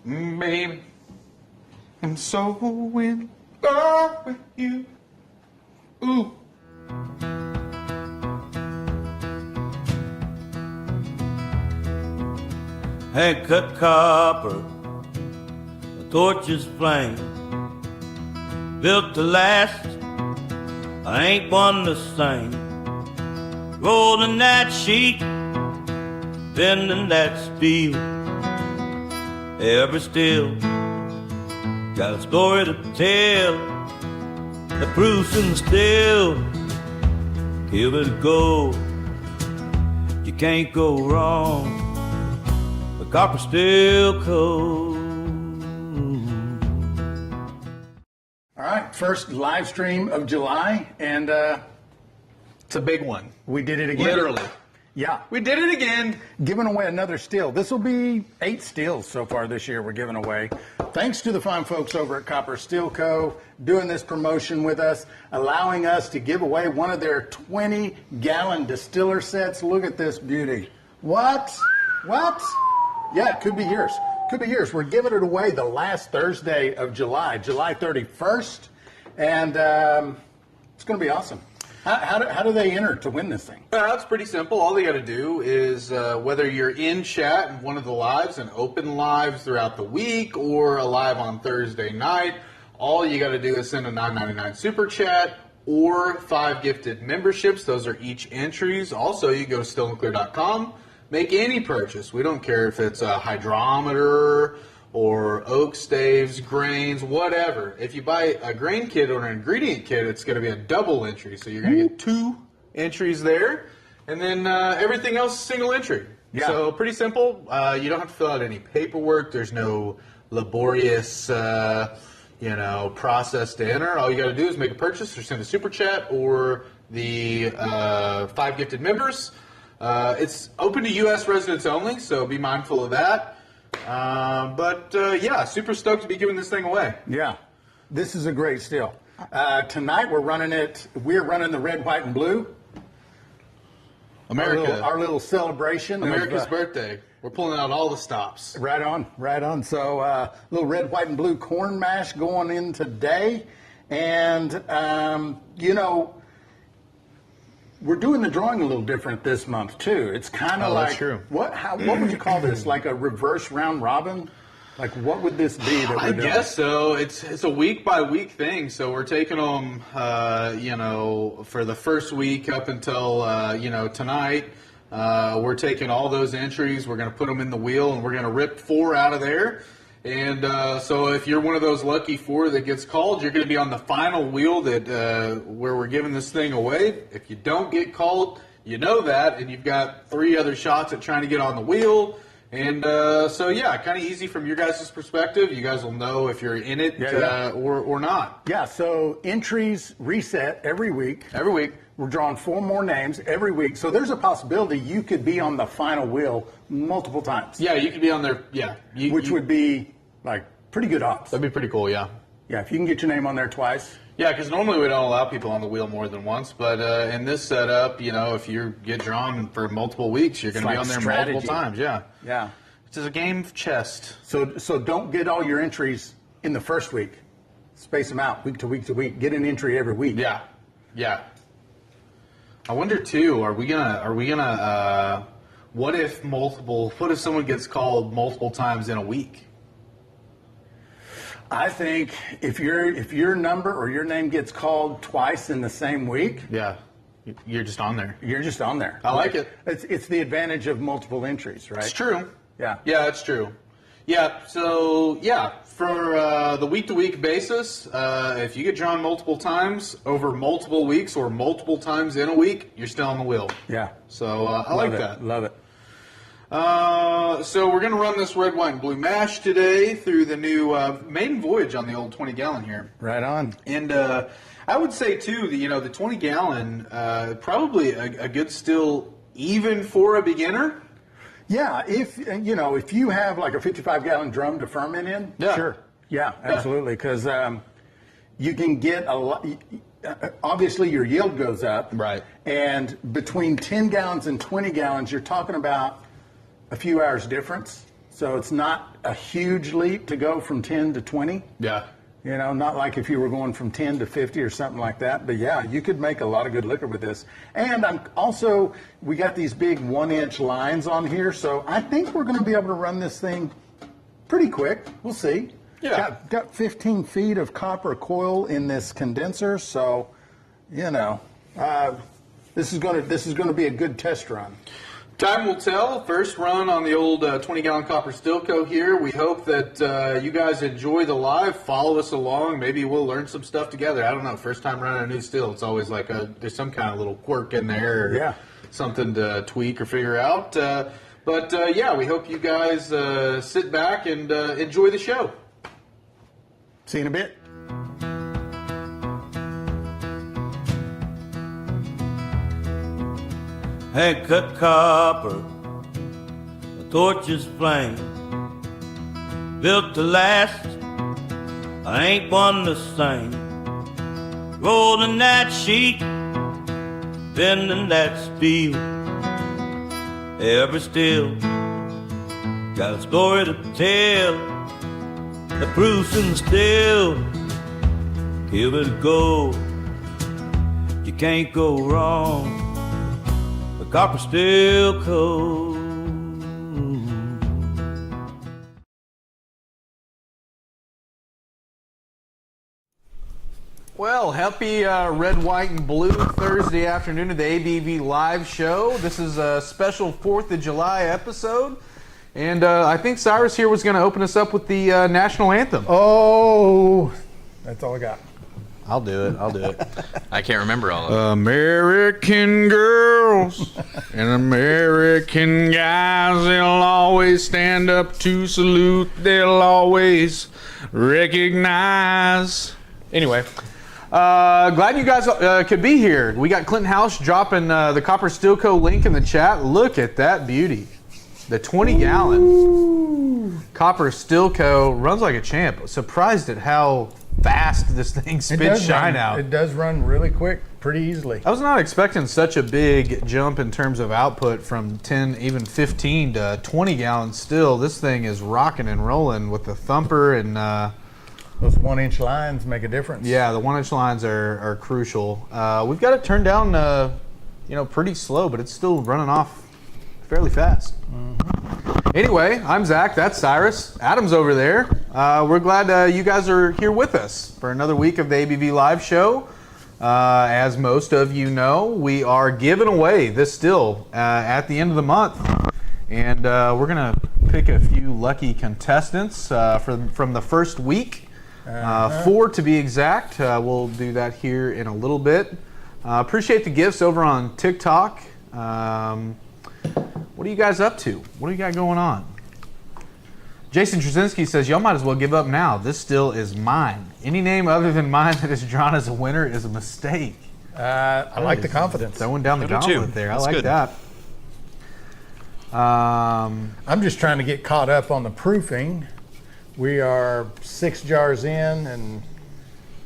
Baby, I'm so in love with you. Ooh. Hand-cut copper, a torch's flame, built to last, I ain't one the same. Rolling that sheet, bending that steel, every steel got a story to tell. The proof's in the steel, give it a go, you can't go wrong. Copper Steel Co. All right, first live stream of July, and It's a big one. we did it again. Literally. Yeah, We did it again. giving away another still. This will be 8 stills so far this year we're giving away. Thanks to the fine folks over at Copper Steel Co. doing this promotion with us, allowing us to give away one of their 20-gallon distiller sets. Look at this beauty. What? Yeah, it could be yours. Could be yours. We're giving it away the last Thursday of July, July 31st, and it's going to be awesome. How do they enter to win this thing? It's pretty simple. All they got to do is whether you're in chat in one of the lives and open lives throughout the week or a live on Thursday night, all you got to do is send a $9.99 super chat or 5 gifted memberships. Those are each entries. Also, you go to stillandclear.com. Make any purchase. We don't care if it's a hydrometer or oak staves, grains, whatever. If you buy a grain kit or an ingredient kit, it's going to be a double entry. So you're going to get 2 entries there. And then everything else is single entry. Yeah. So pretty simple. You don't have to fill out any paperwork. There's no laborious process to enter. All you got to do is make a purchase or send a super chat or the 5 gifted members. It's open to U.S. residents only, so be mindful of that. Yeah, super stoked to be giving this thing away. Yeah, this is a great still. Tonight we're running the red, white, and blue. America. Our little celebration. America's birthday. We're pulling out all the stops. Right on. So little red, white, and blue corn mash going in today. And, we're doing the drawing a little different this month too. It's kind of like that's true. What would you call this? Like a reverse round robin? Like what would this be that we're I doing? guess so. It's a week by week thing. So we're taking them, for the first week up until tonight. We're taking all those entries. We're going to put them in the wheel, and we're going to rip 4 out of there. And so if you're one of those lucky 4 that gets called, you're going to be on the final wheel that where we're giving this thing away. If you don't get called, you know that, and you've got 3 other shots at trying to get on the wheel. And kind of easy from your guys' perspective. You guys will know if you're in it or not. Yeah, so entries reset every week. Every week. We're drawing 4 more names every week. So there's a possibility you could be on the final wheel multiple times. Yeah, you could be on there. Yeah. Which would be like pretty good odds. That'd be pretty cool, yeah. Yeah, if you can get your name on there twice. Yeah, because normally we don't allow people on the wheel more than once. But in this setup, if you get drawn for multiple weeks, you're going to be on there multiple times. Yeah. Yeah. It's a game of chess. So don't get all your entries in the first week. Space them out week to week to week. Get an entry every week. Yeah. I wonder too, are we gonna what if someone gets called multiple times in a week? I think if your number or your name gets called twice in the same week, Yeah. You're just on there. you're just on there. I like it. It's the advantage of multiple entries, right? It's true. Yeah. Yeah, it's true. Yeah, so, for the week-to-week basis, if you get drawn multiple times over multiple weeks or multiple times in a week, you're still on the wheel. Yeah. So I like that. Love it. So we're going to run this red, white, and blue mash today through the new maiden voyage on the old 20-gallon here. Right on. And I would say, too, the 20-gallon, probably a good still even for a beginner. Yeah, if you have like a 55-gallon drum to ferment in, Yeah. sure. Yeah, absolutely, because you can get a lot. Obviously, your yield goes up. Right. And between 10 gallons and 20 gallons, you're talking about a few hours difference. So it's not a huge leap to go from 10 to 20. Yeah. You know, not like if you were going from 10 to 50 or something like that. But yeah, you could make a lot of good liquor with this. And we got these big 1-inch lines on here. So I think we're going to be able to run this thing pretty quick. We'll see. Yeah. Got 15 feet of copper coil in this condenser. So, you know, this is going to be a good test run. Time will tell. First run on the old 20-gallon copper Stilco here. We hope that you guys enjoy the live. Follow us along. Maybe we'll learn some stuff together. I don't know. First time running a new still, it's always like there's some kind of little quirk in there or something to tweak or figure out. But we hope you guys sit back and enjoy the show. See you in a bit. Hand cut copper, a torch's flame, built to last. I ain't one the same. Rolling that sheet, bending that steel. Every still got a story to tell. The proof's in the still. Give it a go. You can't go wrong. Copper Stilco. Well, happy red, white, and blue Thursday afternoon of the ABV Live Show. This is a special 4th of July episode. And I think Cyrus here was going to open us up with the national anthem. Oh, that's all I got. I'll do it. I can't remember all of it. American girls and American guys, they'll always stand up to salute. They'll always recognize. Anyway, glad you guys could be here. We got Clinton House dropping the Copper Stilco link in the chat. Look at that beauty. The 20-gallon Copper Stilco runs like a champ. Surprised at how fast this thing spits shine out. It does run really quick, pretty easily. I was not expecting such a big jump in terms of output from 10, even 15 to 20 gallons still. This thing is rocking and rolling with the thumper and those 1-inch lines make a difference. yeah, the 1-inch lines are crucial. We've got it turned down, pretty slow, but it's still running off fairly fast. Anyway, I'm Zach. That's Cyrus. Adam's over there. We're glad you guys are here with us for another week of the ABV Live Show. As most of you know, we are giving away this still at the end of the month. And we're going to pick a few lucky contestants from the first week. 4 to be exact. We'll do that here in a little bit. Appreciate the gifts over on TikTok. What are you guys up to? What do you got going on? Jason Trzynski says, y'all might as well give up now. This still is mine. Any name other than mine that is drawn as a winner is a mistake. I like the confidence. Throwing down the gauntlet there. That's I like good. that. I'm just trying to get caught up on the proofing. We are 6 jars in and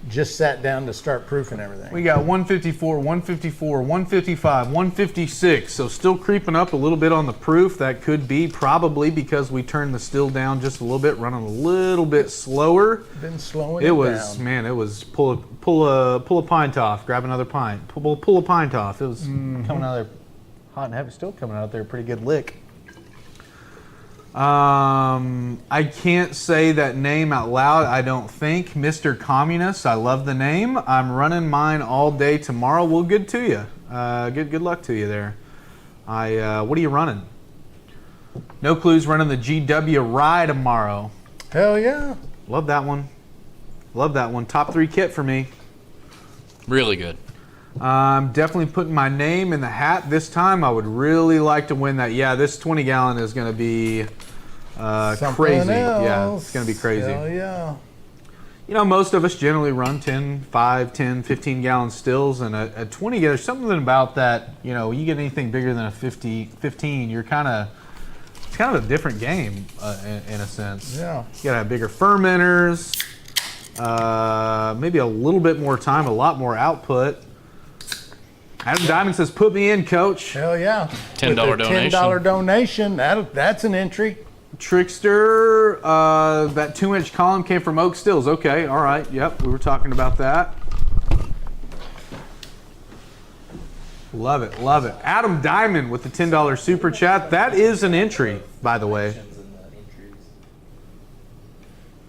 just sat down to start proofing everything. We got 154, 154, 155, 156. So still creeping up a little bit on the proof. That could be probably because we turned the still down just a little bit, running a little bit slower. Been slowing It it was, down. man, it was pull a pint off, grab another pint, pull a pint off. It was coming out there hot and heavy, still coming out there, pretty good lick. I can't say that name out loud, I don't think. Mr. Communist, I love the name. I'm running mine all day tomorrow. Well, good to you. Good luck to you there. What are you running? No Clues running the GW Rye tomorrow. Hell yeah. Love that one. Love that one. Top 3 kit for me. Really good. I'm definitely putting my name in the hat this time. I would really like to win that. Yeah, this 20-gallon is going to be crazy. Something Yeah, else. it's going to be crazy. Hell yeah. You know, most of us generally run 5, 10, 15-gallon stills, and a 20, there's something about that, you get anything bigger than a 15, you're it's kind of a different game in a sense. Yeah. You got to have bigger fermenters, maybe a little bit more time, a lot more output. Adam Diamond says, put me in, coach. Hell yeah. $10 With the donation. $10 donation. That's an entry. Trickster, that 2-inch column came from Oak Stills. Okay, all right. Yep, we were talking about that. Love it, love it. Adam Diamond with the $10 super chat. That is an entry, by the way.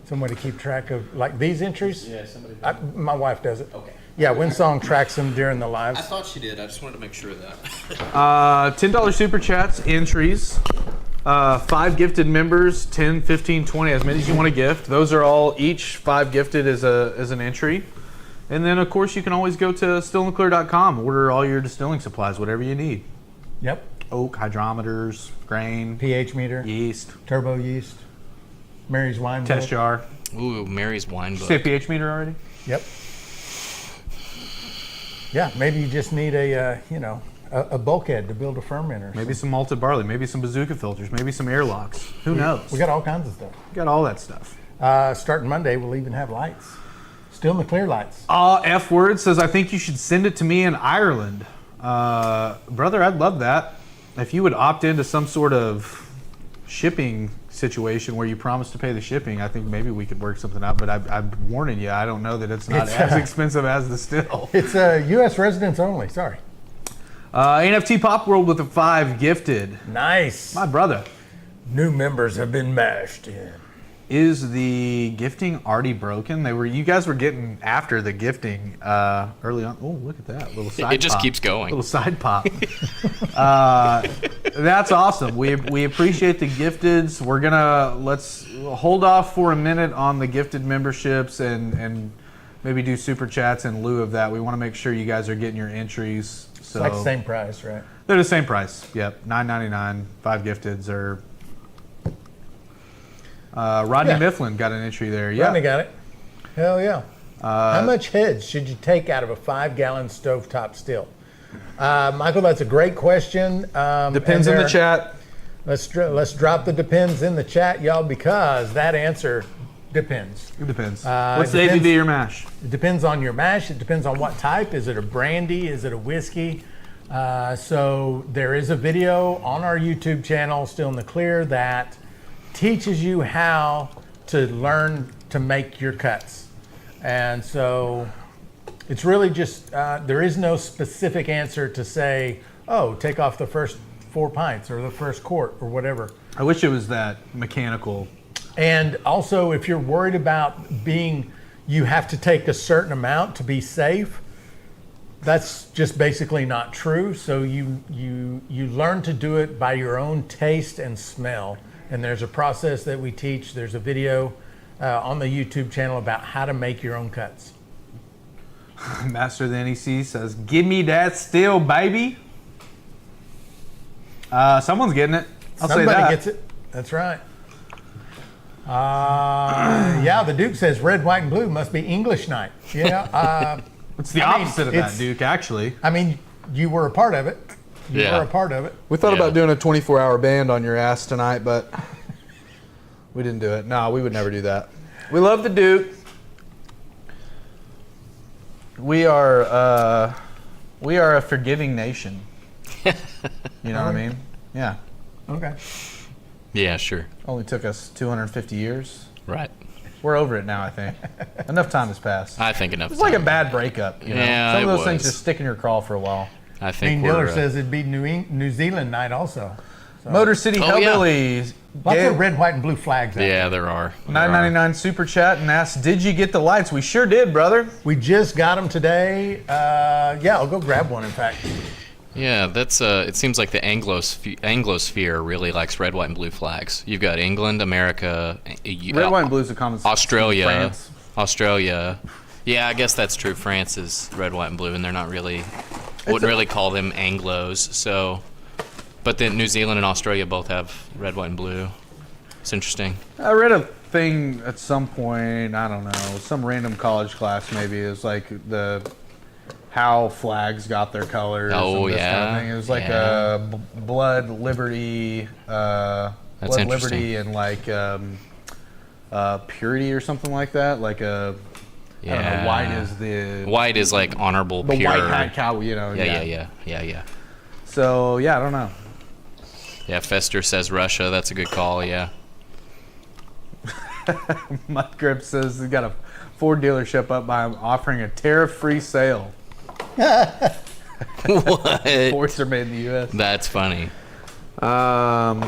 Somebody keep track of like these entries? Yeah, somebody. My wife does it. Okay. Yeah, Winsong tracks them during the lives. I thought she did. I just wanted to make sure of that. $10 super chats, entries. 5 gifted members, 10, 15, 20, as many as you want to gift. Those are all, each 5 gifted as an entry. And then, of course, you can always go to stillandclear.com, order all your distilling supplies, whatever you need. Yep. Oak, hydrometers, grain, pH meter, yeast, turbo yeast, Mary's wine book. test jar. Ooh, Mary's wine book. Say pH meter already? Yep. Yeah, maybe you just need a bulkhead to build a fermenter. Maybe some malted barley, maybe some bazooka filters, maybe some airlocks. Who knows? We got all kinds of stuff. We got all that stuff. Starting Monday, we'll even have lights. Still in the clear lights. F Word says, I think you should send it to me in Ireland. Brother, I'd love that. If you would opt into some sort of shipping situation where you promise to pay the shipping, I think maybe we could work something out. But I'm warning you, I don't know that it's not as expensive as the still. It's U.S. residents only. Sorry. NFT Pop World with a 5 gifted. Nice. My brother. New members have been mashed in. Is the gifting already broken? You guys were getting after the gifting early on. Oh, look at that little side pop. It just keeps going. Little side pop. That's awesome. We appreciate the gifteds. Let's hold off for a minute on the gifted memberships and maybe do super chats in lieu of that. We want to make sure you guys are getting your entries. So it's like the same price, right? They're the same price. Yep, $9.99. 5 gifteds are. Rodney Mifflin got an entry there. Yeah, Rodney got it. Hell yeah. How much heads should you take out of a 5-gallon stovetop still? Michael, that's a great question. Depends in the chat. Let's drop the depends in the chat, y'all, because that answer depends. It depends. What's the ABV of your mash? It depends on your mash. It depends on what type. Is it a brandy? Is it a whiskey? So there is a video on our YouTube channel, Still in the Clear, that teaches you how to learn to make your cuts. And so it's really just, there is no specific answer to say, oh, take off the first 4 pints or the first quart or whatever. I wish it was that mechanical. And also, if you're worried about you have to take a certain amount to be safe, that's just basically not true. So you learn to do it by your own taste and smell. And there's a process that we teach. There's a video on the YouTube channel about how to make your own cuts. Master of the NEC says, give me that still, baby. Someone's getting it. Somebody gets it. That's right. Yeah, the Duke says red, white, and blue must be English night. Yeah. It's the opposite of that, Duke, actually. I mean, you were a part of it. You were a part of it. We thought about doing a 24-hour band on your ass tonight, but we didn't do it. No, we would never do that. We love the Duke. We are a forgiving nation. You know what I mean? Yeah. Okay. Yeah, sure. Only took us 250 years. Right. We're over it now, I think. Enough time has passed. I think enough It's time. like a bad breakup. You know? Yeah, Some of those it things was. just stick in your craw for a while. I think Dean Diller says it'd be New Zealand night also. So. Motor City Hellbillies. Lots of red, white, and blue flags out Yeah, there are. $9.99 super chat and asked, did you get the lights? We sure did, brother. We just got them today. Yeah, I'll go grab one, in fact. Yeah, that's it seems like the Anglosphere really likes red, white, and blue flags. You've got England, America, Red, white, and blue is a common Australia, France. Australia. Yeah, I guess that's true. France is red, white, and blue, and they're not really wouldn't really call them Anglos. So, but then New Zealand and Australia both have red, white, and blue. It's interesting. I read a thing at some point, I don't know, some random college class maybe, is like how flags got their colors. Oh, and this kind of yeah. thing. It was like blood, liberty, That's blood, interesting. liberty, and like purity or something like that. Like I don't know, white is like honorable, the pure. white hat cow, you know. Yeah. So yeah, I don't know. Yeah, Fester says Russia. That's a good call. Yeah. Mud Grip says he's got a Ford dealership up by him offering a tariff-free sale. What? Fords are made in the U.S. That's funny. Oh,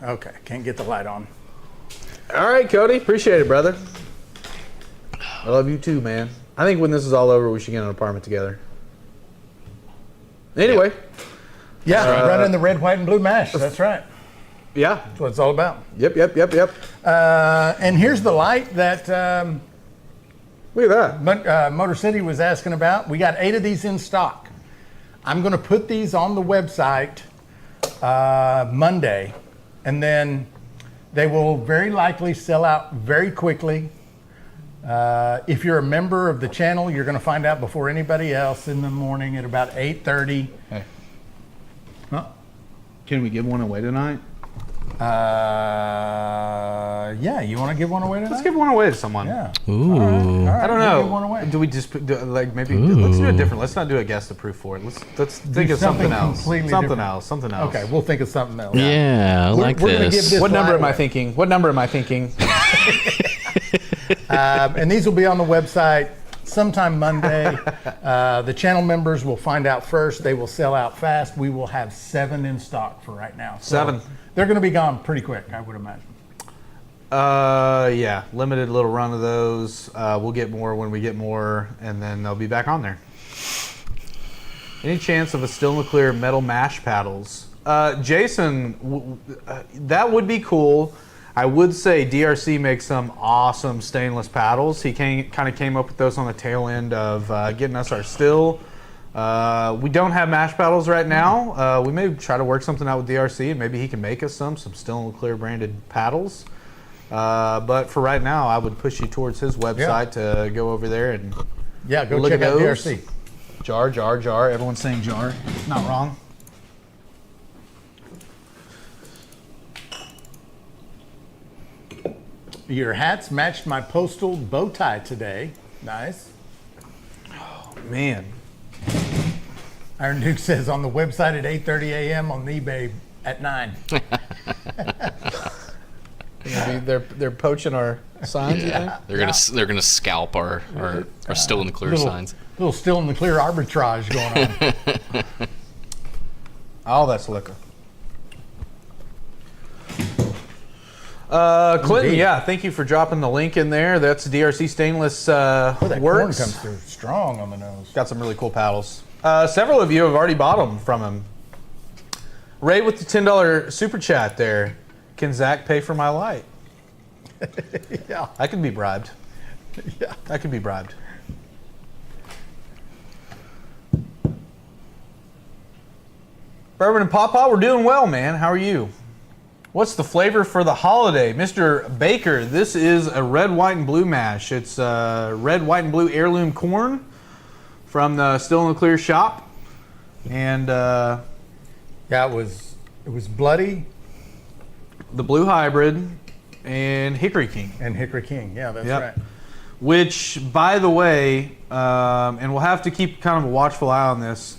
okay. Can't get the light on. All right, Cody. Appreciate it, brother. I love you too, man. I think when this is all over, we should get an apartment together. Anyway. Yeah, running the red, white, and blue mash. That's right. Yeah. That's what it's all about. Yep. And here's the light that Look at that. Motor City was asking about. We got 8 of these in stock. I'm going to put these on the website Monday, and then they will very likely sell out very quickly. If you're a member of the channel, you're going to find out before anybody else in the morning at about 8:30. Hey. Huh? Can we give one away tonight? Yeah, you want to give one away tonight? Let's give one away to someone. Yeah. Ooh. All right, I don't we'll know. give one away. Do we just like maybe let's do it different. Let's not do a guest approved for it. Let's think of something else. completely Something different. else. Something else. Okay, we'll think of something else. Yeah, I like we're gonna give this. this What number light am I away. thinking? What number am I thinking? And these will be on the website sometime Monday. The channel members will find out first. They will sell out fast. We will have 7 in stock for right now. So 7. They're going to be gone pretty quick, I would imagine. Yeah, limited little run of those. We'll get more when we get more, and then they'll be back on there. Any chance of a still in the clear metal mash paddles? Jason, that would be cool. I would say DRC makes some awesome stainless paddles. He kind of came up with those on the tail end of getting us our still. We don't have mash paddles right now. We may try to work something out with DRC, and maybe he can make us some still in the clear branded paddles. But for right now, I would push you towards his website to go over there and Yeah, go look check at out those. DRC. Jar. Everyone's saying jar. Not wrong. Your hats matched my postal bow tie today. Nice. Man. Iron Duke says on the website at 8:30 a.m. on eBay at 9. They're poaching our signs. You think? They're gonna scalp our still in the clear signs. Little still in the clear arbitrage going on. Oh, that's liquor. Clinton, Indeed. yeah, thank you for dropping the link in there. That's DRC Stainless That corn Works. comes through strong on the nose. Got some really cool paddles. Several of you have already bought them from him. Ray with the $10 super chat there. Can Zach pay for my light? Yeah. I could be bribed. Yeah. I could be bribed. Bourbon and Pawpaw, we're doing well, man. How are you? What's the flavor for the holiday? Mr. Baker, this is a red, white, and blue mash. It's red, white, and blue heirloom corn from the Still in the Clear shop. And Yeah, it was Bloody the Blue Hybrid and Hickory King. and Hickory King. Yeah, that's Yep. right. Which, by the way, and we'll have to keep kind of a watchful eye on this,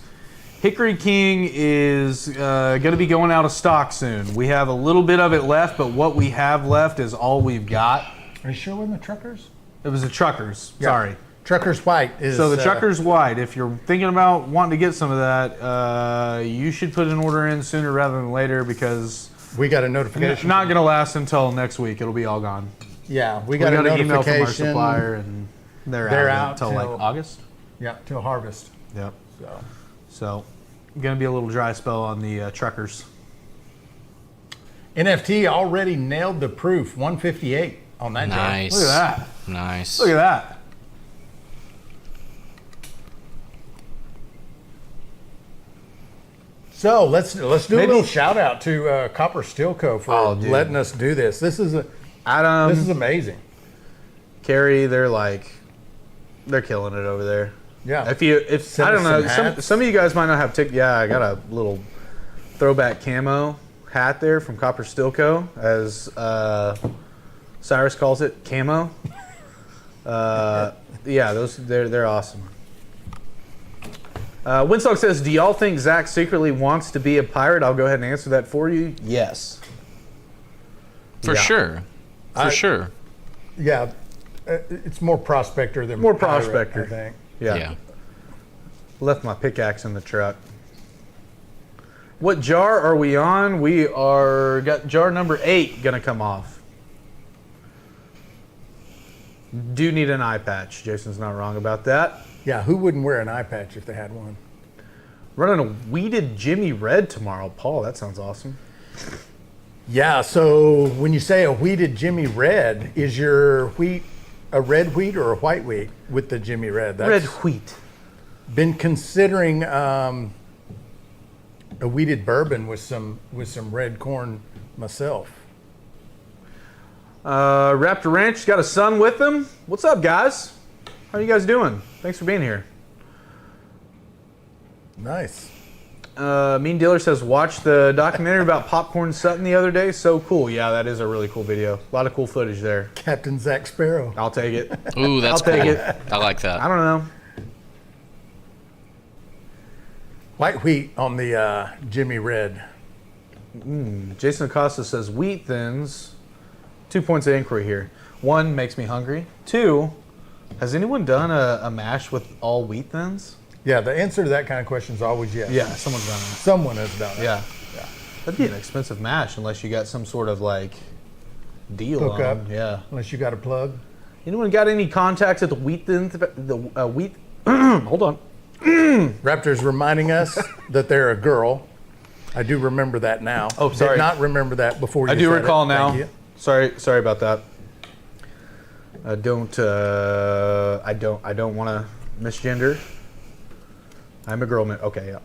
Hickory King is going to be going out of stock soon. We have a little bit of it left, but what we have left is all we've got. Are you sure we're in the Truckers? It was the Truckers. Yeah. Sorry. Truckers White is. So the Truckers White, if you're thinking about wanting to get some of that, you should put an order in sooner rather than later because We got a it's notification. not going to last until next week. It'll be all gone. Yeah, we We got, got a an email from our notification. supplier, and they're They're out out until like till- August. Yeah, till harvest. Yep. So So, going to be a little dry spell on the Truckers. NFT already nailed the proof 158 on that day. Nice. Look at that. Nice. Look at that. So let's do a Maybe- little shout out to Copper Steel Co. for Oh, dude. letting us do this. This is Adam, amazing. Carrie, they're killing it over there. Yeah. If Send I don't us know, some some hats. some of you guys might not have ticked. Yeah, I got a little throwback camo hat there from Copper Steel Co. As Cyrus calls it, camo. Yeah, they're awesome. Winstock says, "Do y'all think Zach secretly wants to be a pirate?" I'll go ahead and answer that for you. Yes. For Yeah. sure. For sure. Yeah, it's more prospector than More pirate, prospector. I think. Yeah. Left my pickaxe in the truck. What jar are we on? We got jar number 8 gonna come off. Do need an eye patch. Jason's not wrong about that. Yeah, who wouldn't wear an eye patch if they had one? Running a weeded Jimmy Red tomorrow. Paul, that sounds awesome. Yeah, so when you say a wheated Jimmy Red, is your wheat a red wheat or a white wheat with the Jimmy Red? That's Red wheat. been considering a wheated bourbon with some red corn myself. Raptor Ranch got a son with him. What's up, guys? How are you guys doing? Thanks for being here. Nice. Mean Dealer says, watch the documentary about Popcorn Sutton the other day. So cool. Yeah, that is a really cool video. A lot of cool footage there. Captain Zach Sparrow. I'll take it. Ooh, that's I'll take cool. it. I like that. I don't know. White wheat on the Jimmy Red. Jason Acosta says, wheat thins. 2 points of inquiry here. 1, makes me hungry. 2, has anyone done a mash with all wheat thins? Yeah, the answer to that kind of question is always yes. Yeah, someone's done it. Someone has done it. Yeah. That'd be an expensive mash unless you got some sort of like deal Hook on up. them. Yeah. Unless you got a plug. Anyone got any contacts at the wheat thins? The wheat. Hold on. Raptor's reminding us that they're a girl. I do remember that now. Oh, sorry. Did not remember that before you I do said recall it. now. Thank you. Sorry about that. I don't want to misgender. I'm a girl. Okay, yeah.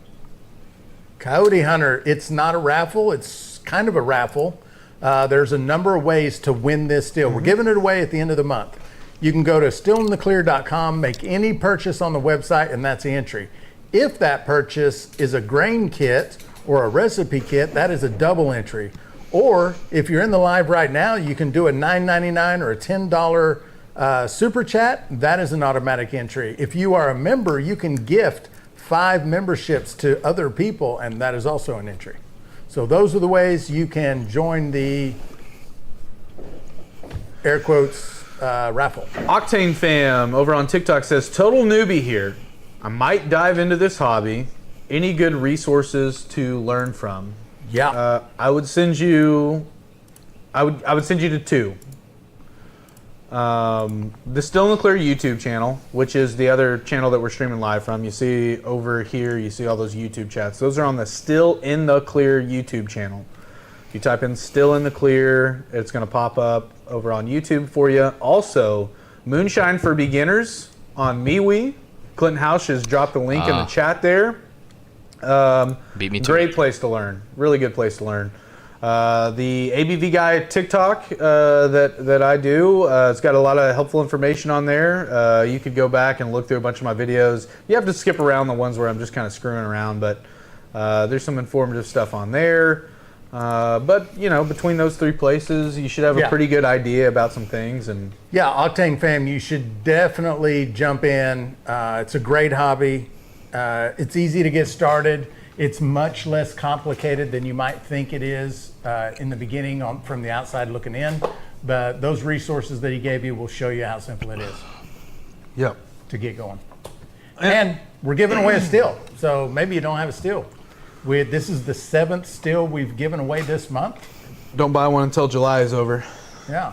Coyote Hunter, it's not a raffle. It's kind of a raffle. There's a number of ways to win this still. We're giving it away at the end of the month. You can go to stillintheclear.com, make any purchase on the website, and that's the entry. If that purchase is a grain kit or a recipe kit, that is a double entry. Or if you're in the live right now, you can do a $9.99 or a $10 super chat. That is an automatic entry. If you are a member, you can gift 5 memberships to other people, and that is also an entry. So those are the ways you can join the air quotes raffle. Octane Fam over on TikTok says, total newbie here. I might dive into this hobby. Any good resources to learn from? Yeah. I would send you. I would send you to 2. The Still in the Clear YouTube channel, which is the other channel that we're streaming live from. You see over here, you see all those YouTube chats. Those are on the Still in the Clear YouTube channel. If you type in Still in the Clear, it's going to pop up over on YouTube for you. Also, Moonshine for Beginners on MeWe. Clinton House has dropped the link in the chat there. Beat me to Great it. place to learn. Really good place to learn. The ABV Guy TikTok that I do, it's got a lot of helpful information on there. You could go back and look through a bunch of my videos. You have to skip around the ones where I'm just kind of screwing around, but there's some informative stuff on there. But, you know, between those 3 places, you should have a pretty good idea about some things. And Yeah, Octane Fam, you should definitely jump in. It's a great hobby. It's easy to get started. It's much less complicated than you might think it is in the beginning from the outside looking in. But those resources that he gave you will show you how simple it is Yep. to get going. And we're giving away a still. So maybe you don't have a still. This is the 7th still we've given away this month. Don't buy one until July is over. Yeah.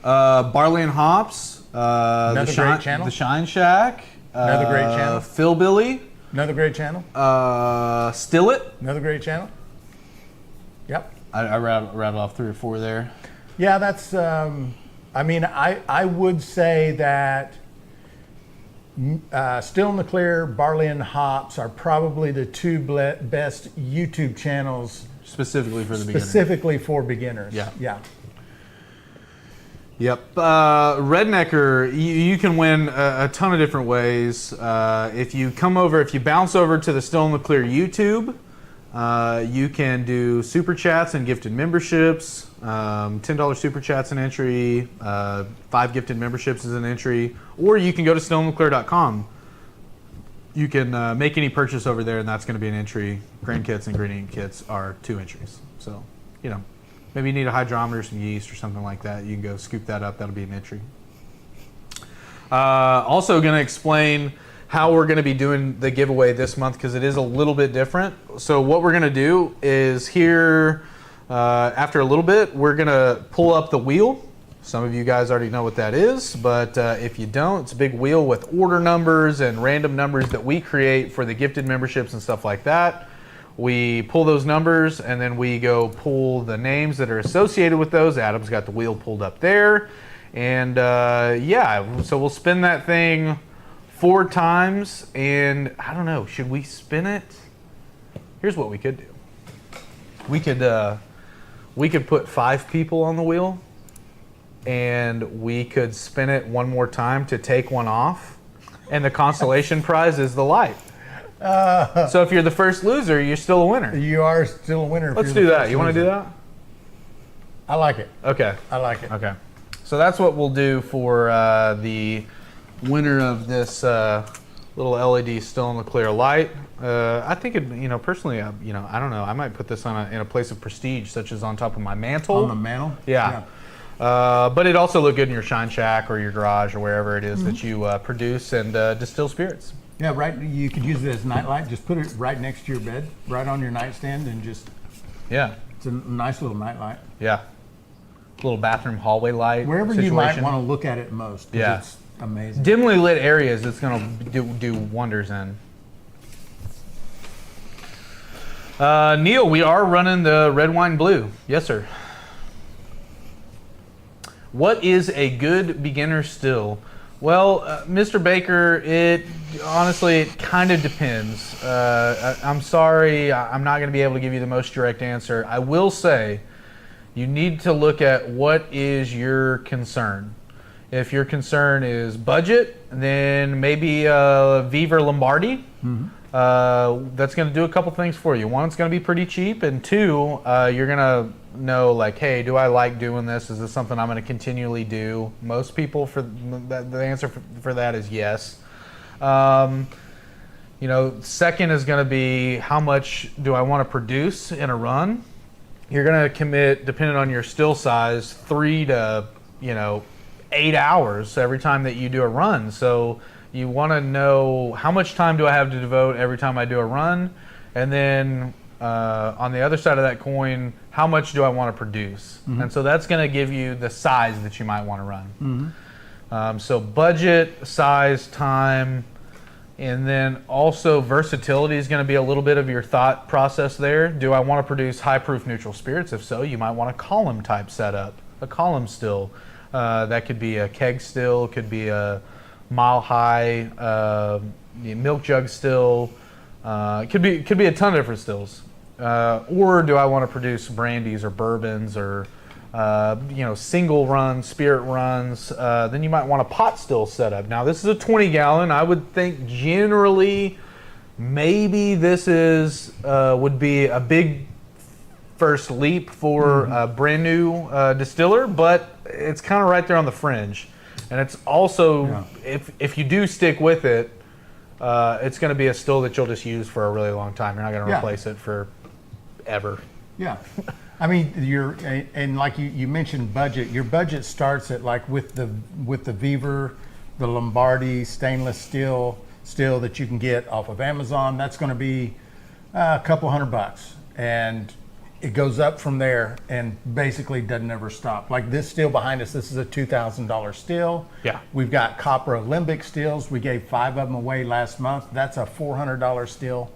Barley and Hops. Another great channel. The Shine Shack. Another great channel. Phil Billy. Another great channel. Still It. Another great channel. Yep. I rattled off 3 or 4 there. Yeah, that's, I mean, I would say that Still in the Clear, Barley and Hops are probably the 2 best YouTube channels Specifically for the beginner. specifically for beginners. Yeah. Yeah. Yep. Rednecker, you can win a ton of different ways. If you bounce over to the Still in the Clear YouTube, you can do super chats and gifted memberships. $10 super chats an entry, 5 gifted memberships is an entry, or you can go to stillintheclear.com. You can make any purchase over there, and that's going to be an entry. Grain kits and ingredient kits are 2 entries. So, you know, Maybe you need a hydrometer, some yeast, or something like that. You can go scoop that up. That'll be an entry. Also going to explain how we're going to be doing the giveaway this month because it is a little bit different. So what we're going to do is here, after a little bit, we're going to pull up the wheel. Some of you guys already know what that is, but if you don't, it's a big wheel with order numbers and random numbers that we create for the gifted memberships and stuff like that. We pull those numbers and then we go pull the names that are associated with those. Adam's got the wheel pulled up there. And yeah, so we'll spin that thing 4 times, and I don't know, should we spin it? Here's what we could do. We could put 5 people on the wheel, and we could spin it one more time to take one off, and the consolation prize is the light. So if you're the first loser, you're still a winner. You are still a winner. Let's do that. You want to do that? I like it. Okay. I like it. Okay. So that's what we'll do for the winner of this little LED still in the clear light. I think it, personally, I don't know. I might put this on in a place of prestige, such as on top of my mantle. On the mantle? Yeah. But it also look good in your shine shack or your garage or wherever it is that you produce and distill spirits. Yeah, right. You could use it as a nightlight. Just put it right next to your bed, right on your nightstand, and just, Yeah. it's a nice little nightlight. Yeah. Little bathroom hallway light. Wherever situation. you might want to look at it most. 'Cause Yeah. It's amazing. Dimly lit areas, it's going to do wonders in. Neil, we are running the red wine blue. Yes, sir. What is a good beginner still? Well, Mr. Baker, it kind of depends. I'm sorry, I'm not going to be able to give you the most direct answer. I will say you need to look at what is your concern. If your concern is budget, then maybe Viver Lombardi. That's going to do a couple things for you. One, it's going to be pretty cheap, and 2, you're going to know, like, hey, do I like doing this? Is this something I'm going to continually do? Most people, the answer for that is yes. Second is going to be how much do I want to produce in a run? You're going to commit, depending on your still size, 3 to 8 hours every time that you do a run. So you want to know how much time do I have to devote every time I do a run, and then on the other side of that coin, how much do I want to produce? And so that's going to give you the size that you might want to run. So budget, size, time, and then also versatility is going to be a little bit of your thought process there. Do I want to produce high proof neutral spirits? If so, you might want a column type setup, a column still. That could be a keg still, could be a mile high milk jug still. It could be a ton of different stills. Or do I want to produce brandies or bourbons or single runs, spirit runs? Then you might want a pot still setup. Now this is a 20 gallon. I would think generally maybe this would be a big first leap for a brand new distiller, but it's kind of right there on the fringe. And it's also, if you do stick with it, it's going to be a still that you'll just use for a really long time. You're not going to replace it for ever. Yeah. I mean, and like you mentioned budget, your budget starts at, like, with the Viver, the Lombardi stainless steel that you can get off of Amazon. That's going to be a couple $100, and it goes up from there and basically doesn't ever stop. Like this steel behind us, this is a $2,000 steel. Yeah. We've got copper Alembic steels. We gave 5 of them away last month. That's a $400 steel.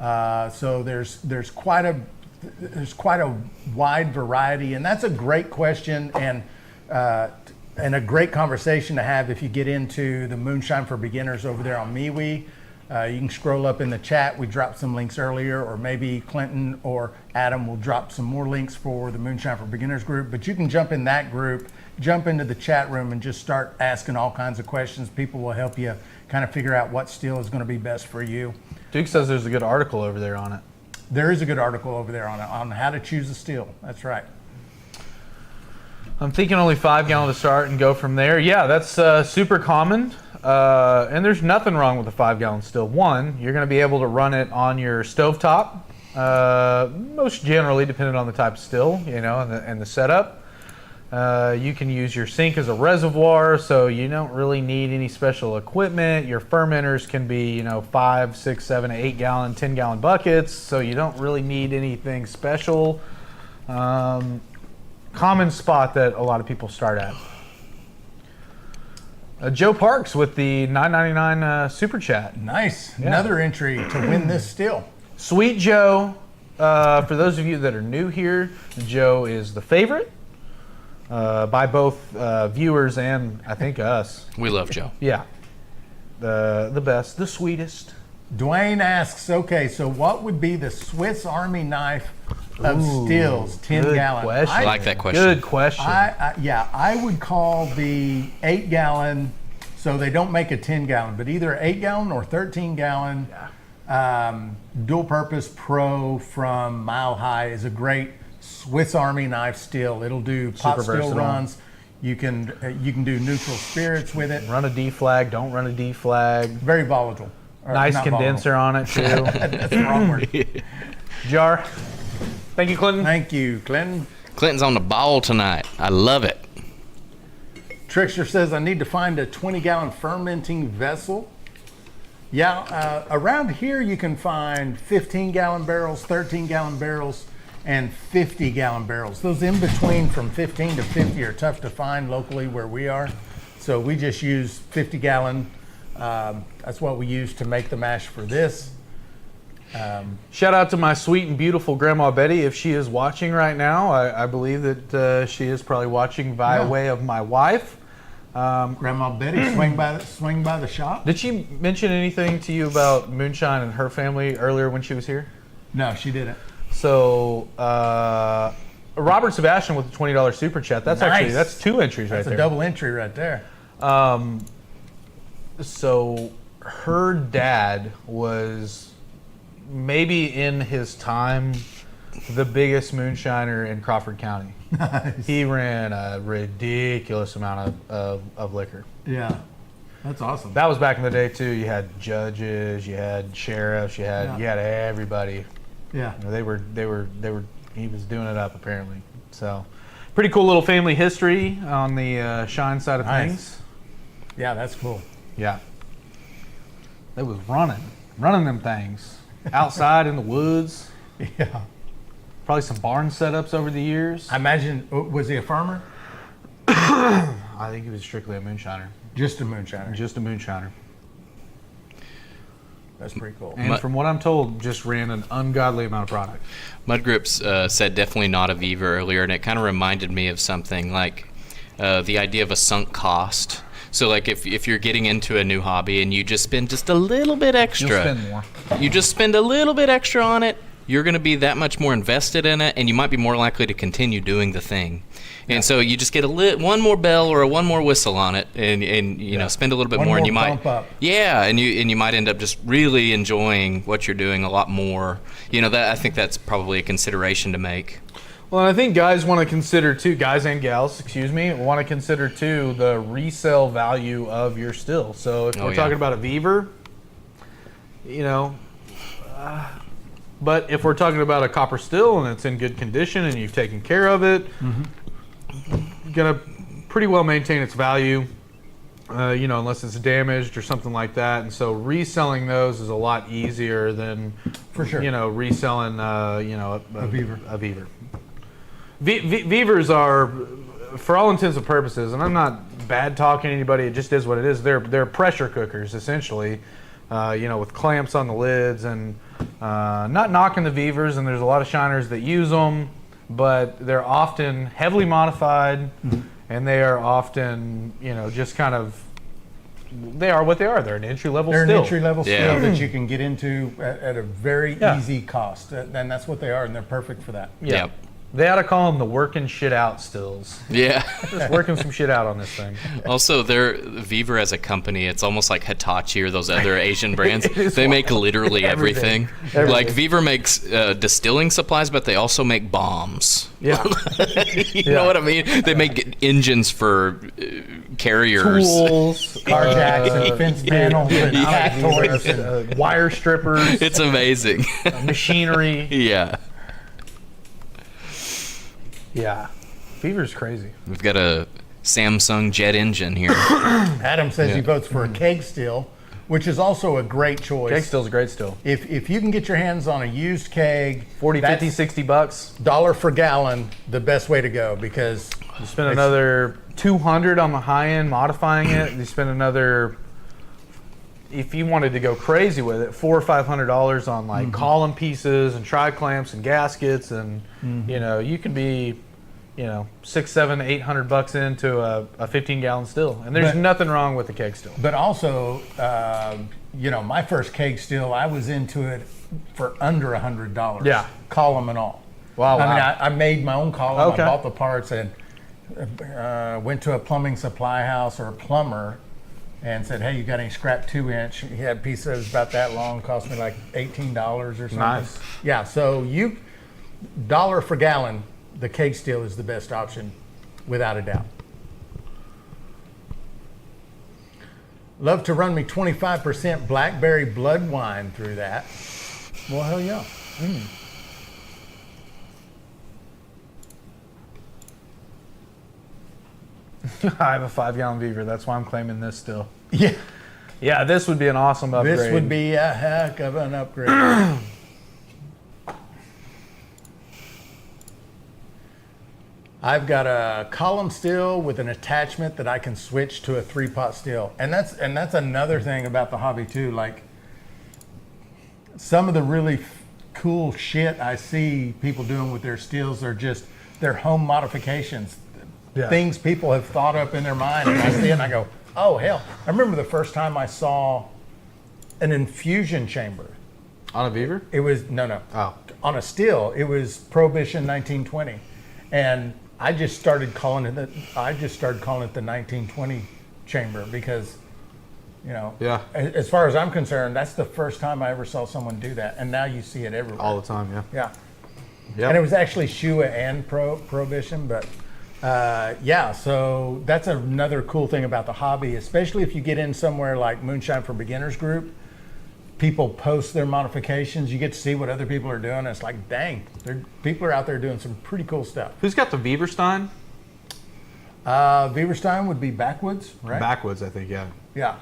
So there's quite a wide variety, and that's a great question and a great conversation to have if you get into the Moonshine for Beginners over there on MeWe. You can scroll up in the chat. We dropped some links earlier, or maybe Clinton or Adam will drop some more links for the Moonshine for Beginners group. But you can jump in that group, jump into the chat room, and just start asking all kinds of questions. People will help you kind of figure out what steel is going to be best for you. Duke says there's a good article over there on it. There is a good article over there on how to choose a steel. That's right. I'm thinking only 5 gallon to start and go from there. Yeah, that's super common. And there's nothing wrong with a 5 gallon still. One, you're going to be able to run it on your stovetop. most generally depending on the type of still, and the setup. You can use your sink as a reservoir, so you don't really need any special equipment. Your fermenters can be, 5, 6, 7, 8 gallon, 10 gallon buckets, so you don't really need anything special. Common spot that a lot of people start at. Joe Parks with the $9.99 super chat. Nice. Another entry to win this still. Sweet Joe. For those of you that are new here, Joe is the favorite by both viewers and I think us. We love Joe. Yeah. The best, the sweetest. Dwayne asks, okay, so what would be the Swiss Army knife of stills, 10 Good gallon? question. I like that question. Good question. I would call the 8 gallon, so they don't make a 10 gallon, but either 8 gallon or 13 gallon dual purpose pro from Mile High is a great Swiss Army knife still. It'll do pot still versatile. runs. You can do neutral spirits with it. Run a D flag, don't run a D flag. Very volatile. Or Nice not condenser on it too. volatile. That's the wrong word. Jar. Thank you, Clinton. Thank you, Clinton. Clinton's on the ball tonight. I love it. Trickster says, I need to find a 20-gallon fermenting vessel. Yeah, around here you can find 15-gallon barrels, 13-gallon barrels, and 50-gallon barrels. Those in between from 15 to 50 are tough to find locally where we are. So we just use 50-gallon. That's what we use to make the mash for this. Shout out to my sweet and beautiful Grandma Betty if she is watching right now. I believe that she is probably watching via way of my wife. Grandma Betty, swing by the shop. Did she mention anything to you about moonshine and her family earlier when she was here? No, she didn't. So Robert Sebastian with the $20 super chat. That's Nice. that's 2 entries That's right a there. double entry right there. So her dad was maybe in his time the biggest moonshiner in Crawford County. Nice. He ran a ridiculous amount of liquor. Yeah, that's awesome. That was back in the day too. You had judges, you had sheriffs, you had everybody. Yeah. You know, they were. He was doing it up apparently. So, pretty cool little family history on the shine side of Nice. things. Yeah, that's cool. Yeah. They was running them things outside in the woods. Yeah. Probably some barn setups over the years. I imagine, was he a farmer? I think he was strictly a moonshiner. Just a moonshiner. Just a moonshiner. That's pretty cool. And from what I'm told, just ran an ungodly amount of product. Mudgrips said definitely not a Viva earlier, and it kind of reminded me of something like the idea of a sunk cost. So like if you're getting into a new hobby and you just spend just a little bit extra, You'll spend more. You just spend a little bit extra on it, you're going to be that much more invested in it, and you might be more likely to continue doing the thing. And so you just get one more bell or one more whistle on it, and you know, spend a little bit One more, and more you might bump up. and you might end up just really enjoying what you're doing a lot more. You know, that I think that's probably a consideration to make. Well, and I think guys want to consider too, guys and gals, want to consider too the resale value of your still. So if we're talking about a Beaver, you know, but if we're talking about a copper still and it's in good condition and you've taken care of it, gonna pretty well maintain its value. You know, unless it's damaged or something like that. And so reselling those is a lot easier than, For sure. you know, reselling, you know, a Beaver. A Beaver. Beavers are, for all intents and purposes, and I'm not bad talking anybody, it just is what it is. They're pressure cookers, essentially, you know, with clamps on the lids, and not knocking the Beavers, and there's a lot of shiners that use them, but they're often heavily modified, and they are often, you know, just kind of, they are what they are. They're an entry-level They're still. an entry-level Yeah. still that you can get into at a very Yeah. easy cost. And that's what they are, and they're perfect for that. Yeah. Yep. They ought to call them the working shit out stills. Yeah. Just working some shit out on this thing. Also, their Viva as a company, it's almost like Hitachi or those other Asian brands. It is They make wild. literally everything. Everything. Like Viva makes distilling supplies, but they also make bombs. Yeah. You know what I mean? They make engines for carriers. Tools, car jacks and fence panels and cat toys and wire strippers, It's amazing. machinery. Yeah. Yeah, Beaver's crazy. We've got a Samsung jet engine here. Adam says he Yeah. votes for a keg steel, which is also a great choice. Keg still's great still. If you can get your hands on a used keg, 40, that's 50, 60 bucks. $1 per gallon, the best way to go because You spend another 200 on the high end modifying it. You spend another, if you wanted to go crazy with it, $400 or $500 on like column pieces and tri clamps and gaskets, and you know you can be, you know, $600, $700, $800 into a 15-gallon still, and there's But- nothing wrong with the keg still. But also, you know, my first keg steel, I was into it for under $100. Yeah. Column and all. Wow, I mean, wow. I made my own column. Okay. I bought the parts and went to a plumbing supply house or a plumber and said, hey, you got any scrap 2-inch? He had a piece that was about that long, cost me like $18 or something. Nice. Yeah, so $1 per gallon, the keg steel is the best option, without a doubt. Love to run me 25% blackberry blood wine through that. Well, hell yeah. I have a 5-gallon Beaver. That's why I'm claiming this still. Yeah, Yeah, this would be an awesome upgrade. this would be a heck of an upgrade. I've got a column steel with an attachment that I can switch to a 3-pot steel, and that's another thing about the hobby too. Like some of the really cool shit I see people doing with their steels are just their home modifications, Yeah. things people have thought up in their mind, and I see it and I go, oh hell! I remember the first time I saw an infusion chamber. On a Beaver? It was no. Oh. On a steel, it was Prohibition 1920, and I just started calling it the 1920 chamber because, you know, Yeah. As far as I'm concerned, that's the first time I ever saw someone do that, and now you see it everywhere. All the time, yeah. Yeah, Yep. and it was actually Shua and Prohibition, but yeah. So that's another cool thing about the hobby, especially if you get in somewhere like Moonshine for Beginners group. People post their modifications. You get to see what other people are doing. And it's like, dang, people are out there doing some pretty cool stuff. Who's got the Beaverstein? Beaverstein would be Backwoods, right? Backwoods, I think, yeah. Yeah,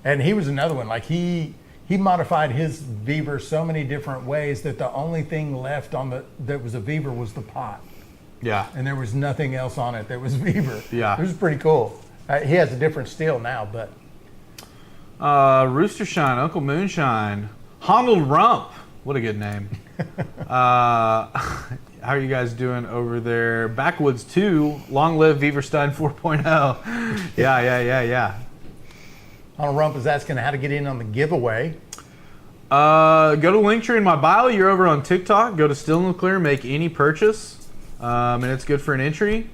and he was another one. Like he modified his Beaver so many different ways that the only thing left that was a Beaver was the pot, Yeah. and there was nothing else on it that was Beaver. Yeah. It was pretty cool. He has a different steel now, but Rooster Shine, Uncle Moonshine, Honnold Rump. What a good name. How are you guys doing over there? Backwoods 2, long live Beaverstein 4.0. Yeah. Honor Rump is asking how to get in on the giveaway. Go to the link tree in my bio. You're over on TikTok. Go to Still in the Clear, make any purchase, and it's good for an entry.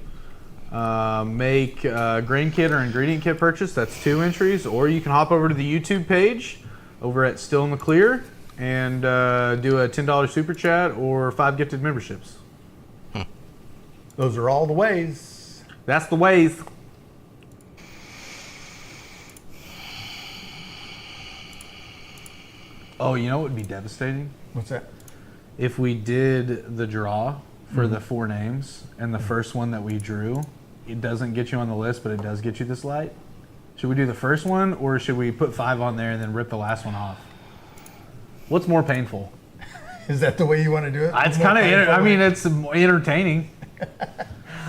Make a grain kit or ingredient kit purchase. That's 2 entries. Or you can hop over to the YouTube page over at Still in the Clear and do a $10 super chat or 5 gifted memberships. Those are all the ways. That's the ways. Oh, you know what would be devastating? What's that? If we did the draw for the 4 names and the first one that we drew, it doesn't get you on the list, but it does get you this light. Should we do the first one, or should we put 5 on there and then rip the last one off? What's more painful? Is that the way you want to do it? It's kind of, I mean, it's entertaining.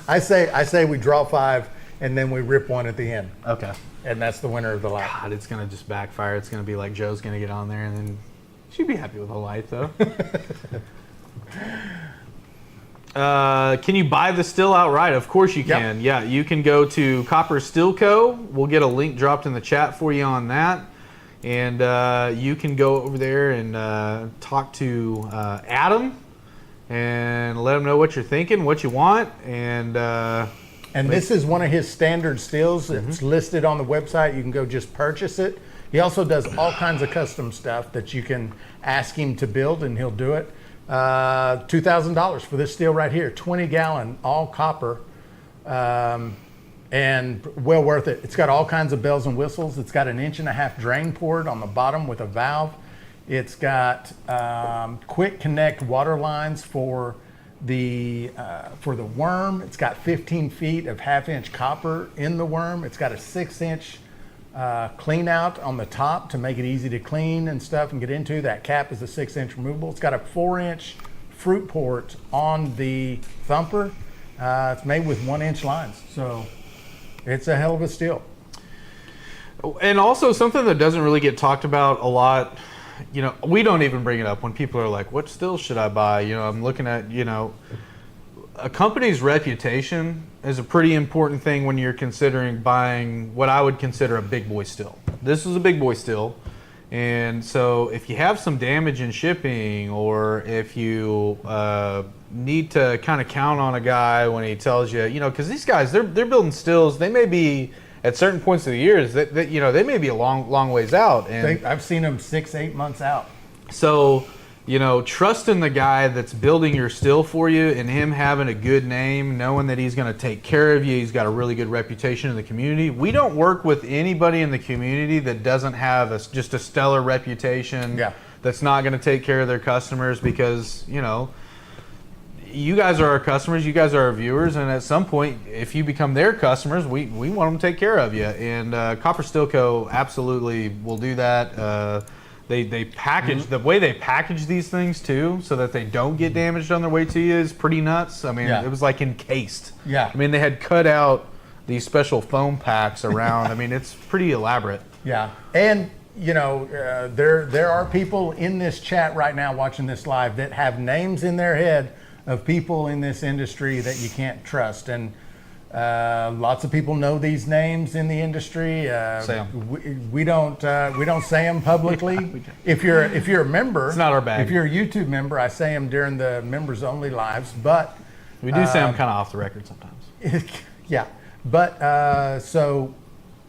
I say we draw 5 and then we rip one at the end, Okay. and that's the winner of the light. God, it's going to just backfire. It's going to be like Joe's going to get on there, and then she'd be happy with a light, though. Can you buy the still outright? Of course you can. Yep. Yeah, you can go to Copper Still Co. We'll get a link dropped in the chat for you on that. And you can go over there and talk to Adam and let him know what you're thinking, what you want. And This is one of his standard stills. It's listed on the website. You can go just purchase it. He also does all kinds of custom stuff that you can ask him to build, and he'll do it. $2,000 for this steel right here, 20-gallon, all copper. and well worth it. It's got all kinds of bells and whistles. It's got an 1.5-inch drain port on the bottom with a valve. It's got quick connect water lines for the worm. It's got 15 feet of 1/2-inch copper in the worm. It's got a 6-inch clean out on the top to make it easy to clean and stuff and get into. That cap is a 6-inch removable. It's got a 4-inch fruit port on the thumper. It's made with 1-inch lines, so it's a hell of a steel. And also something that doesn't really get talked about a lot, you know, we don't even bring it up when people are like, what still should I buy? You know, I'm looking at, you know, a company's reputation is a pretty important thing when you're considering buying what I would consider a big boy still. This is a big boy still. And so if you have some damage in shipping, or if you need to kind of count on a guy when he tells you, you know, because these guys, they're building stills. They may be at certain points of the years that you know, they may be a long ways out. And I've seen them 6-8 months out. so, you know, trusting the guy that's building your still for you and him having a good name, knowing that he's going to take care of you, he's got a really good reputation in the community. We don't work with anybody in the community that doesn't have just a stellar reputation, Yeah. that's not going to take care of their customers, because, you know, you guys are our customers, you guys are our viewers, and at some point, if you become their customers, we want them to take care of you. And Copper Steel Co. absolutely will do that. They package, the way they package these things too, so that they don't get damaged on their way to you, is pretty nuts. I mean, Yeah. it was like encased. Yeah. I mean, they had cut out these special foam packs around. I mean, it's pretty elaborate. Yeah, and you know, there are people in this chat right now watching this live that have names in their head of people in this industry that you can't trust, and lots of people know these names in the industry. Say 'em. We don't say them publicly. If you're a member, It's not our bag. If you're a YouTube member, I say them during the members only lives. But We do say I'm kind of off the record sometimes. yeah, but so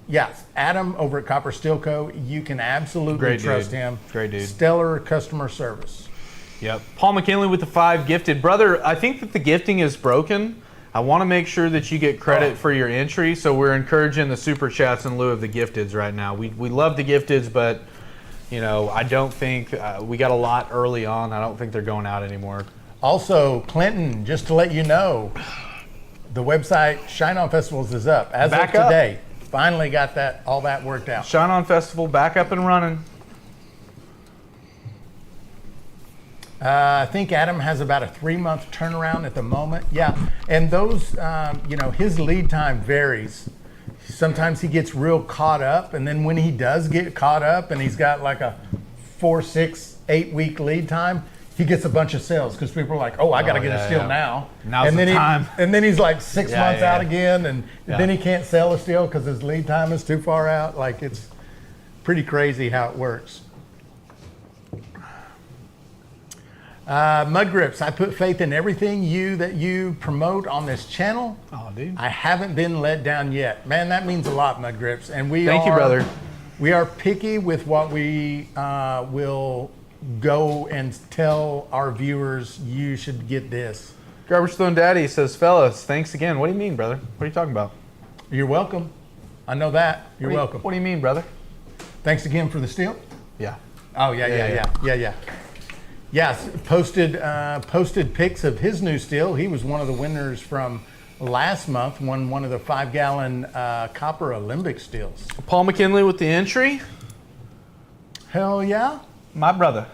yes, Adam over at Copper Steel Co. You can absolutely Great trust dude. him. Great dude. Stellar customer service. Yep. Paul McKinley with the 5 gifted. Brother, I think that the gifting is broken. I want to make sure that you get credit for your entry, so we're encouraging the super chats in lieu of the gifteds right now. We love the gifteds, but you know, I don't think we got a lot early on. I don't think they're going out anymore. Also, Clinton, just to let you know, the website Shine On Festivals is up as Back of up. today. Finally got all that worked out. Shine On Festival back up and running. I think Adam has about a 3-month turnaround at the moment. Yeah, and those, you know, his lead time varies. Sometimes he gets real caught up, and then when he does get caught up and he's got like a 4, 6, 8 week lead time, he gets a bunch of sales because people are like, oh, I got to get a steel now. Now's and the then time. And then he's like 6 Yeah, months yeah, out yeah. again, and Yeah. then he can't sell a steel because his lead time is too far out. Like, it's pretty crazy how it works. Mud Grips, I put faith in everything that you promote on this channel. Oh, dude. I haven't been let down yet. Man, that means a lot, Mud Grips. And Thank you, brother. We are picky with what we will go and tell our viewers, you should get this. Garbage Stone Daddy says, fellas, thanks again. What do you mean, brother? What are you talking about? You're welcome. I know that. You're welcome. What do you mean, brother? Thanks again for the steel. Yeah. Oh, yeah. Yes, posted pics of his new steel. He was one of the winners from last month, won one of the 5-gallon copper Olympic steels. Paul McKinley with the entry. Hell yeah. My brother.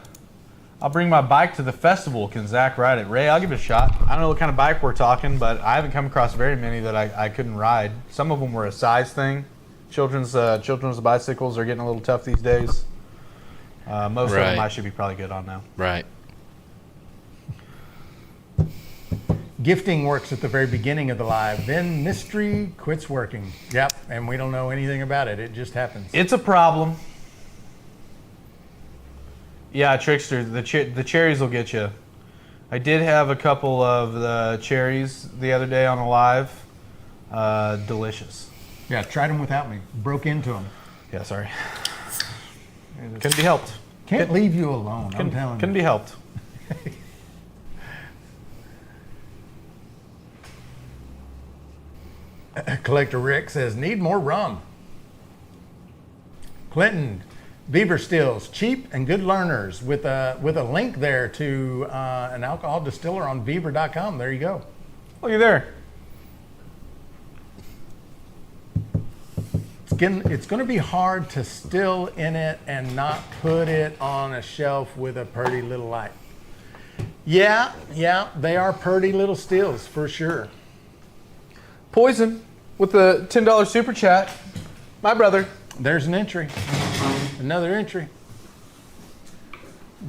I'll bring my bike to the festival. Can Zach ride it? Ray, I'll give it a shot. I don't know what kind of bike we're talking, but I haven't come across very many that I couldn't ride. Some of them were a size thing. Children's bicycles are getting a little tough these days. Most of them Right. I should be probably good on now. Right. Gifting works at the very beginning of the live. Then mystery quits working. Yep, and we don't know anything about it. It just happens. It's a problem. Yeah, Trickster, the cherries will get you. I did have a couple of the cherries the other day on a live. Delicious. Yeah, tried them without me. Broke into them. Yeah, sorry. Couldn't be helped. Can't leave you alone. I'm telling Couldn't you. be helped. Collector Rick says, need more rum. Clinton, Beaver Stills, cheap and good learners with a link there to an alcohol distiller on beaver.com. There you go. Look at there. It's going to be hard to still in it and not put it on a shelf with a pretty little light. Yeah, they are pretty little stills for sure. Poison with the $10 super chat. My brother. There's an entry. Another entry.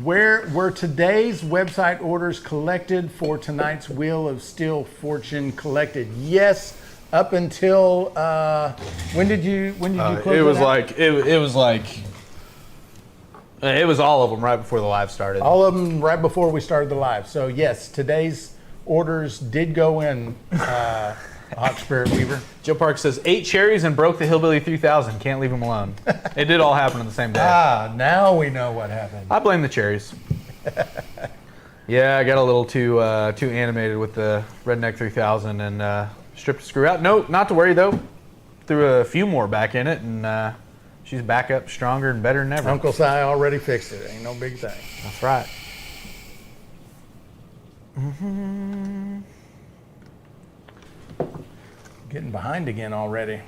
Where were today's website orders collected for tonight's Wheel of Steel Fortune collected? Yes, up until when did you close It was that out? like it was all of them right before the live started. All of them right before we started the live. So yes, today's orders did go in. Hot Spirit Weaver. Joe Park says 8 cherries and broke the Hillbilly 3000. Can't leave him alone. It did all happen on the same day. Now we know what happened. I blame the cherries. Yeah, I got a little too animated with the Redneck 3000 and stripped the screw out. No, not to worry though. Threw a few more back in it and she's back up stronger and better than ever. Uncle Si already fixed it. Ain't no big thing. That's right. Getting behind again already.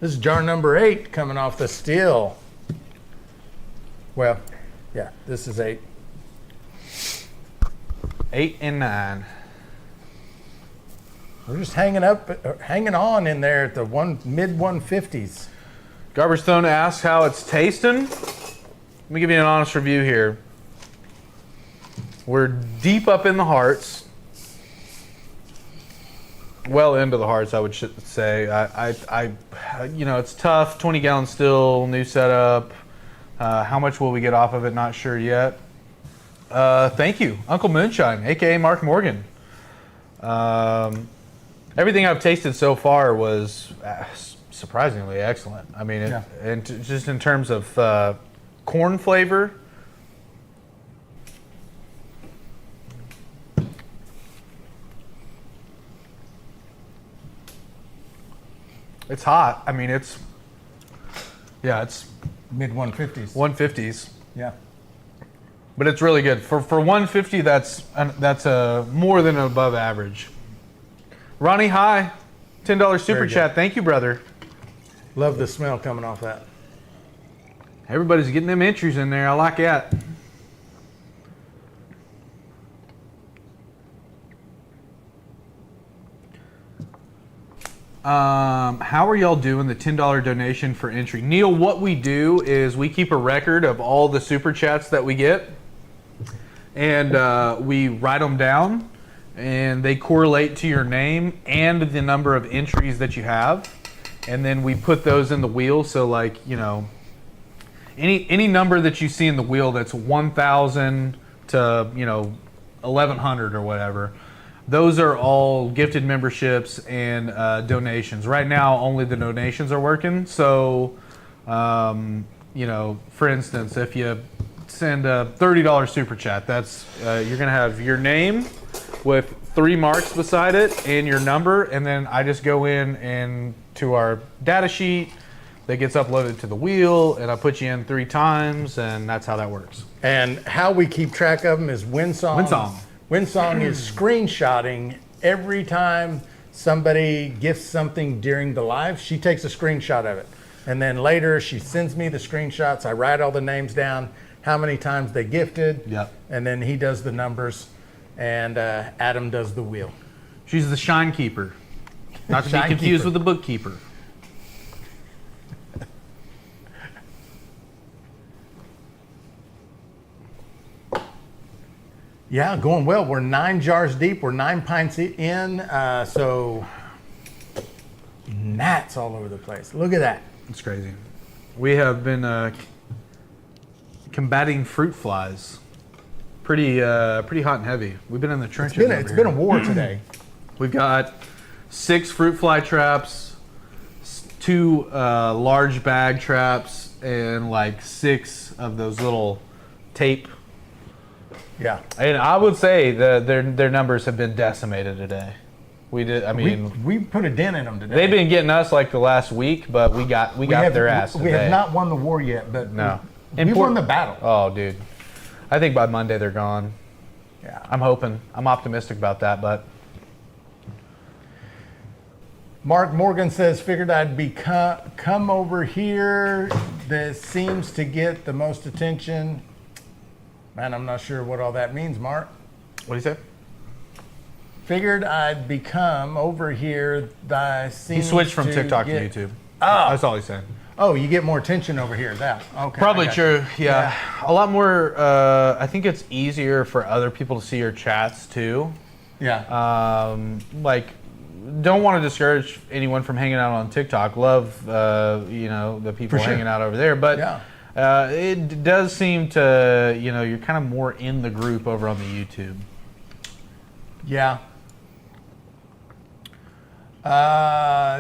This is jar number 8 coming off the steel. Well, yeah, this is 8. 8 and 9. We're just hanging on in there at the mid 150s. Garbage Stone asks how it's tasting. Let me give you an honest review here. We're deep up in the hearts. Well into the hearts, I would say. It's tough. 20 gallon still, new setup. How much will we get off of it? Not sure yet. Thank you, Uncle Moonshine, aka Mark Morgan. Everything I've tasted so far was surprisingly excellent. I mean, just in terms of corn flavor. It's hot. I mean, it's Mid 150s. 150s, Yeah. but it's really good for 150. That's more than above average. Ronnie, hi, $10 super Very good. chat. Thank you, brother. Love the smell coming off that. Everybody's getting them entries in there. I like that. How are y'all doing the $10 donation for entry? Neil, what we do is we keep a record of all the super chats that we get, and we write them down, and they correlate to your name and the number of entries that you have, and then we put those in the wheel. So, like, you know, any number that you see in the wheel that's 1,000 to 1,100 or whatever. Those are all gifted memberships and donations. Right now, only the donations are working. So, for instance, if you send a $30 super chat, that's you're going to have your name with 3 marks beside it and your number. And then I just go in and to our data sheet that gets uploaded to the wheel, and I put you in 3 times, and that's how that works. And how we keep track of them is Winsong. Winsong is screenshotting every time somebody gifts something during the live. She takes a screenshot of it. And then later she sends me the screenshots. I write all the names down, how many times they gifted. Yep. And then he does the numbers, and Adam does the wheel. She's the shine keeper. Not to be Shine confused keeper. with the bookkeeper. Yeah, going well. We're 9 jars deep. We're 9 pints in. So gnats all over the place. Look at that. It's crazy. We have been combating fruit flies. Pretty hot and heavy. We've been in the trenches. It's been a war today. We've got 6 fruit fly traps, 2 large bag traps, and like 6 of those little tape Yeah. And I would say that their numbers have been decimated today. We did. I mean, We put a dent in them today. they've been getting us like the last week, but we got their ass We today. have not won the war yet, but No. we won the battle. Oh, dude. I think by Monday they're gone. Yeah. I'm hoping. I'm optimistic about that, but Mark Morgan says, figured I'd be come over here. That seems to get the most attention. Man, I'm not sure what all that means, Mark. what do you say? Figured I'd become over here. He switched from TikTok to YouTube. Oh. That's all he's saying. Oh, you get more attention over here. That okay. Probably I got true. you. Yeah. A lot more. I think it's easier for other people to see your chats too. Yeah. Like, don't want to discourage anyone from hanging out on TikTok. Love, the people For sure. hanging out over there. But Yeah. it does seem to, you're kind of more in the group over on the YouTube. Yeah.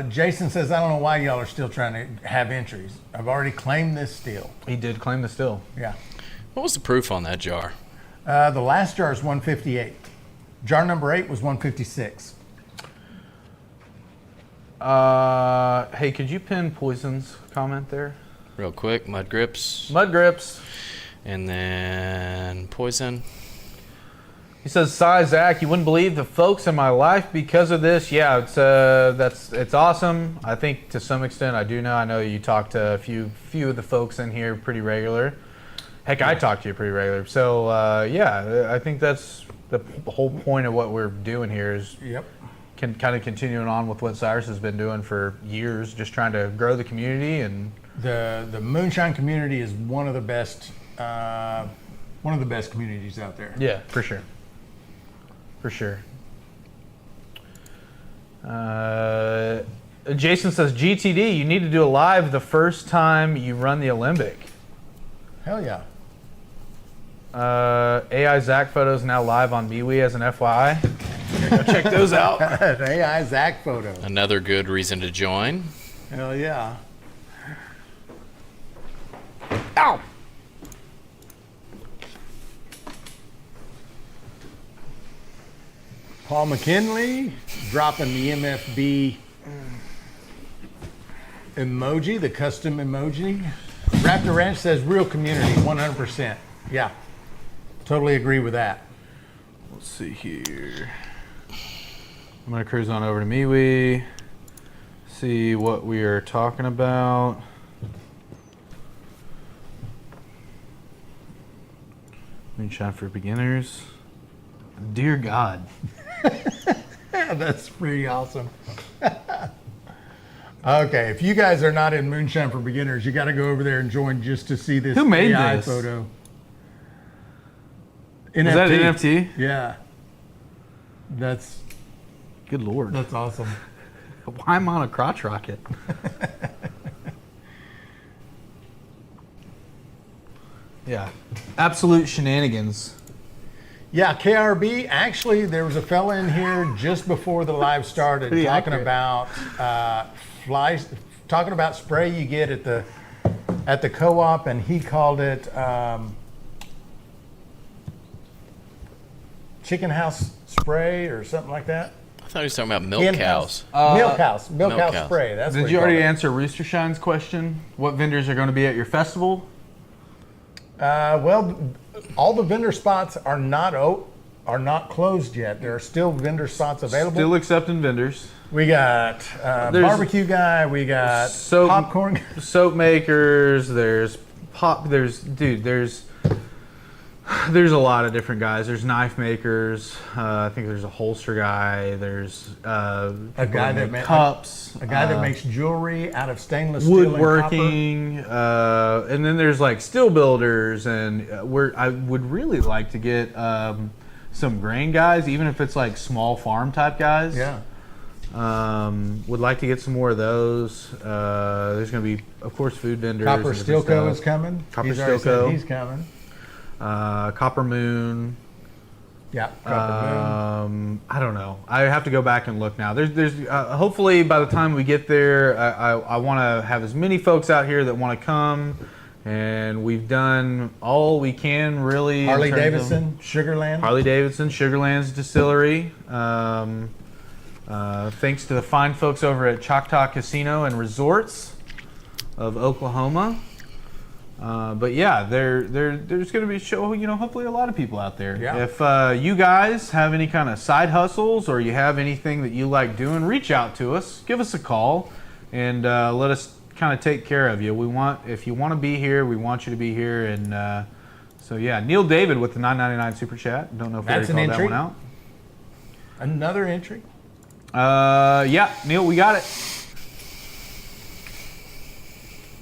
Jason says, I don't know why y'all are still trying to have entries. I've already claimed this steal. He did claim the still. Yeah. What was the proof on that jar? The last jar is 158. Jar number 8 was 156. Hey, could you pin Poison's comment there? Real quick, Mud Grips. Mud Grips. And then Poison. He says, "Cy, Zach, you wouldn't believe the folks in my life because of this." Yeah, it's awesome. I think to some extent I do know. I know you talk to a few of the folks in here pretty regular. Heck, I talk to you pretty regular. So yeah, I think that's the whole point of what we're doing here is Yep. kind of continuing on with what Cyrus has been doing for years, just trying to grow the community and. The moonshine community is one of the best communities out there. Yeah, for sure. For sure. Jason says, GTD, you need to do a live the first time you run the Olympic. Hell yeah. AI Zach photos now live on MeWe as an FYI. Go check those out. An AI Zach photo. Another good reason to join. Hell yeah. Ow! Paul McKinley dropping the MFB emoji, the custom emoji. Raptor Ranch says real community, 100%. Yeah, totally agree with that. Let's see here. I'm going to cruise on over to MeWe, see what we are talking about. Moonshine for beginners. Dear God. That's pretty awesome. Okay, if you guys are not in Moonshine for Beginners, you got to go over there and join just to see this Who made AI this? photo. Is that NFT? Yeah. That's Good Lord. awesome. Why am I on a crotch rocket? Yeah. Absolute shenanigans. Yeah, KRB. Actually, there was a fella in here just before the live started Pretty talking accurate. about talking about spray you get at the co-op, and he called it chicken house spray or something like that. I thought he was talking about milk In-house. cows. Milk house Milk house. spray. That's what Did he you already called it. answer Rooster Shine's question? What vendors are going to be at your festival? Well, all the vendor spots are not closed yet. There are still vendor spots available. Still accepting vendors. We got There's- barbecue guy. We got Soap- popcorn. Soap makers. There's there's a lot of different guys. There's knife makers. I think there's a holster guy. There's A guy that make cups. A guy that makes jewelry out of stainless steel and copper. woodworking, and then there's like steel builders, and I would really like to get some grain guys, even if it's like small farm type guys. Yeah. Would like to get some more of those. There's going to be, of course, food vendors. Copper and different Stilco stuff. is coming. Copper He's already said Stilco. he's coming. Copper Moon. Yeah. Copper Moon. I don't know. I have to go back and look now. There's hopefully by the time we get there, I want to have as many folks out here that want to come And we've done all we can really. in Harley terms of- Davidson, Sugarland. Harley Davidson, Sugarland's Distillery. Thanks to the fine folks over at Choctaw Casino and Resorts of Oklahoma. But yeah, there's going to be a show, hopefully a lot of people out there. Yeah. If you guys have any kind of side hustles or you have anything that you like doing, reach out to us, give us a call, and let us kind of take care of you. If you want to be here, we want you to be here. And so yeah, Neil David with the $9.99 super chat. Don't know if That's I an called that entry. one out. Another entry. Yeah, Neil, we got it.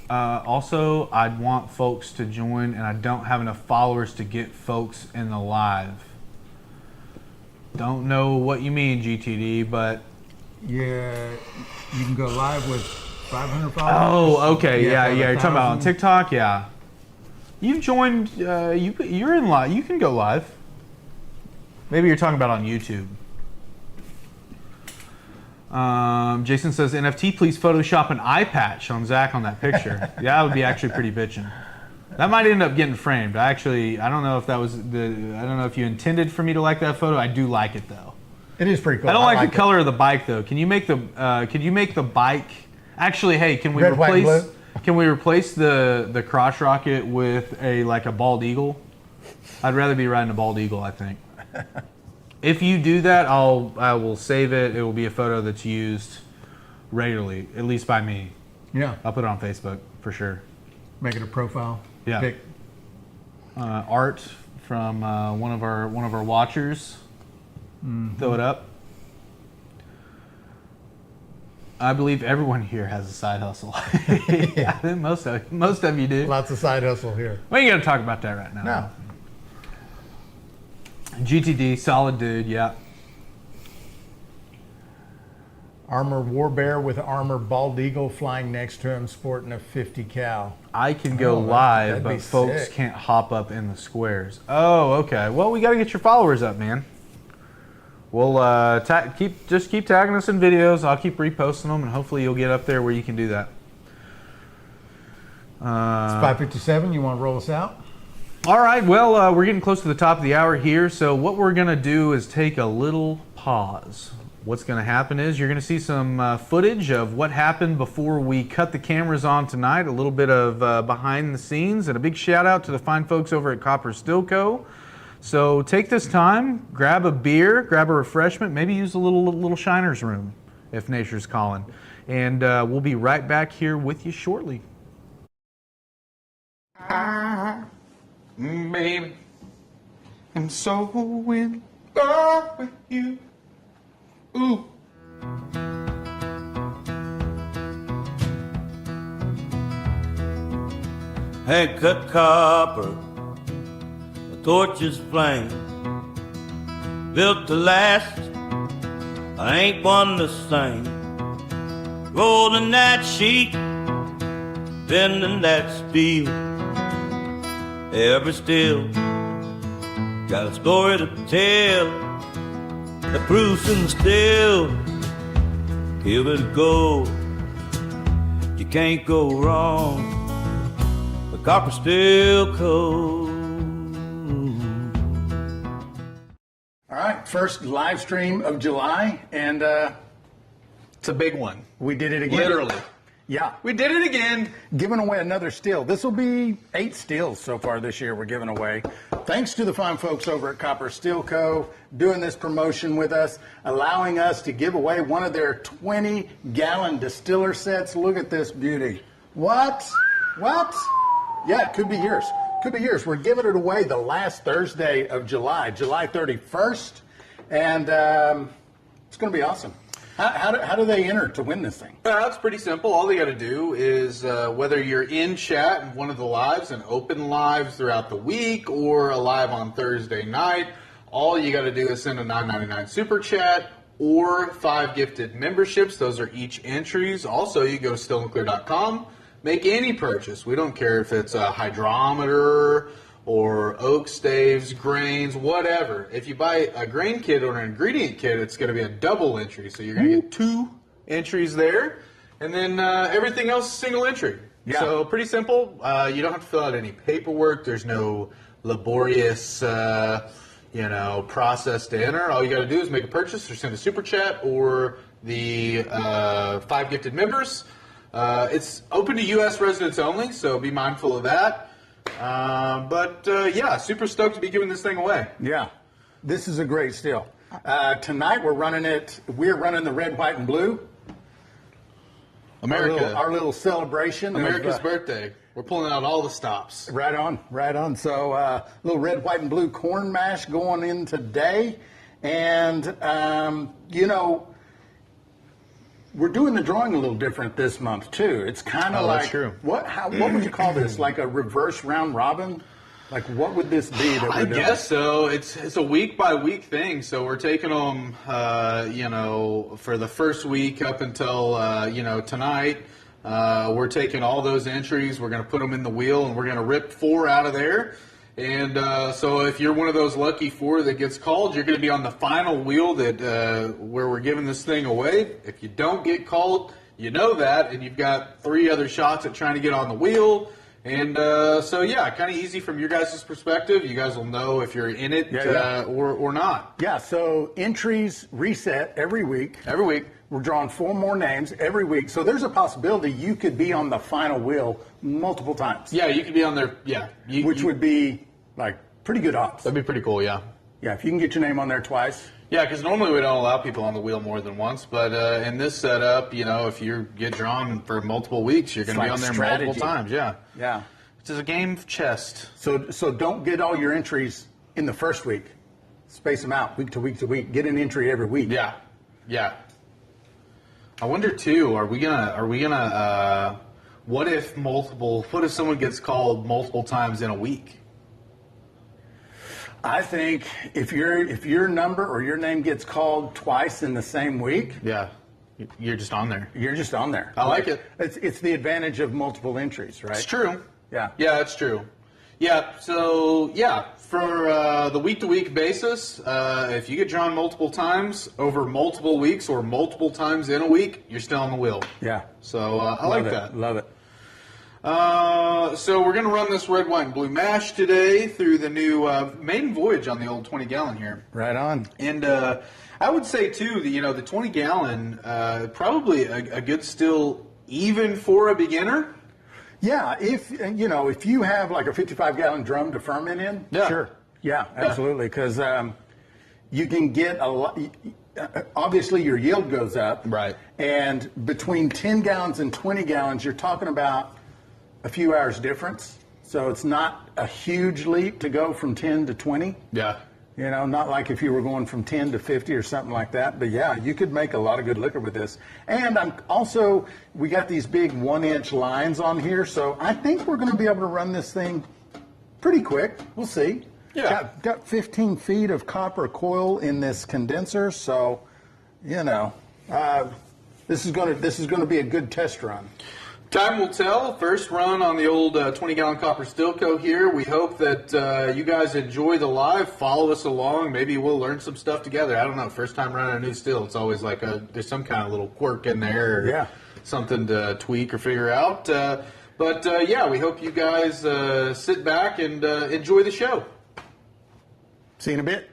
Also, I'd want folks to join, and I don't have enough followers to get folks in the live. Don't know what you mean, GTD, but... Yeah, you can go live with 500 followers. Oh, okay, yeah. You're talking about on 1,000. TikTok, yeah. You've joined, you're in live, you can go live. Maybe you're talking about on YouTube. Jason says, NFT, please Photoshop an eye patch on Zach on that picture. Yeah, that would be actually pretty bitchin'. That might end up getting framed. I don't know if that was I don't know if you intended for me to like that photo. I do like it though. It is pretty cool. I don't like the it. color of the bike though. Can you make the bike? Actually, hey, can we Red, white, and replace? blue? Can we replace the crotch rocket with a bald eagle? I'd rather be riding a bald eagle. I think. If you do that, I will save it. It will be a photo that's used regularly, at least by me. Yeah, I'll put it on Facebook for sure. make it a profile. Yeah. Pic. Art from one of our watchers. Throw it up. I believe everyone here has a side hustle. Yeah, I think most of you do. Lots of side hustle here. We ain't gonna talk about that right now. No. GTD, solid dude. Yeah. Armor war bear with armor bald eagle flying next to him, sporting a 50 cal. I can go Oh, live, that'd be but folks sick. can't hop up in the squares. Oh, okay. Well, we got to get your followers up, man. We'll keep tagging us in videos. I'll keep reposting them, and hopefully you'll get up there where you can do that. It's 5:57. You want to roll us out? All right. Well, we're getting close to the top of the hour here, so what we're gonna do is take a little pause. What's going to happen is you're going to see some footage of what happened before we cut the cameras on tonight, a little bit of behind the scenes, and a big shout out to the fine folks over at Copper Still Co. So take this time, grab a beer, grab a refreshment, maybe use a little Shiner's room if nature's calling. And we'll be right back here with you shortly. Baby, I'm so in love with you. Ooh. Hand cut copper, a torch's flame, built to last. I ain't one the same. Rolling that sheet, bending that steel. Ever still got a story to tell. The proof's in the still. Give it a go. You can't go wrong. The Copper Still Co. All right, first live stream of July, and It's a big one. we did it again. Literally. Yeah, We did it again. giving away another still. This will be 8 stills so far this year we're giving away. Thanks to the fine folks over at Copper Still Co. doing this promotion with us, allowing us to give away one of their 20-gallon distiller sets. Look at this beauty. What? Yeah, it could be yours. Could be yours. We're giving it away the last Thursday of July, July 31st, and it's going to be awesome. How do they enter to win this thing? It's pretty simple. All they got to do is whether you're in chat in one of the lives and open lives throughout the week or a live on Thursday night, all you got to do is send a $9.99 super chat or 5 gifted memberships. Those are each entries. Also, you go to stillandclear.com, make any purchase. We don't care if it's a hydrometer or oak staves, grains, whatever. If you buy a grain kit or an ingredient kit, it's going to be a double entry. So you're going to get 2 entries there. And then everything else is single entry. Yeah. So pretty simple. You don't have to fill out any paperwork. There's no laborious, process to enter. All you got to do is make a purchase or send a super chat or the 5 gifted members. It's open to U.S. residents only, so be mindful of that. Super stoked to be giving this thing away. Yeah, this is a great steal. Tonight we're running the red, white, and blue. America. Our little celebration. America's birthday. We're pulling out all the stops. Right on. So little red, white, and blue corn mash going in today. And, we're doing the drawing a little different this month, too. It's kind of like, that's true. What would you call this? Like a reverse round robin? Like, what would this be that we're I doing? guess so. It's a week by week thing. So we're taking them, for the first week up until tonight. We're taking all those entries. We're going to put them in the wheel, and we're going to rip 4 out of there. And so if you're one of those lucky 4 that gets called, you're going to be on the final wheel that where we're giving this thing away. If you don't get called, you know that, and you've got 3 other shots at trying to get on the wheel. And kind of easy from your guys' perspective. You guys will know if you're in it or not. Yeah, so entries reset every week. Every week. We're drawing 4 more names every week. So there's a possibility you could be on the final wheel multiple times. Yeah, you could be on there. Yeah. Which would be, like, pretty good odds. That'd be pretty cool, yeah. Yeah, if you can get your name on there twice. Yeah, because normally we don't allow people on the wheel more than once. But in this setup, if you get drawn for multiple weeks, you're going to be like on there strategy. multiple times. Yeah. Yeah. It's just a game of chess. So don't get all your entries in the first week. Space them out week to week to week. Get an entry every week. Yeah. Yeah. I wonder too, are we gonna what if someone gets called multiple times in a week? I think if your number or your name gets called twice in the same week, Yeah. You're just on there. you're just on there. I like it. It's the advantage of multiple entries, right? It's true. Yeah. Yeah, that's true. Yeah, so, for the week-to-week basis, if you get drawn multiple times over multiple weeks or multiple times in a week, you're still on the wheel. Yeah. So I like that. Love it. So we're going to run this red, white, and blue mash today through the new maiden voyage on the old 20-gallon here. Right on. And I would say, too, the 20-gallon, probably a good still even for a beginner. Yeah, if you have like a 55-gallon drum to ferment in, Yeah. sure. Yeah, absolutely, because you can get a lot. Obviously, your yield goes up. Right. And between 10 gallons and 20 gallons, you're talking about a few hours difference. So it's not a huge leap to go from 10 to 20. Yeah. Not like if you were going from 10 to 50 or something like that. But yeah, you could make a lot of good liquor with this. And we got these big 1-inch lines on here. So I think we're going to be able to run this thing pretty quick. We'll see. Yeah. Got 15 feet of copper coil in this condenser. So, this is going to be a good test run. Time will tell. First run on the old 20-gallon copper Stilco here. We hope that you guys enjoy the live. Follow us along. Maybe we'll learn some stuff together. I don't know. First time running a new still, it's always like there's some kind of little quirk in there. Or something to tweak or figure out. We hope you guys sit back and enjoy the show. See you in a bit.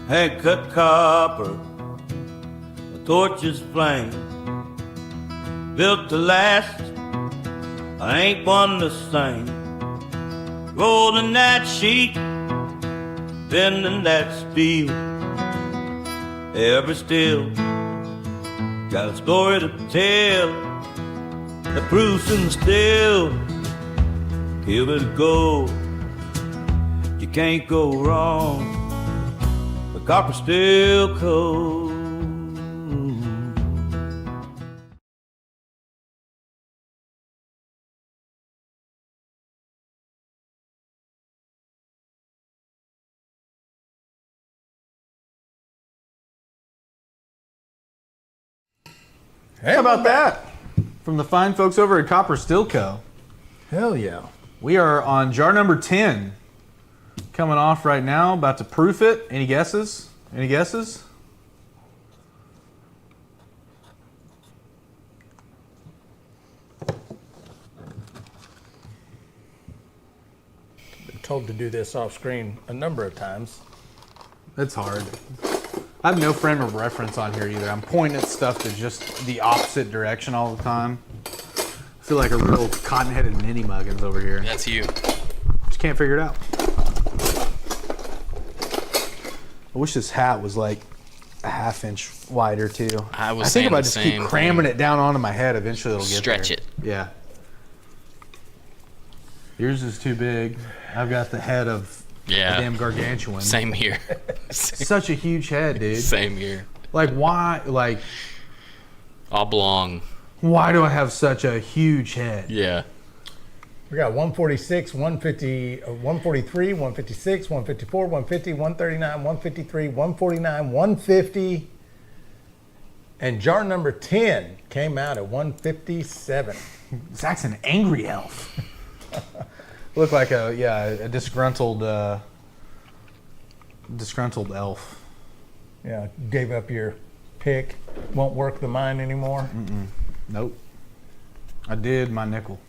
Hand cut copper, a torch's flame, built to last. I ain't one the same. Rolling that sheet, bending that steel. Every still got a story to tell. The proof's in the still. Give it a go. You can't go wrong. The copper still cold. How about that? From the fine folks over at Copper Still Co. Hell yeah. We are on jar number 10. Coming off right now, about to proof it. Any guesses? Any guesses? Been told to do this off screen a number of times. It's hard. I have no frame of reference on here either. I'm pointing at stuff to just the opposite direction all the time. I feel like a real cotton-headed ninny muggins over here. That's you. Just can't figure it out. I wish this hat was like a half-inch wider too. I was think saying if I the just same keep cramming thing. it down onto my head, eventually it'll get Stretch there. it. Yeah. Yours is too big. I've got the head of Yeah. a damn gargantuan. Same here. Same, Such a huge head, dude. same here. Like why? Like Oblong. why do I have such a huge head? Yeah. We got 146, 150, 143, 156, 154, 150, 139, 153, 149, 150. And jar number 10 came out at 157. Zach's an angry elf. Look like a disgruntled elf. Yeah, gave up your pick. Won't work the mine anymore. Nope. I did my nickel.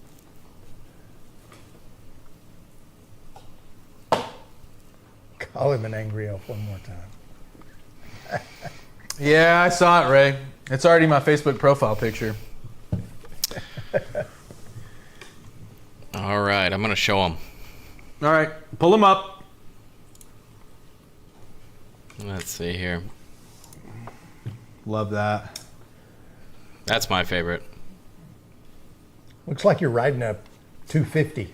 Call him an angry elf one more time. Yeah, I saw it, Ray. It's already my Facebook profile picture. All right. I'm going to show them. All right, pull them up. Let's see here. Love that. That's my favorite. Looks like you're riding a 250.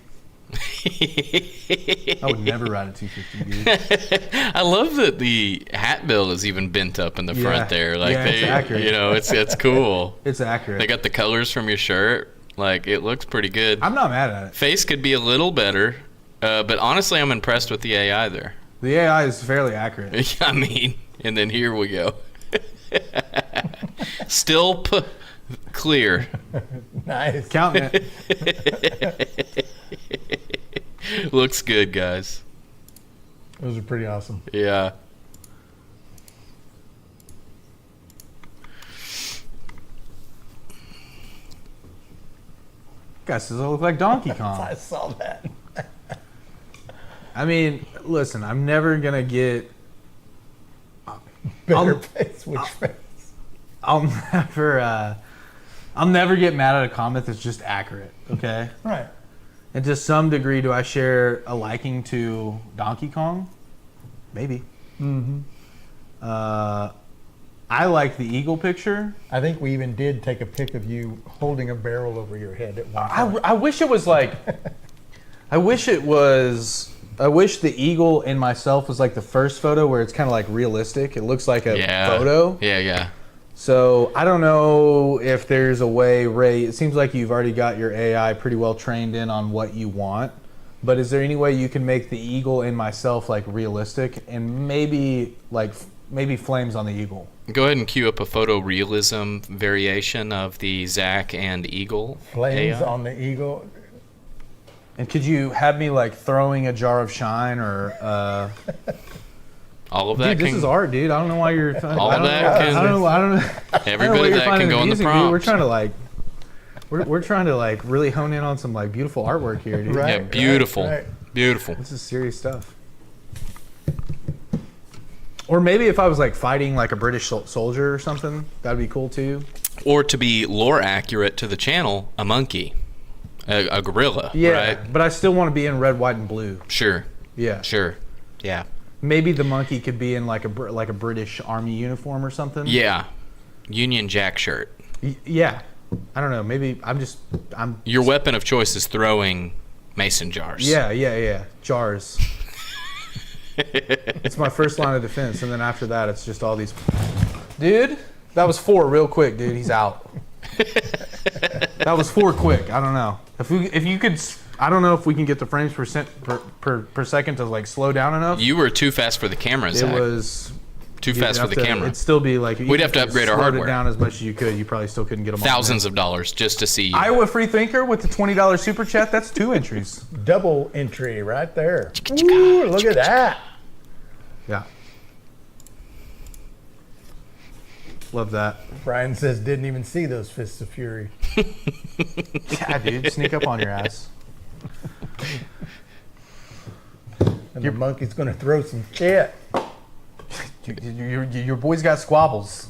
I would never ride a 250, dude. I love that the hat bill is even bent up in the Yeah. front there. Like Yeah, it's they, accurate. you know, it's cool. It's accurate. They got the colors from your shirt. Like it looks pretty good. I'm not mad at it. Face could be a little better, but honestly, I'm impressed with the AI there. The AI is fairly accurate. I mean, and then here we go. Still clear. Nice. Counting it. Looks good, guys. Those are pretty awesome. Yeah. Guys, does it look like Donkey Kong? I saw that. I mean, listen, I'm never gonna get. Better I'll- face. Which face? I'll never get mad at a comment that's just accurate. Okay. Right. And to some degree, do I share a liking to Donkey Kong? Maybe. I like the eagle picture. I think we even did take a pic of you holding a barrel over your head at one time. I wish it was like. I wish the eagle and myself was like the first photo where it's kind of like realistic. It looks like a Yeah. photo. Yeah. So I don't know if there's a way, Ray. It seems like you've already got your AI pretty well trained in on what you want. But is there any way you can make the eagle and myself like realistic and maybe flames on the eagle? Go ahead and cue up a photorealism variation of the Zach and Eagle. Flames AI. on the eagle. And could you have me like throwing a jar of shine or? All of that Dude, this can, is art, dude. I don't know why you're. All of that can- I don't know. I don't know. every I don't know bit what of you're that finding can go on the amusing, dude. prompt. We're trying to like. We're trying to like really hone in on some like beautiful artwork here, dude. Right. Yeah, beautiful. right. Beautiful. This is serious stuff. Or maybe if I was like fighting like a British soldier or something, that'd be cool too. Or to be lore accurate to the channel, a monkey. A gorilla, Yeah, right? but I still want to be in red, white, and blue. Sure. Yeah, Sure. Yeah. maybe the monkey could be in like a British Army uniform or something. Yeah. Union Jack shirt. Yeah, I don't know. Maybe I'm. Your weapon of choice is throwing mason jars. Yeah. Jars. It's my first line of defense, and then after that, it's just all these. Dude, that was 4 real quick, dude. He's out. That was 4 quick. I don't know if you could. I don't know if we can get the frames per second to like slow down enough. You were too fast for the camera, It Zach. was Too fast for the camera. It'd still be like We'd have to upgrade our slowed hardware. it down as much as you could. You probably still couldn't get them. Thousands of dollars just to see you. Iowa Free Thinker with the $20 super chat. That's 2 entries. Double entry right there. Ooh, look at that. Yeah. Love that. Brian says didn't even see those fists of fury. Yeah, dude, sneak up on your ass. And the monkey's going to throw some shit. Your boy's got squabbles.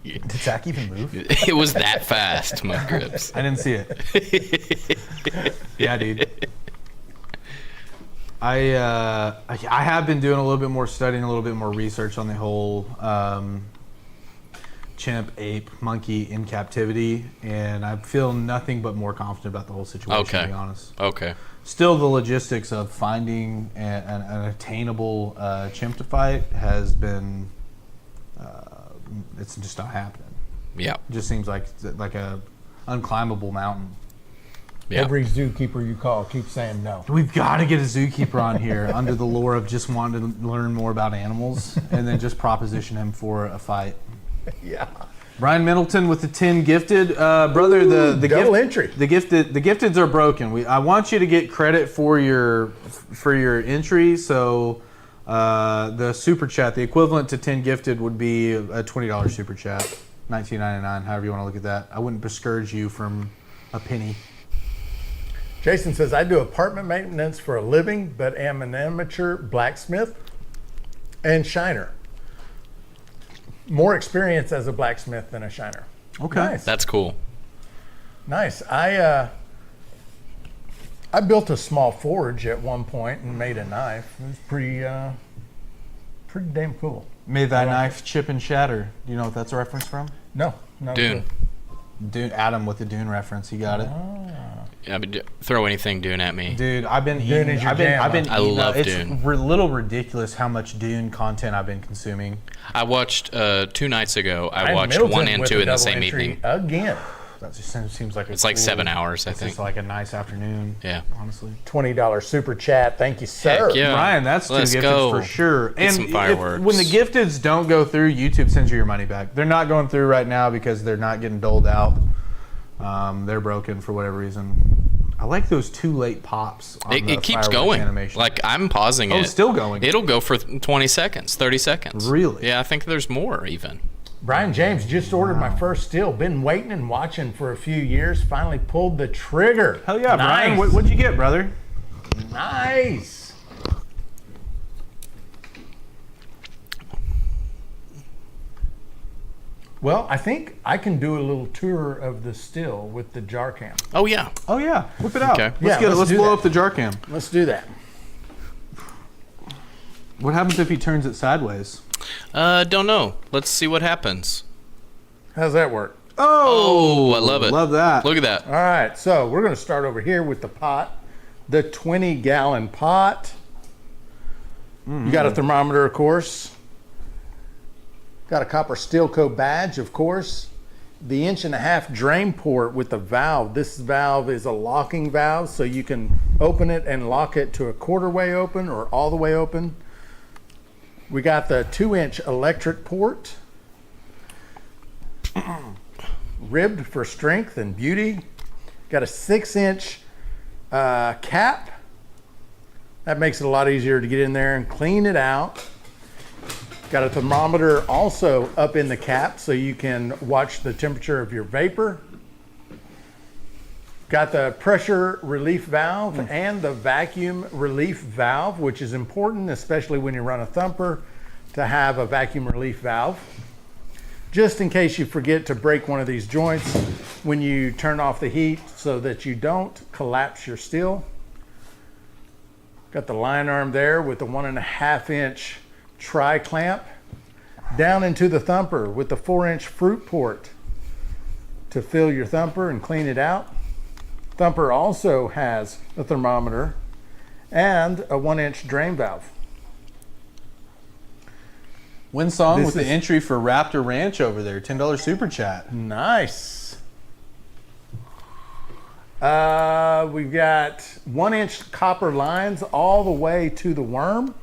Did Zach even move? It was that fast, Mud Grips. I didn't see it. Yeah, dude. I have been doing a little bit more studying, a little bit more research on the whole chimp, ape, monkey in captivity, and I feel nothing but more confident about the whole situation, to be honest. Okay. Still, the logistics of finding an attainable chimp to fight has been, it's just not happening. Yeah. It just seems like a unclimbable mountain. Yeah. Every zookeeper you call keeps saying no. We've got to get a zookeeper on here under the lure of just wanting to learn more about animals and then just proposition him for a fight. Yeah. Brian Middleton with the 10 gifted. Brother, the double entry. The gifteds are broken. I want you to get credit for your entry. So the super chat, the equivalent to 10 gifted would be a $20 super chat, $19.99, however you want to look at that. I wouldn't discourage you from a penny. Jason says, I do apartment maintenance for a living, but am an amateur blacksmith and shiner. More experience as a blacksmith than a shiner. Okay. Nice. That's cool. Nice. I built a small forge at one point and made a knife. It was pretty damn cool. May thy knife chip and shatter. Do you know what that's a reference from? No, not Dune. Dune. Adam with the Dune reference. He got it. Yeah, but throw anything Dune at me. Dude, I've been Dune eating. is your I've been jam, huh? I eating. love It's Dune. a little ridiculous how much Dune content I've been consuming. I watched 2 nights ago. I Brian watched Middleton 1 and with 2 a in the double same entry evening. Again. That just seems like It's like 7 hours, I It's think. just like a nice afternoon. Yeah. honestly. $20 super chat. Thank you, sir. Heck yeah. Brian, that's two Let's gifteds go. for sure. Get some fireworks. when the gifteds don't go through, YouTube sends you your money back. They're not going through right now because they're not getting doled out. They're broken for whatever reason. I like those 2 late pops. On the It keeps fireworks going. Animation. Like, I'm pausing Oh, it. it's still going. It'll go for 20 seconds, 30 seconds. Really? Yeah, I think there's more even. Brian James just ordered my first still. Been waiting and watching for a few years. Finally pulled the trigger. Hell yeah, Brian. Nice. What'd you get, brother? Nice. Well, I think I can do a little tour of the still with the jar cam. Oh, yeah. Oh yeah, whip it out. Okay. Let's Yeah, get it. let's Let's do blow that. up the jar cam. Let's do that. What happens if he turns it sideways? Don't know. Let's see what happens. How's that work? Oh, I love it. Love that. Look at that. All right, so we're going to start over here with the pot, the 20-gallon pot. You got a thermometer, of course. Got a copper Stilco badge, of course. The 1.5-inch drain port with the valve. This valve is a locking valve, so you can open it and lock it to a quarter way open or all the way open. We got the 2-inch electric port. Ribbed for strength and beauty. Got a 6-inch cap. That makes it a lot easier to get in there and clean it out. Got a thermometer also up in the cap so you can watch the temperature of your vapor. Got the pressure relief valve and the vacuum relief valve, which is important, especially when you run a thumper, to have a vacuum relief valve. Just in case you forget to break one of these joints when you turn off the heat so that you don't collapse your still. Got the line arm there with the 1.5-inch tri-clamp. Down into the thumper with the 4-inch fruit port to fill your thumper and clean it out. Thumper also has a thermometer and a 1-inch drain valve. Win song This with the is- entry for Raptor Ranch over there. $10 super chat. Nice. We've got 1-inch copper lines all the way to the worm.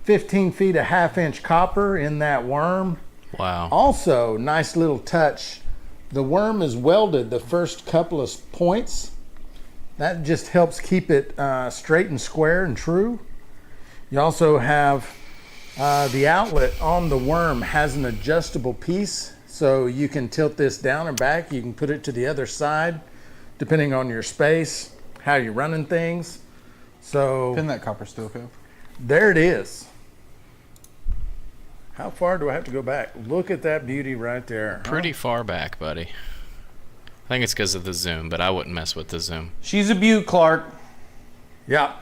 15 feet of 1/2-inch copper in that worm. Wow. Also, nice little touch. The worm is welded the first couple of points. That just helps keep it straight and square and true. You also have The outlet on the worm has an adjustable piece, so you can tilt this down and back. You can put it to the other side, depending on your space, how you're running things. So Pin that copper steel co. there it is. How far do I have to go back? Look at that beauty right there. Pretty far back, buddy. I think it's because of the zoom, but I wouldn't mess with the zoom. She's a beaut, Clark. Yeah.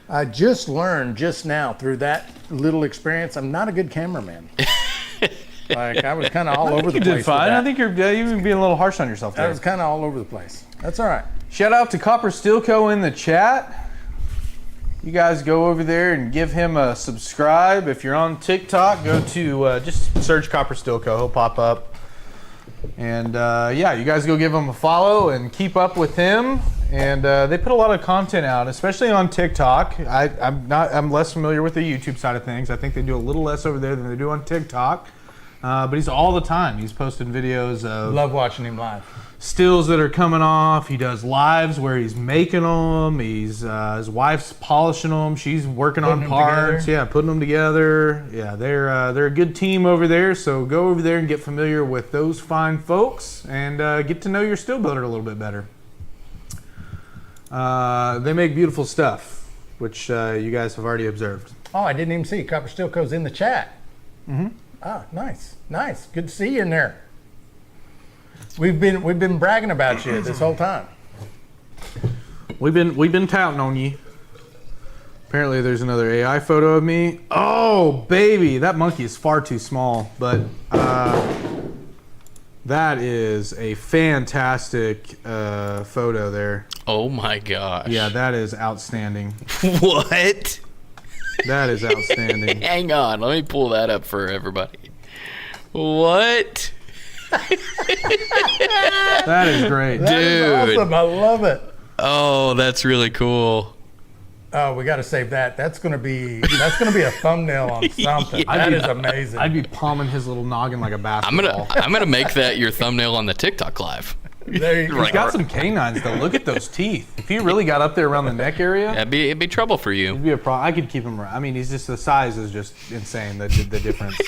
I just learned just now through that little experience, I'm not a good cameraman. Like, I was kind of all over the You place. did fine. with I that. think you're even being a little harsh on yourself I there. was kind of all over the place. That's all right. Shout out to Copper Steel Co. in the chat. You guys go over there and give him a subscribe. If you're on TikTok, go to just search Copper Steel Co. He'll pop up. And yeah, you guys go give him a follow and keep up with him. And they put a lot of content out, especially on TikTok. I'm less familiar with the YouTube side of things. I think they do a little less over there than they do on TikTok. But he's all the time. He's posting videos of Love watching him live. stills that are coming off. He does lives where he's making them. He's his wife's polishing them. She's working Putting on them parts. together. Yeah, putting them together. Yeah, they're a good team over there. So go over there and get familiar with those fine folks and get to know your still builder a little bit better. They make beautiful stuff, which you guys have already observed. Oh, I didn't even see Copper Steel Co.'s in the chat. Mm-hmm. Ah, nice. Nice. Good to see you in there. We've been bragging about you this whole time. We've been touting on you. Apparently, there's another AI photo of me. Oh, baby, that monkey is far too small, but that is a fantastic photo there. Oh my gosh. Yeah, that is outstanding. What? That is outstanding. Hang on, let me pull that up for everybody. What? That is great. That is Dude. awesome. I love it. Oh, that's really cool. Oh, we got to save that. That's gonna be a thumbnail on something. Yeah. That is amazing. I'd be palming his little noggin like a basketball. I'm gonna make that your thumbnail on the TikTok live. There you go. He's got some canines though. Look at those teeth. If he really got up there around the neck area, It'd be trouble for you. it'd be a problem. I could keep him around. I mean, he's just the size is just insane. The difference.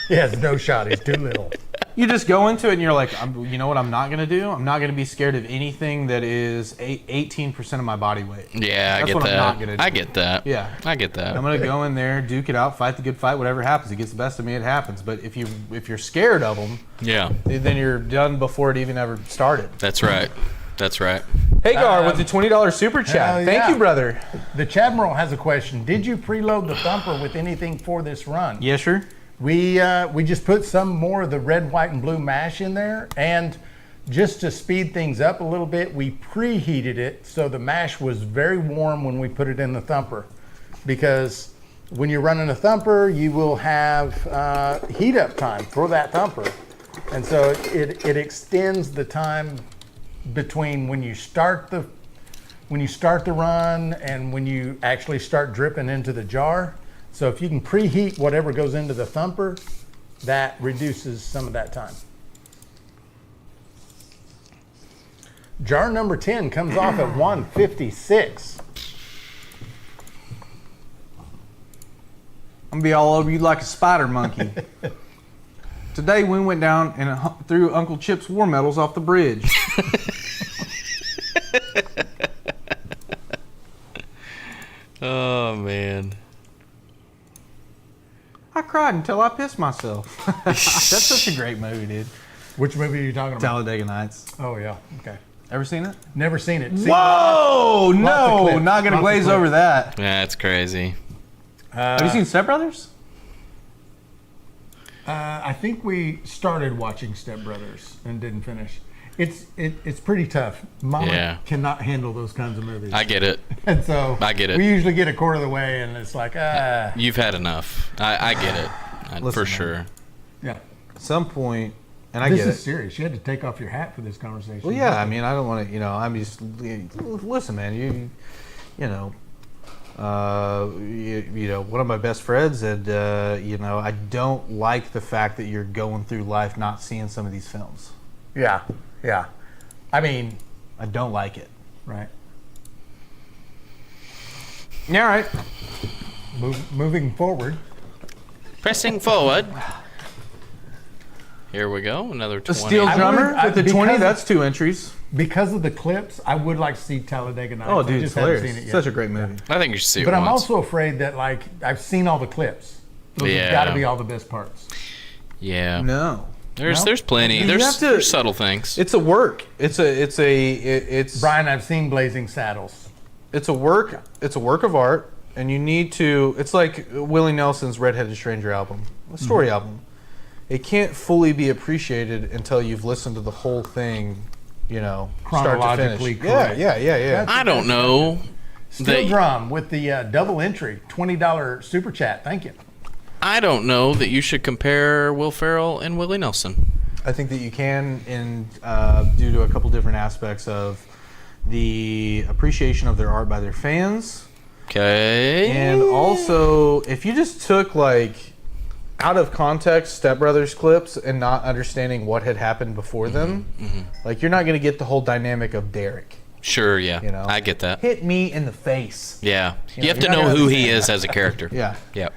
He has no shot. He's too little. You just go into it and you're like, you know what I'm not gonna do? I'm not gonna be scared of anything that is 18% of my body weight. Yeah, I That's get what I'm that. not gonna do. I get that. Yeah. I get that. I'm gonna go in there, duke it out, fight the good fight. Whatever happens, it gets the best of me. It happens. But if you're scared of them, Yeah, then you're done before it even ever started. that's right. That's right. Hagar with the $20 super chat. hell Thank yeah. you, brother. The Chadmiral has a question. Did you preload the thumper with anything for this run? Yes, sir. We just put some more of the red, white, and blue mash in there, and just to speed things up a little bit, we preheated it so the mash was very warm when we put it in the thumper. Because when you're running a thumper, you will have heat up time for that thumper, and so it extends the time between when you start the run and when you actually start dripping into the jar. So if you can preheat whatever goes into the thumper, that reduces some of that time. Jar number 10 comes off at 156. I'm gonna be all over you like a spider monkey. Today we went down and threw Uncle Chip's war medals off the bridge. Oh man. I cried until I pissed myself. That's such a great movie, dude. Which movie are you talking about? Talladega Nights. Oh, yeah. Okay. Ever seen it? Never seen it. Whoa! Lots of No, clips. not gonna Lots of glaze clips. over that. Yeah, it's crazy. Have you seen Step Brothers? I think we started watching Step Brothers and didn't finish. It's pretty tough. Mama Yeah. cannot handle those kinds of movies. I get it. And so I get it. We usually get a quarter of the way, and it's like, You've had enough. I get it. Listen, For man. sure. yeah. At some point, and I This get is it. serious. You had to take off your hat for this conversation. Well, yeah. I mean, I don't want to. I'm just. Listen, man. You know. One of my best friends, and I don't like the fact that you're going through life not seeing some of these films. Yeah. Yeah. I mean, I don't like it. right. Yeah, all right. moving forward. Pressing forward. Here we go. Another 20. A steel I drummer would- with the because 20. of- That's 2 entries. Because of the clips, I would like to see Talladega Nights. Oh, I dude, just it's haven't hilarious. seen it yet. Such a great movie. I think you should see it But I'm once. also afraid that, like, I've seen all the clips. Those Yeah. have got to be all the best parts. Yeah. No. There's plenty. You There's, have to- there's subtle things. It's a work. It's Brian, I've seen Blazing Saddles. it's a work. It's a work of art, and you need to. It's like Willie Nelson's Red-Headed Stranger album, a story album. It can't fully be appreciated until you've listened to the whole thing, you know, start to Chronologically finish. Yeah, correct. yeah. I don't know. Steel that- Drum with the double entry, $20 super chat. Thank you. I don't know that you should compare Will Ferrell and Willie Nelson. I think that you can, in due to a couple different aspects of the appreciation of their art by their fans, Okay. and also if you just took like out of context Step Brothers clips and not understanding what had happened before them, like you're not going to get the whole dynamic of Derek. Sure, yeah. You know, I get that. Hit me in the face. Yeah. You have you're to not know gonna who he understand is as a character. Yeah. Yep.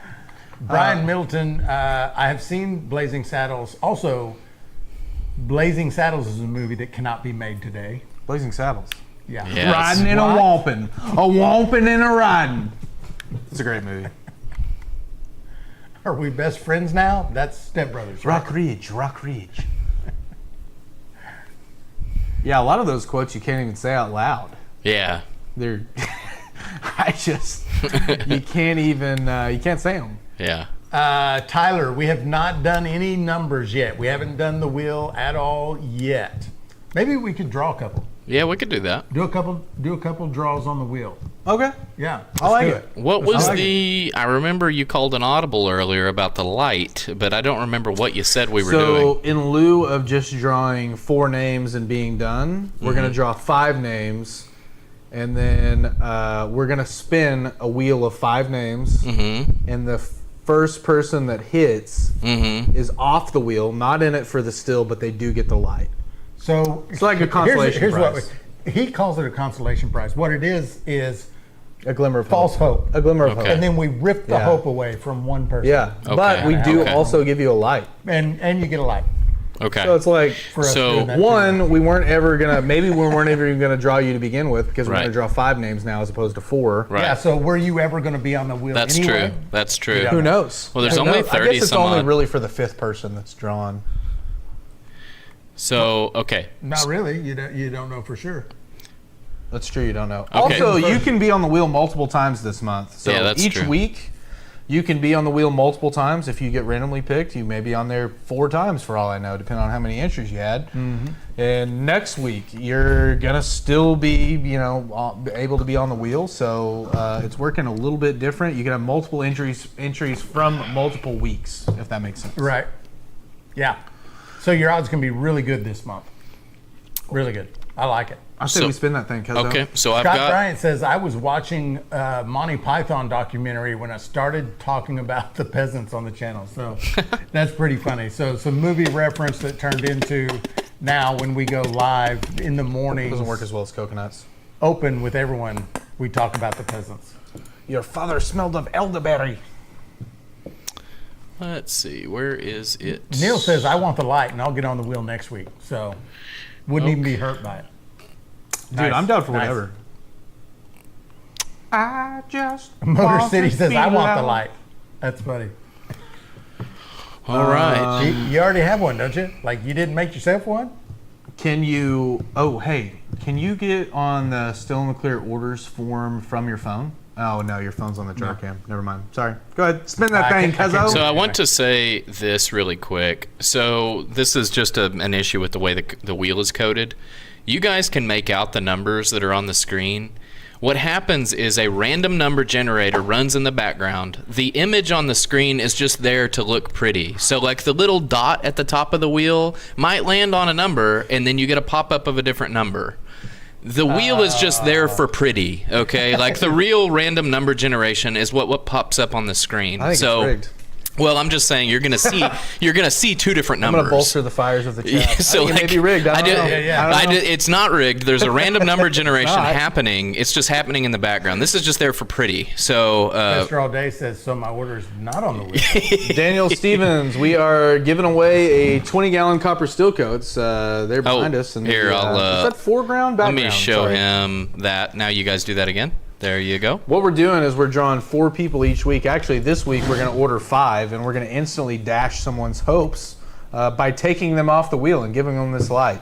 Brian Middleton, I have seen Blazing Saddles. Also, Blazing Saddles is a movie that cannot be made today. Blazing Saddles. Yeah. Yeah. Riding in a What? wampin. A wampin and a riding. It's a great movie. Are we best friends now? That's Step Brothers, right? Rock Ridge. Yeah, a lot of those quotes you can't even say out loud. Yeah. They're, you can't even, you can't say them. Yeah. Tyler, we have not done any numbers yet. We haven't done the wheel at all yet. Maybe we could draw a couple. Yeah, we could do that. Do a couple draws on the wheel. Okay. Yeah. I like let's do it. What was like I remember you called an audible earlier about the light, but I don't remember what you said we were So, doing. in lieu of just drawing 4 names and being done, we're going to draw 5 names, and then we're going to spin a wheel of 5 names, and the first person that hits is off the wheel, not in it for the still, but they do get the light. So It's like a consolation here's prize. What he calls it a consolation prize. What it is A glimmer of false hope. A glimmer of hope. Okay. And then we rip the Yeah. hope away from one person. Yeah, but we do Okay. also give you a light. And you get a light Okay. So it's like, for us So, doing that too. one, we weren't ever gonna. Maybe we weren't ever even gonna draw you to begin with because we're Right. gonna draw 5 names now as opposed to 4. right. Yeah, so were you ever going to be on the wheel That's anyway? true. That's true. Yeah. Who knows? Well, there's Who only knows? I 30 guess it's some only odd. really for the 5th person that's drawn. So, okay. Not really. You don't know for sure. That's true. You don't know. Okay. Also, you can be on the wheel multiple times this month. So Yeah, that's each true. week, you can be on the wheel multiple times. If you get randomly picked, you may be on there 4 times for all I know, depending on how many entries you had. And next week, you're gonna still be, able to be on the wheel. So it's working a little bit different. You can have multiple entries from multiple weeks, if that makes sense. Right. Yeah. So your odds can be really good this month. Really good. I like it. I say So- we spin that thing. Cuzzo. Okay. So I've Scott got. Bryant says, I was watching Monty Python documentary when I started talking about the peasants on the channel. So that's pretty funny. So some movie reference that turned into now when we go live in the morning, Doesn't work as well as coconuts. open with everyone, we talk about the peasants. Your father smelled of elderberry. Let's see. Where is it? Neil says, I want the light and I'll get on the wheel next week. So wouldn't even be hurt by it. Dude, Nice. I'm down for Nice. whatever. I just Motor City says, I want the light. That's funny. All right. You already have one, don't you? Like you didn't make yourself one? Can you? Oh, hey, can you get on the Still in the Clear orders form from your phone? Oh no, your phone's on the jar cam. Never mind. Sorry. Go ahead, spin that I thing, can't- cuzzo. So I want to say this really quick. So this is just an issue with the way the wheel is coded. You guys can make out the numbers that are on the screen. What happens is a random number generator runs in the background. The image on the screen is just there to look pretty. So like the little dot at the top of the wheel might land on a number and then you get a pop-up of a different number. The wheel is just there for pretty, okay? Like the real random number generation is what pops up on the screen. I think so it's rigged. Well, I'm just saying you're gonna see two different I'm numbers. gonna bolster the fires of the chat. Yeah, I so think it may like, be rigged. I don't know. I don't know. it's not rigged. There's a random number generation No, happening. It's just happening in the background. This is just there for pretty. So Mr. All Day says, so my order's not on the wheel. Daniel Stevens, we are giving away a 20-gallon copper Stilco. It's they're behind us. And here, I'll, is that foreground, let background? me show Sorry. him that. Now you guys do that again. There you go. What we're doing is we're drawing 4 people each week. Actually, this week we're going to order 5, and we're going to instantly dash someone's hopes by taking them off the wheel and giving them this light.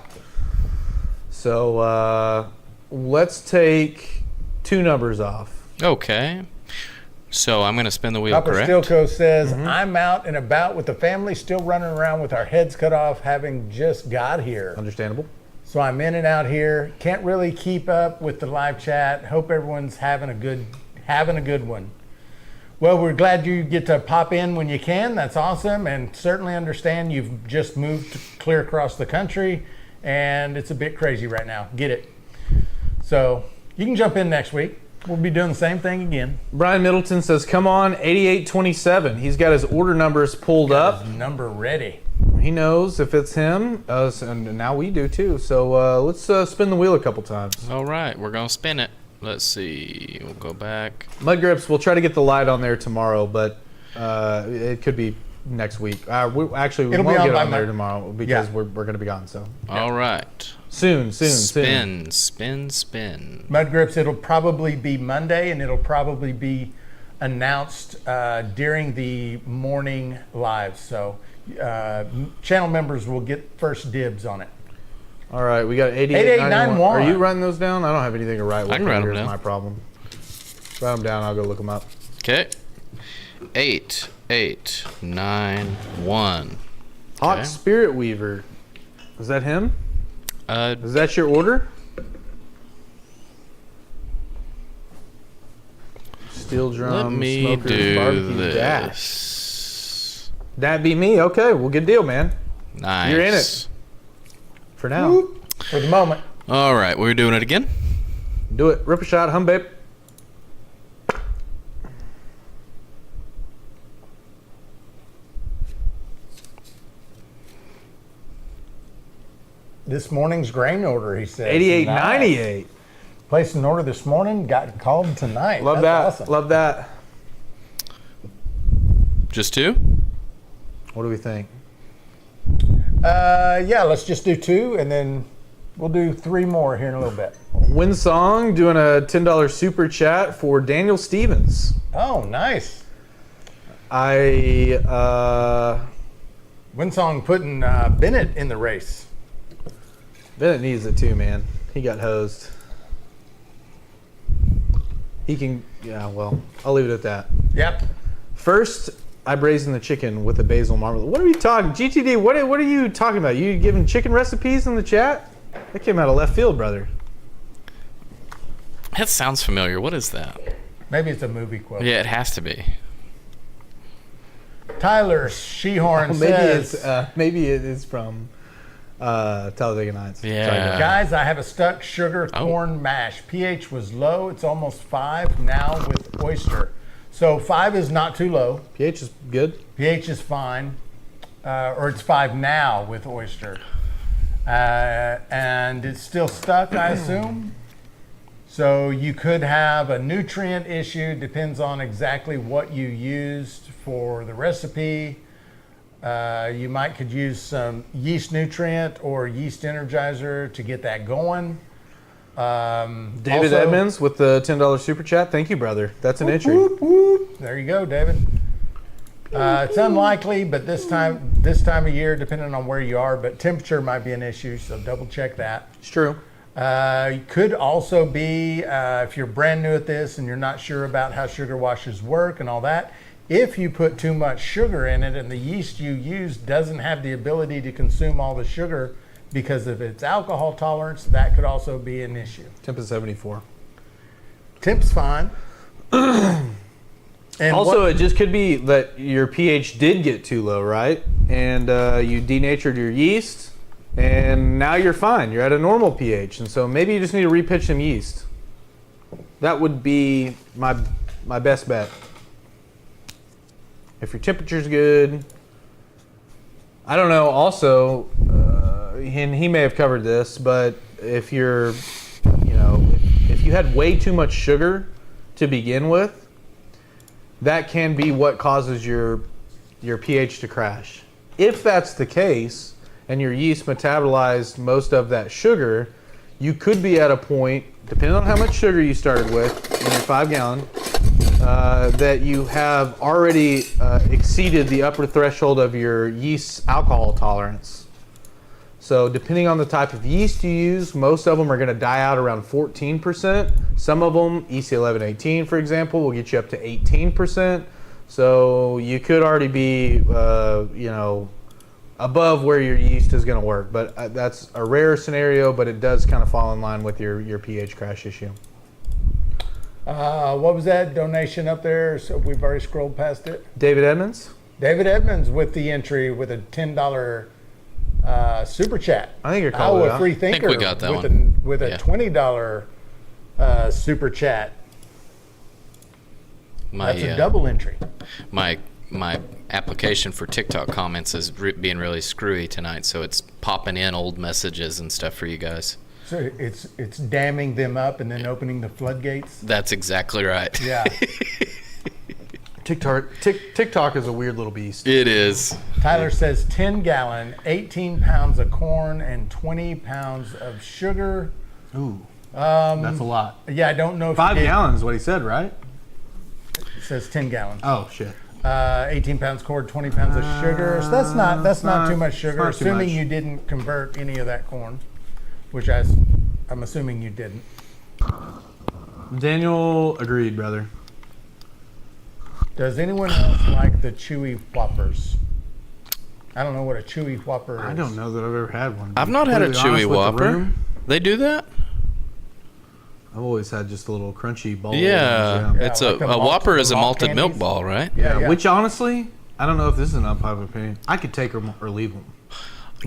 So let's take 2 numbers off. Okay. So I'm gonna spin the wheel. Copper Correct. Stilco says, I'm out and about with the family, still running around with our heads cut off, having just got here. Understandable. So I'm in and out here. Can't really keep up with the live chat. Hope everyone's having a good one. Well, we're glad you get to pop in when you can. That's awesome, and certainly understand you've just moved clear across the country, and it's a bit crazy right now. Get it. So you can jump in next week. We'll be doing the same thing again. Brian Middleton says, come on, 8827. He's got his order numbers pulled up. Number ready. He knows if it's him, and now we do too. So let's spin the wheel a couple times. All right, we're gonna spin it. Let's see. We'll go back. Mud Grips, we'll try to get the light on there tomorrow, but it could be next week. We It'll won't be get on by on there Mon- tomorrow because Yeah. we're going to be gone. So All right. soon. Spin. Mud Grips, it'll probably be Monday, and it'll probably be announced during the morning live. So channel members will get first dibs on it. All right, we got 8891. Are you writing those down? I don't have anything to write with. I can write 'em Here's down. my problem. Write them down. I'll go look them up. Okay. 8891. Hawk Okay. Spirit Weaver. Is that him? Uh, Is that your order? Steel drum. let me smokers, do barbecue dash. this. That be me. Okay, well, good deal, man. Nice. You're in it. For now, For the moment. All right, we're doing it again. do it. Rip a shot, hum babe. This morning's grain order, he says. 88.98. Nice. Placed an order this morning, got called tonight. Love That's that. awesome. Love that. Just 2? What do we think? Yeah, let's just do 2, and then we'll do 3 more here in a little bit. Winsong doing a $10 super chat for Daniel Stevens. Oh, nice. I Winsong putting Bennett in the race. Bennett needs it too, man. He got hosed. He can, yeah. Well, I'll leave it at that. Yep. First, I braised the chicken with the basil marmalade. What are we talking? GTD, what are you talking about? You giving chicken recipes in the chat? That came out of left field, brother. That sounds familiar. What is that? Maybe it's a movie quote. Yeah, it has to be. Tyler Shehorn Maybe it is from Talladega Nights. Yeah. Sorry, guys. guys, I have a stuck sugar corn mash. pH was low. It's almost 5 now with oyster. So 5 is not too low. pH is good. pH is fine. Or it's 5 now with oyster. And it's still stuck, I assume. So you could have a nutrient issue. Depends on exactly what you used for the recipe. You could use some yeast nutrient or yeast energizer to get that going. David Also- Edmonds with the $10 super chat. Thank you, brother. That's an entry. Whoop, whoop. There you go, David. It's unlikely, but this time of year, depending on where you are, but temperature might be an issue, so double check that. It's true. Could also be if you're brand new at this and you're not sure about how sugar washes work and all that. If you put too much sugar in it and the yeast you use doesn't have the ability to consume all the sugar because of its alcohol tolerance, that could also be an issue. Temp is 74. Temp's fine. And Also, it just could be that your pH did get too low, right? And you denatured your yeast, and now you're fine. You're at a normal pH, and so maybe you just need to repitch some yeast. That would be my best bet. If your temperature's good, I don't know. Also, and he may have covered this, but if you're, if you had way too much sugar to begin with, that can be what causes your pH to crash. If that's the case, and your yeast metabolized most of that sugar, you could be at a point, depending on how much sugar you started with in your 5 gallon, that you have already exceeded the upper threshold of your yeast's alcohol tolerance. So depending on the type of yeast you use, most of them are going to die out around 14%. Some of them, EC1118 for example, will get you up to 18%. So you could already be, above where your yeast is going to work. But that's a rare scenario, but it does kind of fall in line with your pH crash issue. What was that donation up there? So we've already scrolled past it. David Edmonds? David Edmonds with the entry with a $10 super chat. I think you're calling it out. Free Thinker we got that with a Yeah. $20 super chat. That's a double entry. My application for TikTok comments is being really screwy tonight, so it's popping in old messages and stuff for you guys. So it's damming them up and then opening the floodgates. That's exactly right. Yeah. TikTok is a weird little beast. It is. Tyler says 10 gallon, 18 pounds of corn, and 20 pounds of sugar. Ooh, that's a lot. Yeah, I don't know if 5 you did- gallons is what he said, right? It says 10 gallons. Oh, shit. 18 pounds corn, 20 pounds of sugar. So that's not too much sugar, not too assuming much. you didn't convert any of that corn, which I'm assuming you didn't. Daniel agreed, brother. Does anyone else like the Chewy Whoppers? I don't know what a Chewy Whopper is. I don't know that I've ever had one. I've not had a Completely honest Chewy with the Whopper. room, They do that? I've always had just a little crunchy bowl. Yeah. Yeah, It's like the a malt- Whopper is a malt malted milk candies. ball, right? Yeah. Which honestly, I don't know if this is an unpopular opinion. I could take them or leave them.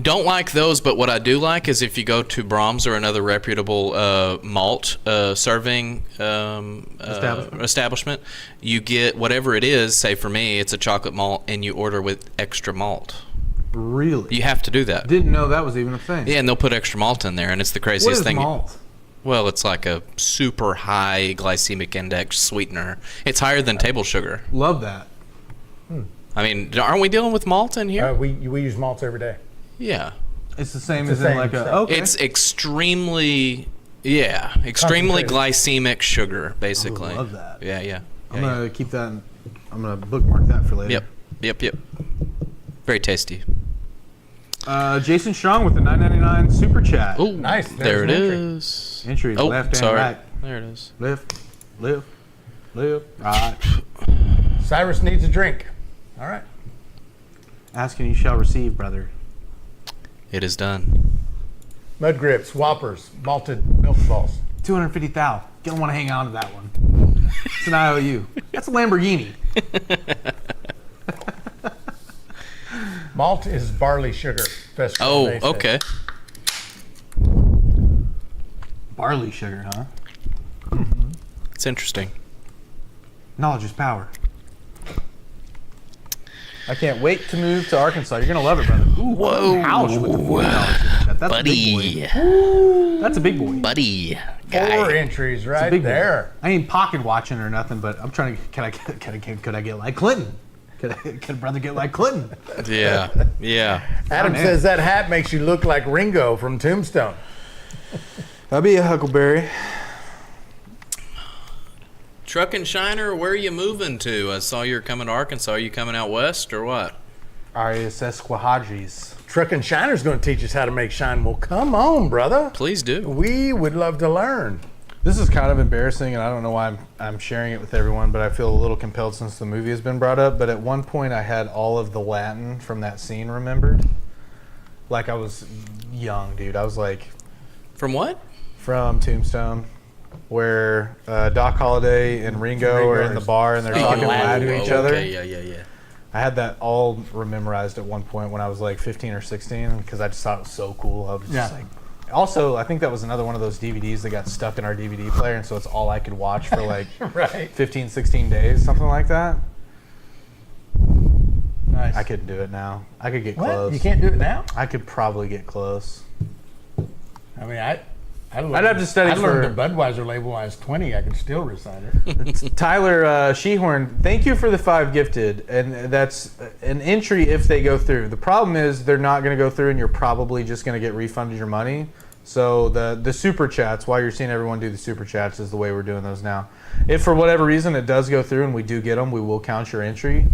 Don't like those, but what I do like is if you go to Brahms or another reputable malt serving establishment, you get whatever it is. Say for me, it's a chocolate malt, and you order with extra malt. Really? You have to do that. Didn't know that was even a thing. Yeah, and they'll put extra malt in there, and it's the What craziest is thing. malt? Well, it's like a super high glycemic index sweetener. It's higher than table sugar. Love that. I mean, aren't we dealing with malt in here? We use malts every day. Yeah. It's the same It's as the in same like a. stuff. Okay. It's extremely glycemic sugar, basically. love that. Yeah. I'm gonna keep that. I'm gonna bookmark that for later. Yep. Very tasty. Jason Strong with the $9.99 super chat. Oh, Nice. There it There's an entry. is. Entry, Oh, left and sorry. right. There it is. Left, right. Cyrus needs a drink. All right. Asking you shall receive, brother. It is done. Mud Grips, Whoppers, malted milk balls. 250,000. Don't want to hang on to that one. It's an IOU. That's a Lamborghini. Malt is barley sugar. Best Oh, they say. okay. Barley sugar, huh? It's interesting. Knowledge is power. I can't wait to move to Arkansas. You're gonna love it, brother. Ooh, Whoa. house with the $40 super chat. That's a big boy. That's a big boy. Buddy. 4 Guy. entries right Big boy. there. I ain't pocket watching or nothing, but I'm trying to. Could I get like Clinton? Could a brother get like Clinton? Yeah. Adam man. says that hat makes you look like Ringo from Tombstone. That'd be a Huckleberry. Truck and Shiner, where are you moving to? I saw you're coming to Arkansas. Are you coming out west or what? Arias Esquihadris. Truck and Shiner's going to teach us how to make shine. Well, come on, brother. Please do. We would love to learn. This is kind of embarrassing, and I don't know why I'm sharing it with everyone, but I feel a little compelled since the movie has been brought up. But at one point, I had all of the Latin from that scene remembered. Like I was young, dude. I was like From what? from Tombstone, where Doc Holliday and Ringo are in the bar and they're talking Latin to each other. Okay, yeah. I had that all memorized at one point when I was like 15 or 16 because I just thought it was so cool. I was just like. Also, I think that was another one of those DVDs that got stuck in our DVD player, and so it's all I could watch for like Right. 15, 16 days, something like that. nice. I couldn't do it now. I could get What? close. You can't do it now? I could probably get close. I mean, I'd have to study I learned for- the Budweiser label when I was 20. I could still recite it. Tyler Shehorn, thank you for the 5 gifted, and that's an entry if they go through. The problem is they're not going to go through, and you're probably just going to get refunded your money. So the super chats, why you're seeing everyone do the super chats, is the way we're doing those now. If for whatever reason it does go through and we do get them, we will count your entry.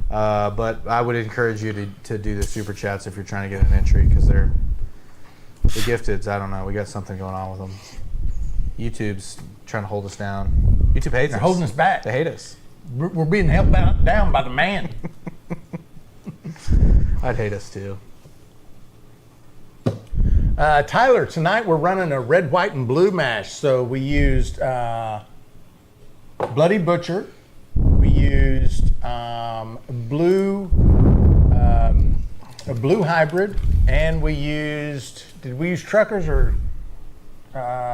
But I would encourage you to do the super chats if you're trying to get an entry, because they're the gifteds. I don't know. We got something going on with them. YouTube's trying to hold us down. YouTube hates They're us. holding us back. They hate us. We're being held down by the man. I'd hate us too. Tyler, tonight we're running a red, white, and blue mash. So we used Bloody Butcher. We used a blue hybrid, and we used. Did we use Truckers or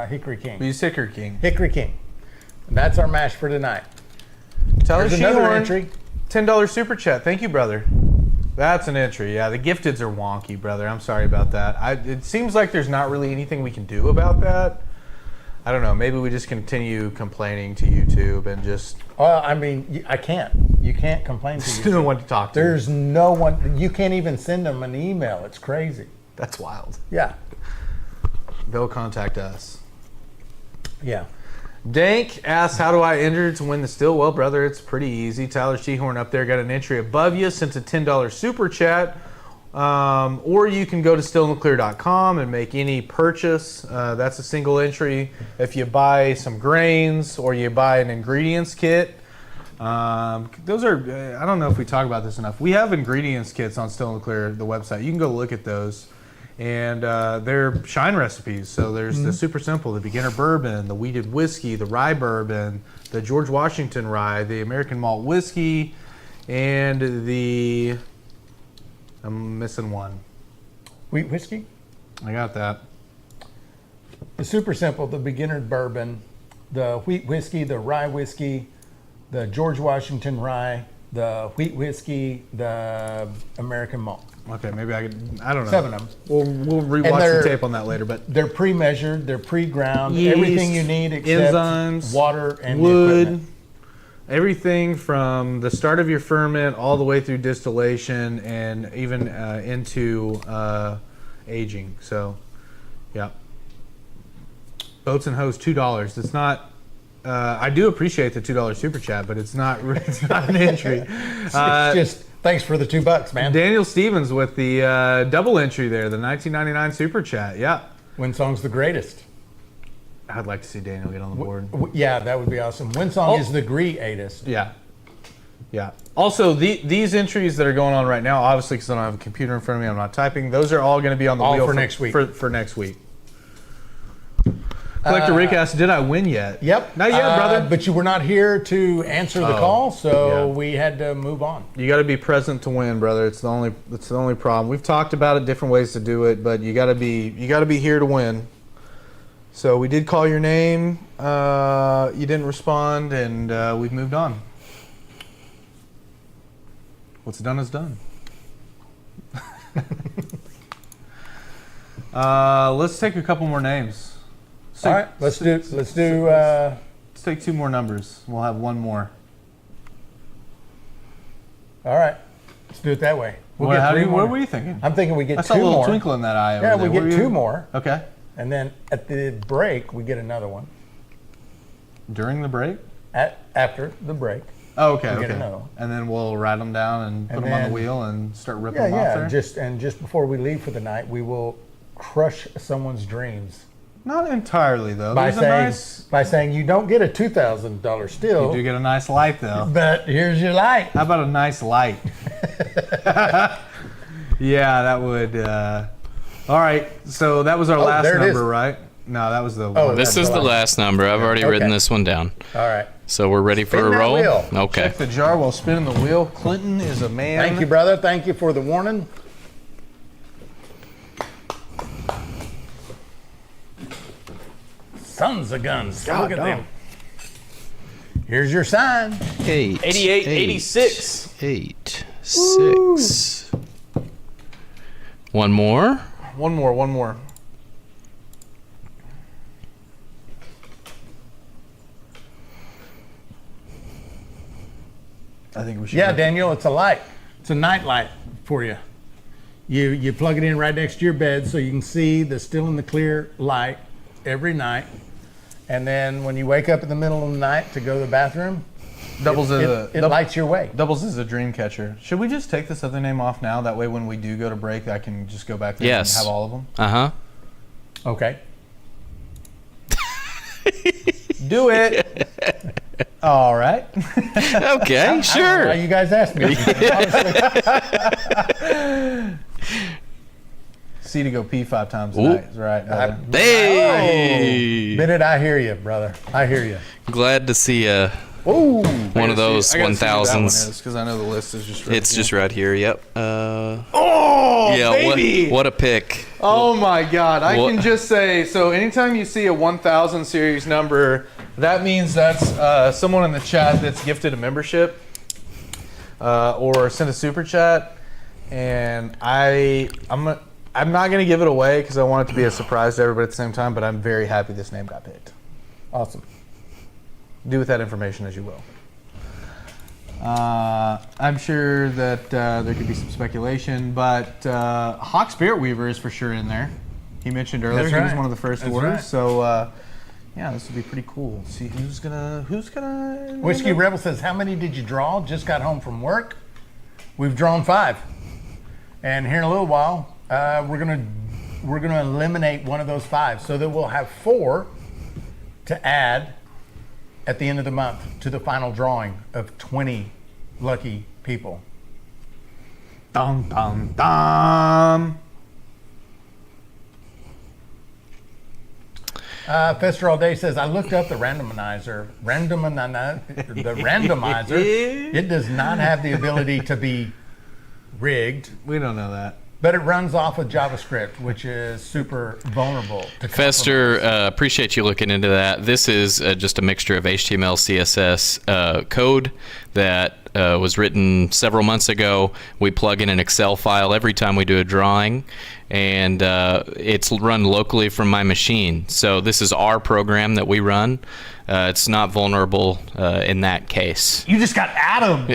Hickory King? We use Hickory King. Hickory King. And that's our mash for tonight. Tyler There's another Shehorn, entry. $10 super chat. Thank you, brother. That's an entry. Yeah, the gifteds are wonky, brother. I'm sorry about that. It seems like there's not really anything we can do about that. I don't know. Maybe we just continue complaining to YouTube and just Well, I mean, I can't. You can't complain to no you. one to talk to. There's no one. You can't even send them an email. It's crazy. That's wild. Yeah. They'll contact us. Yeah. Dank asks, how do I enter to win the still? Well, brother, it's pretty easy. Tyler Shehorn up there got an entry above you, sent a $10 super chat. Or you can go to stillnuclear.com and make any purchase. That's a single entry. If you buy some grains or you buy an ingredients kit, those are, I don't know if we talk about this enough. We have ingredients kits on Still Nuclear, the website. You can go look at those. And they're shine recipes. So there's the super simple, the beginner bourbon, the wheated whiskey, the rye bourbon, the George Washington rye, the American malt whiskey, and the, I'm missing one. Wheat whiskey. I got that. The super simple, the beginner bourbon, the wheat whiskey, the rye whiskey, the George Washington rye, the wheat whiskey, the American malt. Okay, maybe I could, I don't know. 7 of them. We'll And rewatch they're- the tape on that later, but They're pre-measured, they're pre-ground, Yeast, everything you need except enzymes, water and the wood, equipment. everything from the start of your ferment all the way through distillation and even into aging. So, yeah. Boats and hose, $2. It's not. I do appreciate the $2 super chat, but it's not. It's not an entry. It's just thanks for the $2, man. Daniel Stevens with the double entry there, the 1999 super chat. Yeah, Winsong's the greatest. I'd like to see Daniel get on the board. Yeah, that would be awesome. Winsong is the greatest. Yeah. Yeah. Also, these entries that are going on right now, obviously because I don't have a computer in front of me, I'm not typing. Those are all going to be on the All wheel for next week. For next week. Collector Rick asked, "Did I win yet?" Yep. Not yet, brother. But you were not here to answer the call, so yeah. we had to move on. You got to be present to win, brother. It's the only problem. We've talked about it, different ways to do it, but you got to be here to win. So we did call your name. You didn't respond, and we've moved on. What's done is done. Let's take a couple more names. All right, let's do. Let's take 2 more numbers. We'll have 1 more. All right, let's do it that way. We'll get 3 more. What were you thinking? I'm thinking we get I 2 saw a little more. twinkle in that eye. Yeah, over we there. get 2 more, Okay. and then at the break we get another one. During the break. After the break. Oh, okay. We get Okay. another one. And then we'll write them down and put them on the then- wheel and start ripping Yeah, them off yeah. there. Just before we leave for the night, we will crush someone's dreams Not entirely though. by There's a saying you don't get a $2,000 still, You do get a nice light though. but here's your light. How about a nice light? Yeah, that would. All right, so that was our last there it number, is. right? No, that was the. Oh, one. This is the last number. I've already Okay. written this one down. All right. So we're ready for Spin a that roll? wheel. Okay. Check the jar while spinning the wheel. Clinton is a man. Thank you, brother. Thank you for the warning. Sons of guns. Look at them. Here's your sign. 8, 88, 86. 8, 6. One more. One more. I think we should. Yeah, Daniel, it's a light. It's a night light for you. You plug it in right next to your bed so you can see the still in the clear light every night. And then when you wake up in the middle of the night to go to the bathroom, Doubles it lights your way. Doubles as a dream catcher. Should we just take this other name off now? That way when we do go to break, I can just go back there Yes. and have all of them. Uh-huh. Okay. Do it. All right. Okay, I don't know sure. why you guys asked me. Honestly. C to go pee 5 times a night. Is right. Hey! Bennett, I hear you, brother. I hear you. Glad to see Ooh. one of those 1000s. Because I know the list is just right It's here. just right here. Yep. Oh, Yeah. baby. What a pick. Oh my God! I What- can just say so. Anytime you see a 1000 series number, that means that's someone in the chat that's gifted a membership or sent a super chat, and I'm not gonna give it away because I want it to be a surprise to everybody at the same time. But I'm very happy this name got picked. Awesome. Do with that information as you will. I'm sure that there could be some speculation, but Hawk Spirit Weaver is for sure in there. He mentioned earlier That's he was right. one of the first That's orders, right. so yeah, this would be pretty cool. See who's gonna. Whiskey Rebel says, how many did you draw? Just got home from work. We've drawn 5. And here in a little while, we're gonna eliminate one of those 5. So that we'll have 4 to add at the end of the month to the final drawing of 20 lucky people. Dum dum dum. Fester All Day says, I looked up the randomizer. The randomizer, it does not have the ability to be rigged, We don't know that. but it runs off of JavaScript, which is super vulnerable to Fester, appreciate you looking into that. This is just a mixture of HTML, CSS code that was written several months ago. We plug in an Excel file every time we do a drawing, and it's run locally from my machine. So this is our program that we run. It's not vulnerable in that case. You just got Adam.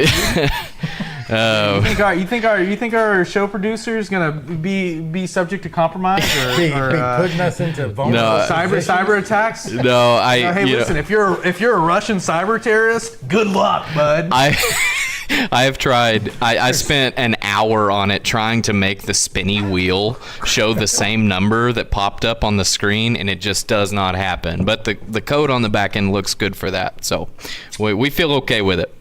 You think our show producer is gonna be subject to compromise be or putting us into vulnerable No, cyber attacks? No, Hey, listen, if you're a Russian cyber terrorist, good luck, bud. I have tried. I spent an hour on it trying to make the spinny wheel show the same number that popped up on the screen, and it just does not happen. But the code on the back end looks good for that, so we feel okay with it.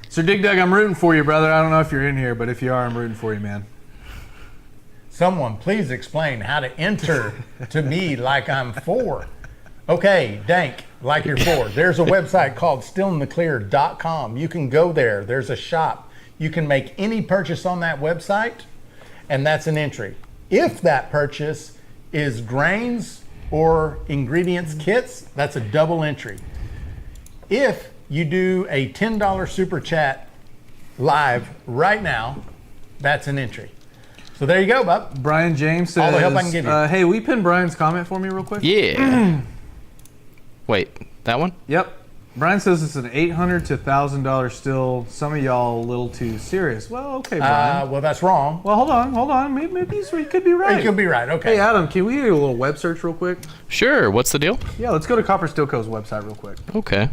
Sir Dig Dug, I'm rooting for you, brother. I don't know if you're in here, but if you are, I'm rooting for you, man. Someone please explain how to enter to me like I'm 4. Okay, Dank, like you're 4. There's a website called stillintheclear.com. You can go there. There's a shop. You can make any purchase on that website, and that's an entry. If that purchase is grains or ingredients kits, that's a double entry. If you do a $10 super chat live right now, that's an entry. So there you go, bub. Brian James says, All the help I can give you. hey, will you pin Brian's comment for me real quick? Yeah. Wait, that one? Yep. Brian says it's an $800 to $1,000 still. Some of y'all a little too serious. Well, okay, Brian. Well, that's wrong. Well, hold on. Maybe he could be right. You could be right. Okay. Hey, Adam, can we do a little web search real quick? Sure. What's the deal? Yeah, let's go to Copper Steel Co.'s website real quick. Okay.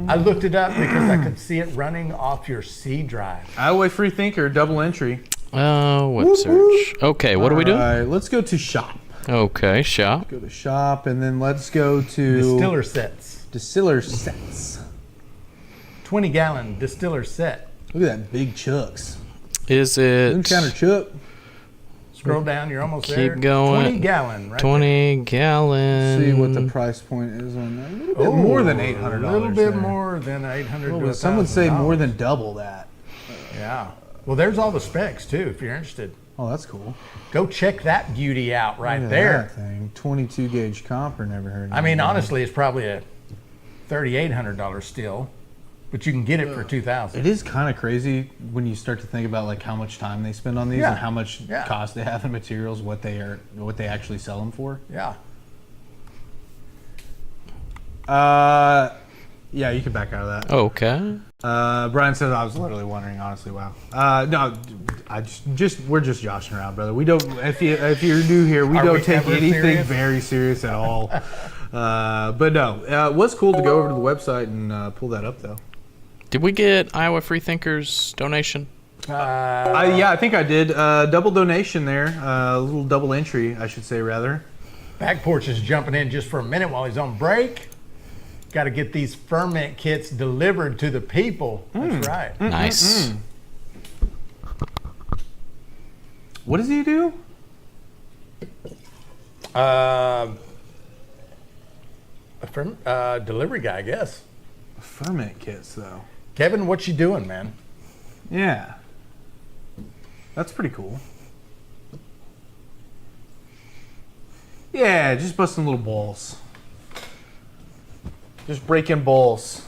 I looked it up because I could see it running off your C drive. Ioway Free Thinker, double entry. Web search. Okay, what do we do? All right, let's go to shop. Okay, shop. Go to shop, and then let's go to Distiller sets. Distiller sets. 20-gallon distiller set. Look at that big chucks. Is it Moonshiner Chuck. Scroll down, you're almost Keep there. going. 20-gallon, right? 20 gallon? See what the price point is on that. A little bit more than $800. A little bit more than $800 to Some would say $1,000. more than double that. Yeah. Well, there's all the specs too. If you're interested, Oh, that's cool. go check that beauty out right Look at there. that thing. 22 gauge copper. Never heard of I mean, that. honestly, it's probably a $3,800 still, but you can get it for $2,000. It is kind of crazy when you start to think about like how much time they spend on these Yeah. and how much Yeah. cost they have in materials, what they actually sell them for. Yeah. Yeah, you can back out of that. Okay. Brian says I was literally wondering, honestly. Wow. No, we're just joshing around, brother. We don't. If you're new here, we Are don't we take ever anything serious? very serious at all. But no, it was cool to go over to the website and pull that up though. Did we get Iowa Freethinkers donation? Yeah, I think I did. Double donation there. A little double entry, I should say, rather. Back Porch is jumping in just for a minute while he's on break. Got to get these ferment kits delivered to the people. That's right. Nice. What does he do? Delivery guy, I guess. Ferment kits, though. Kevin, what you doing, man? Yeah. That's pretty cool. Yeah, just busting little balls. Just breaking balls.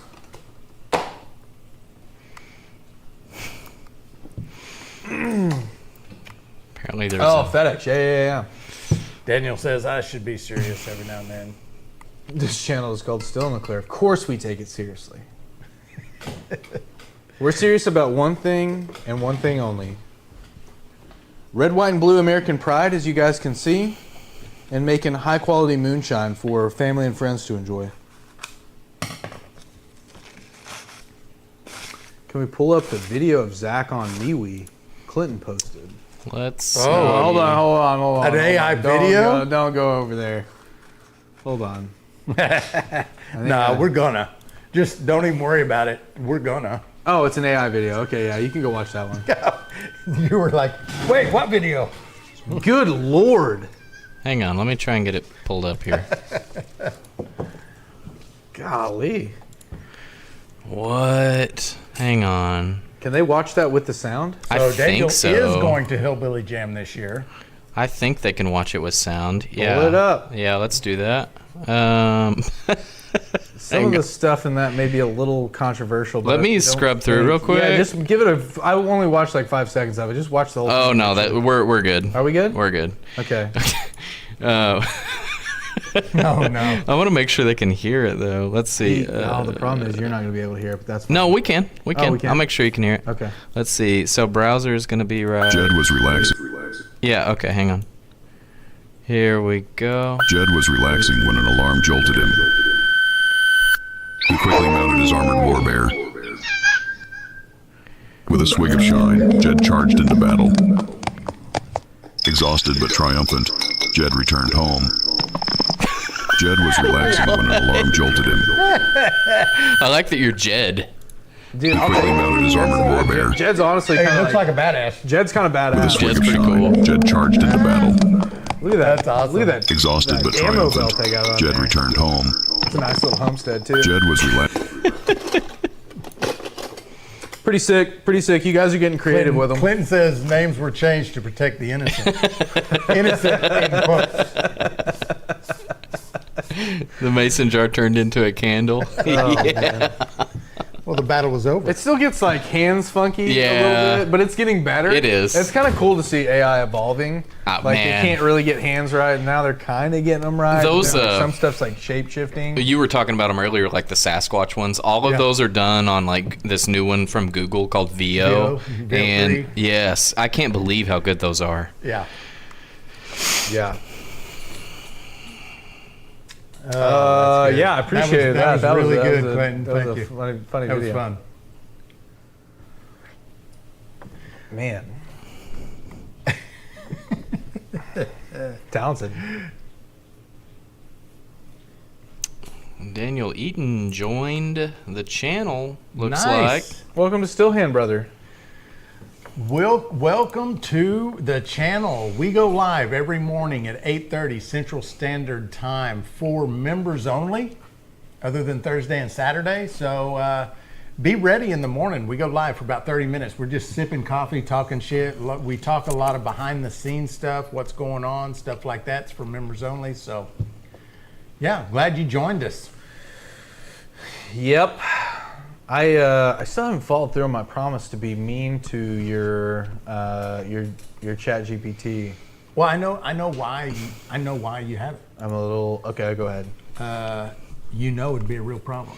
Apparently there's Oh, a, FedEx. Yeah. Daniel says I should be serious every now and then. This channel is called Still in the Clear. Of course we take it seriously. We're serious about one thing and one thing only. Red, white, and blue American pride, as you guys can see, and making high quality moonshine for family and friends to enjoy. Can we pull up the video of Zach on MeWe Clinton posted? let's Oh, see. Hold on. An AI Don't video? don't go over there. Hold on. Nah, we're gonna. Just don't even worry about it. We're gonna. Oh, it's an AI video. Okay, yeah, you can go watch that one. You were like, wait, what video? Good Lord. Hang on, let me try and get it pulled up here. Golly. What? Hang on. Can they watch that with the sound? I So Daniel think so. is going to Hillbilly Jam this year. I think they can watch it with sound. Yeah. Pull it up. Yeah, let's do that. Some of the stuff in that may be a little controversial. But Let me don't scrub through real quick. Yeah, just give it a. I only watched like 5 seconds of it. Just watch the whole. Oh thing. no, that we're good. Are we good? We're good. Okay. No, no. I want to make sure they can hear it though. Let's see. The problem is you're not going to be able to hear it, but that's fine. No, we can. We can. we can? I'll make sure you can hear it. Okay. Let's see. So browser is going to be right. Jed was relaxing. Yeah. Okay. Hang on. Here we go. Jed was relaxing when an alarm jolted him. He quickly mounted his armored warbear. With a swig of shine, Jed charged into battle. Exhausted but triumphant, Jed returned home. Jed was relaxing when an alarm jolted him. I like that you're Jed. Dude, He quickly mounted his armored warbear. Jed's honestly Hey, kind it of looks like a badass. Jed's kind of With a badass. swig Jed's of pretty shine, cool. Jed charged into battle. Look at that. That's awesome. Look at that. Exhausted but ammo triumphant, belt they got on Jed there. returned home. It's a nice little homestead too. Jed was relaxed. Pretty sick. Pretty sick. You guys are getting creative with them. Clinton says names were changed to protect the innocent. Innocent in quotes. The mason jar turned into a candle. Well, the battle was over. It still gets like hands funky a Yeah. little bit, but it's getting better. It is. It's kind of cool to see AI evolving. Ah, like man. they can't really get hands right, and now they're kind of getting them right. Those, But then, like, some stuff's like shape shifting. You were talking about them earlier, like the Sasquatch ones. All of Yeah. those are done on like this new one from Google called VO. VO And 3. yes, I can't believe how good those are. Yeah. Yeah. That's good. Yeah, I appreciate that. That was really good, a- Clinton. That was Thank a you. funny That was video. fun. Man. Talented. Daniel Eaton joined the channel, looks Nice. Welcome to Stillhand, brother. Welcome to the channel. We go live every morning at 8:30 Central Standard Time for members only, other than Thursday and Saturday. So be ready in the morning. We go live for about 30 minutes. We're just sipping coffee, talking shit. We talk a lot of behind the scenes stuff, what's going on, stuff like that. It's for members only. So yeah, glad you joined us. Yep. I still haven't followed through on my promise to be mean to your Chat GPT. Well, I know why you have it. I'm a little okay. Go ahead. It'd be a real problem.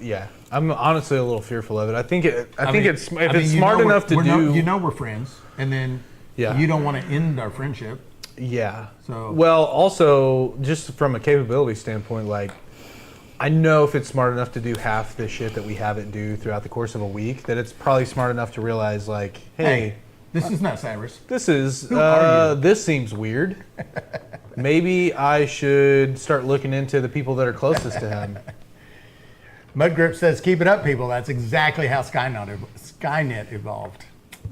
Yeah, I'm honestly a little fearful of it. I think it's if I mean, it's smart enough to do. We're friends, and then Yeah. you don't want to end our friendship. Yeah. So- well, also just from a capability standpoint, like I know if it's smart enough to do half the shit that we have it do throughout the course of a week, that it's probably smart enough to realize like, hey, This is not Cyrus. this is are you? this seems weird. Maybe I should start looking into the people that are closest to him. Mudgrip says, "Keep it up, people." That's exactly how Skynet evolved.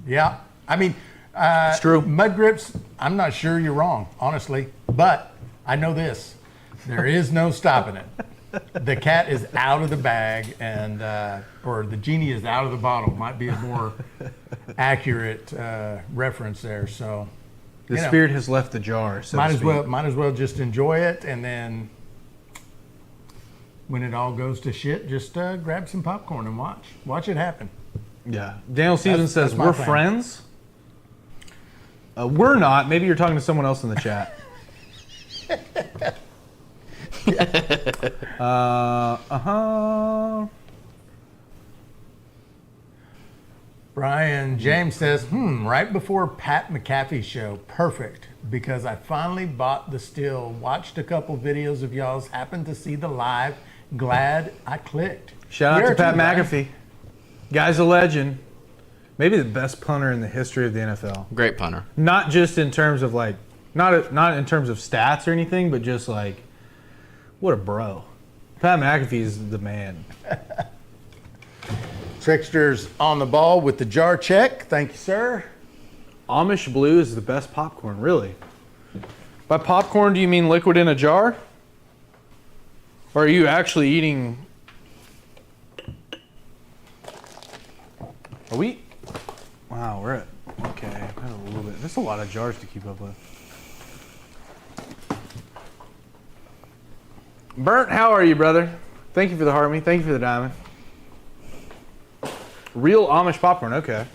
Yeah, I mean, It's true. Mudgrips, I'm not sure you're wrong, honestly, but I know this: there is no stopping it. The cat is out of the bag, and or the genie is out of the bottle. Might be a more accurate reference there. So, The spirit has left the jar. So might to as speak. well just enjoy it, and then when it all goes to shit, just grab some popcorn and watch it happen. Yeah. Daniel Stevens says, that's my we're plan. friends. We're not. Maybe you're talking to someone else in the chat. Brian James says, right before Pat McAfee show, perfect, because I finally bought the still, watched a couple videos of y'all's, happened to see the live, glad I clicked. Shout out Here to Pat Brian. McAfee. Guy's a legend. Maybe the best punter in the history of the NFL. Great punter. Not just in terms of like, not in terms of stats or anything, but just like, what a bro. Pat McAfee is the man. Trickster's on the ball with the jar check. Thank you, sir. Amish Blue is the best popcorn, really. By popcorn, do you mean liquid in a jar? Or are you actually eating? Are we? Wow, we're at, okay, that's a little bit, that's a lot of jars to keep up with. Burnt, how are you, brother? Thank you for the heart me. Thank you for the diamond. Real Amish popcorn, okay.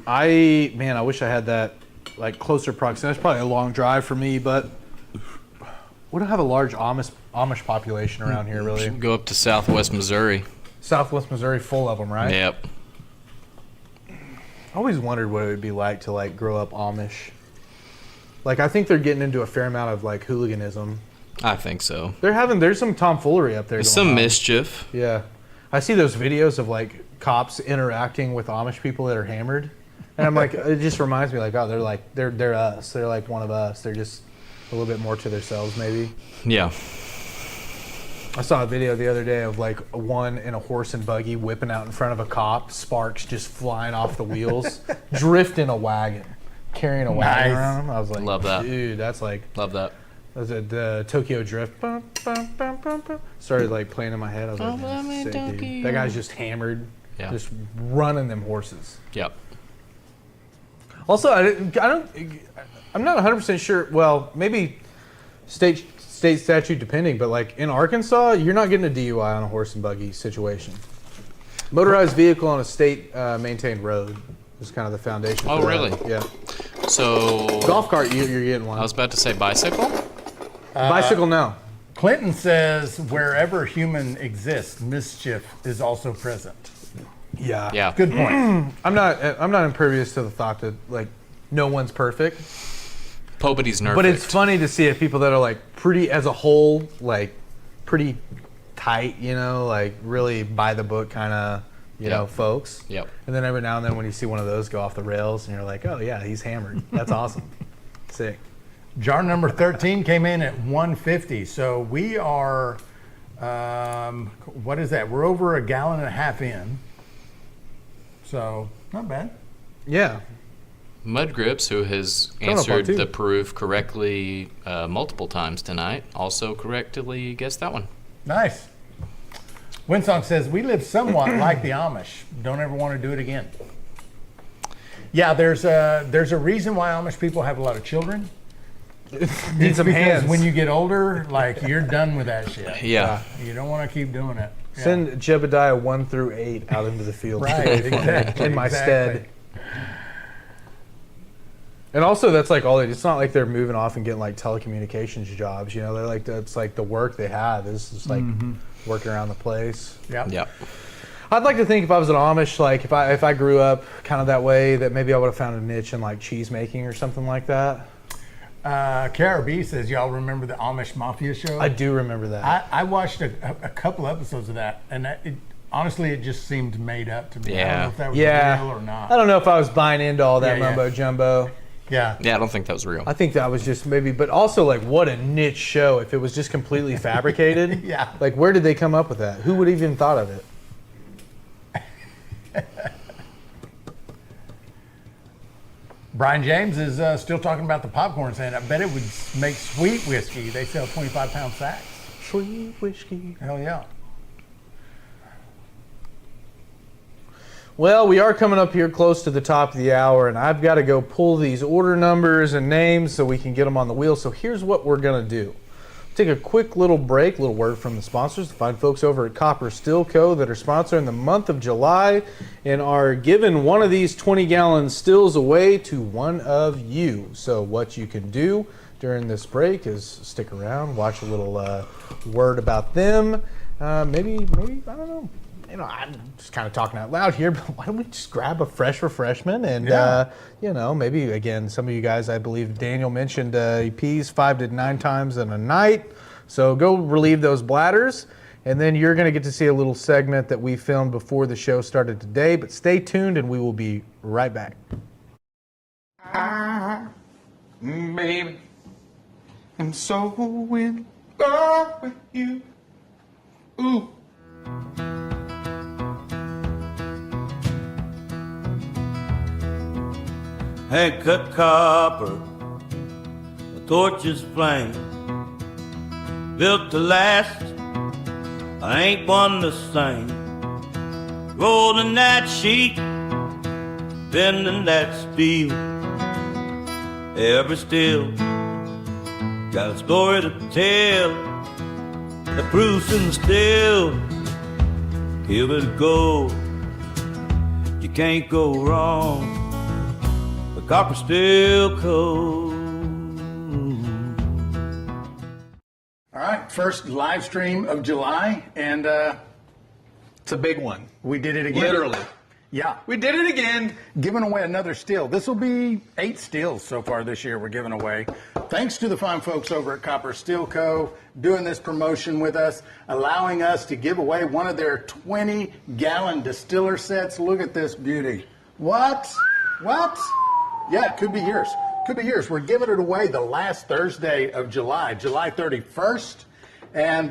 I wish I had that like closer proximity. That's probably a long drive for me, but we don't have a large Amish population around here, really. Go up to Southwest Missouri. Southwest Missouri, full of them, right? Yep. I always wondered what it would be like to like grow up Amish. Like I think they're getting into a fair amount of like hooliganism. I think so. There's some tomfoolery up there. There's going some on. mischief. Yeah. I see those videos of like cops interacting with Amish people that are hammered. And I'm like, it just reminds me like, oh, they're us. They're like one of us. They're just a little bit more to themselves maybe. Yeah. I saw a video the other day of like one in a horse and buggy whipping out in front of a cop, sparks just flying off the wheels, drifting a wagon, carrying a wagon Nice. around him. I was like, Love that. dude, that's like, Love that. was it the Tokyo Drift? Started like playing in my head. I was like, love me, sick, dude. Tokyo. That guy's just hammered, Yeah. just running them horses. Yep. Also, I'm not 100% sure. Well, maybe state statute depending, but like in Arkansas, you're not getting a DUI on a horse and buggy situation. Motorized vehicle on a state maintained road is kind of the foundation. Oh, for that. really? Yeah. So Golf cart, you're getting one. I was about to say bicycle. Bicycle, no. Clinton says, wherever human exists, mischief is also present. Yeah. Yeah. Good point. I'm not impervious to the thought that like no one's perfect. Nobody's nerfed. But it's funny to see if people that are like pretty as a whole, like pretty tight, you know, like really by the book kind of, you know, folks. Yep. And then every now and then when you see one of those go off the rails and you're like, oh yeah, he's hammered. That's awesome. Sick. Jar number 13 came in at 150. So we are, what is that? We're over a gallon and a half in. So not bad. Yeah. Mudgrips, who has Coming up on answered two. the proof correctly multiple times tonight, also correctly guessed that one. Nice. Winsong says, we live somewhat like the Amish. Don't ever want to do it again. Yeah, there's a reason why Amish people have a lot of children. Need some because hands. when you get older, like you're done with that shit. Yeah. You don't want to keep doing it. Yeah. Send Jebediah 1 through 8 out into the field. Right, exactly. In my exactly. stead. And also, that's like all. It's not like they're moving off and getting like telecommunications jobs. You know, they're like that's like the work they have is just like working around the place. Yep. Yep. I'd like to think if I was an Amish, like if I grew up kind of that way, that maybe I would have found a niche in like cheese making or something like that. Kara B says, y'all remember the Amish Mafia show? I do remember that. I watched a couple episodes of that, and honestly, it just seemed made up to me. I don't Yeah. know if that was Yeah, real or not. I don't know if I was buying into all that Yeah, yeah. mumbo jumbo. Yeah. Yeah, I don't think that was real. I think that was just maybe, but also like what a niche show if it was just completely fabricated. Yeah. Like where did they come up with that? Who would even thought of it? Brian James is still talking about the popcorn, saying, I bet it would make sweet whiskey. They sell 25-pound sacks. Sweet whiskey. Hell yeah. Well, we are coming up here close to the top of the hour, and I've got to go pull these order numbers and names so we can get them on the wheel. So here's what we're going to do. Take a quick little break, little word from the sponsors, the fine folks over at Copper Still Co. that are sponsoring the month of July and are giving one of these 20-gallon stills away to one of you. So what you can do during this break is stick around, watch a little word about them. Maybe, I don't know. You know, I'm just kind of talking out loud here, but why don't we just grab a fresh refreshment and, you know, maybe, again, some of you guys, I believe Daniel mentioned he pees 5 to 9 times in a night. So go relieve those bladders, and then you're going to get to see a little segment that we filmed before the show started today. But stay tuned, and we will be right back. Baby, I'm so in love with you. Ooh. Hand cut copper, a torch's flame, built to last. I ain't one the same. Rolling that sheet, bending that steel, ever still got a story to tell. The proof's in the still, give it a go. You can't go wrong. Copper Still Co. All right, first live stream of July, and It's a big one. we did it again. Literally. Yeah. We did it again. Giving away another still. This will be 8 stills so far this year we're giving away. Thanks to the fine folks over at Copper Still Co. doing this promotion with us, allowing us to give away one of their 20-gallon distiller sets. Look at this beauty. What? Yeah, it could be yours. Could be yours. We're giving it away the last Thursday of July, July 31st, and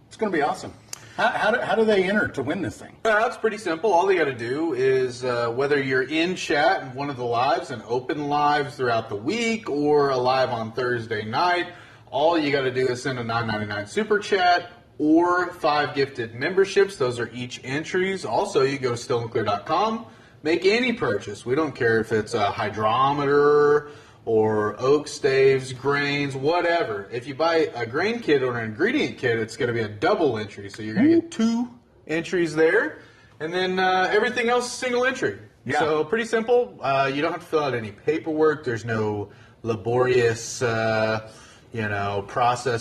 it's going to be awesome. How do they enter to win this thing? It's pretty simple. All they got to do is whether you're in chat in one of the lives and open lives throughout the week or a live on Thursday night, all you got to do is send a $9.99 super chat or 5 gifted memberships. Those are each entries. Also, you go to stillandclear.com. Make any purchase. We don't care if it's a hydrometer or oak staves, grains, whatever. If you buy a grain kit or an ingredient kit, it's going to be a double entry. So you're going to get 2 entries there. And then everything else is single entry. Yeah. So pretty simple. You don't have to fill out any paperwork. There's no laborious process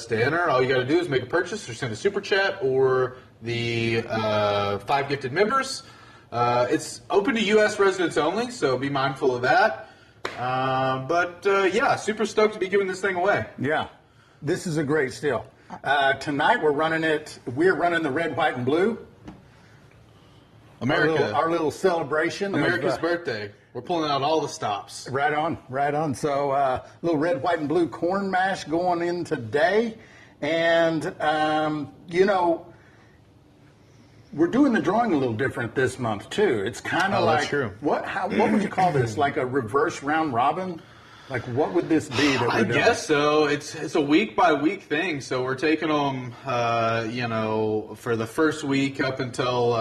to enter. All you got to do is make a purchase or send a super chat or the 5 gifted members. It's open to U.S. residents only, so be mindful of that. Yeah, super stoked to be giving this thing away. Yeah, this is a great still. Tonight we're running the red, white, and blue. America. Our little celebration. America's birthday. We're pulling out all the stops. Right on. So little red, white, and blue corn mash going in today. And, we're doing the drawing a little different this month too. It's kind of like that's true. What would you call this? Like a reverse round robin? Like what would this be that we're I doing? guess so. It's a week by week thing. So we're taking them, for the first week up until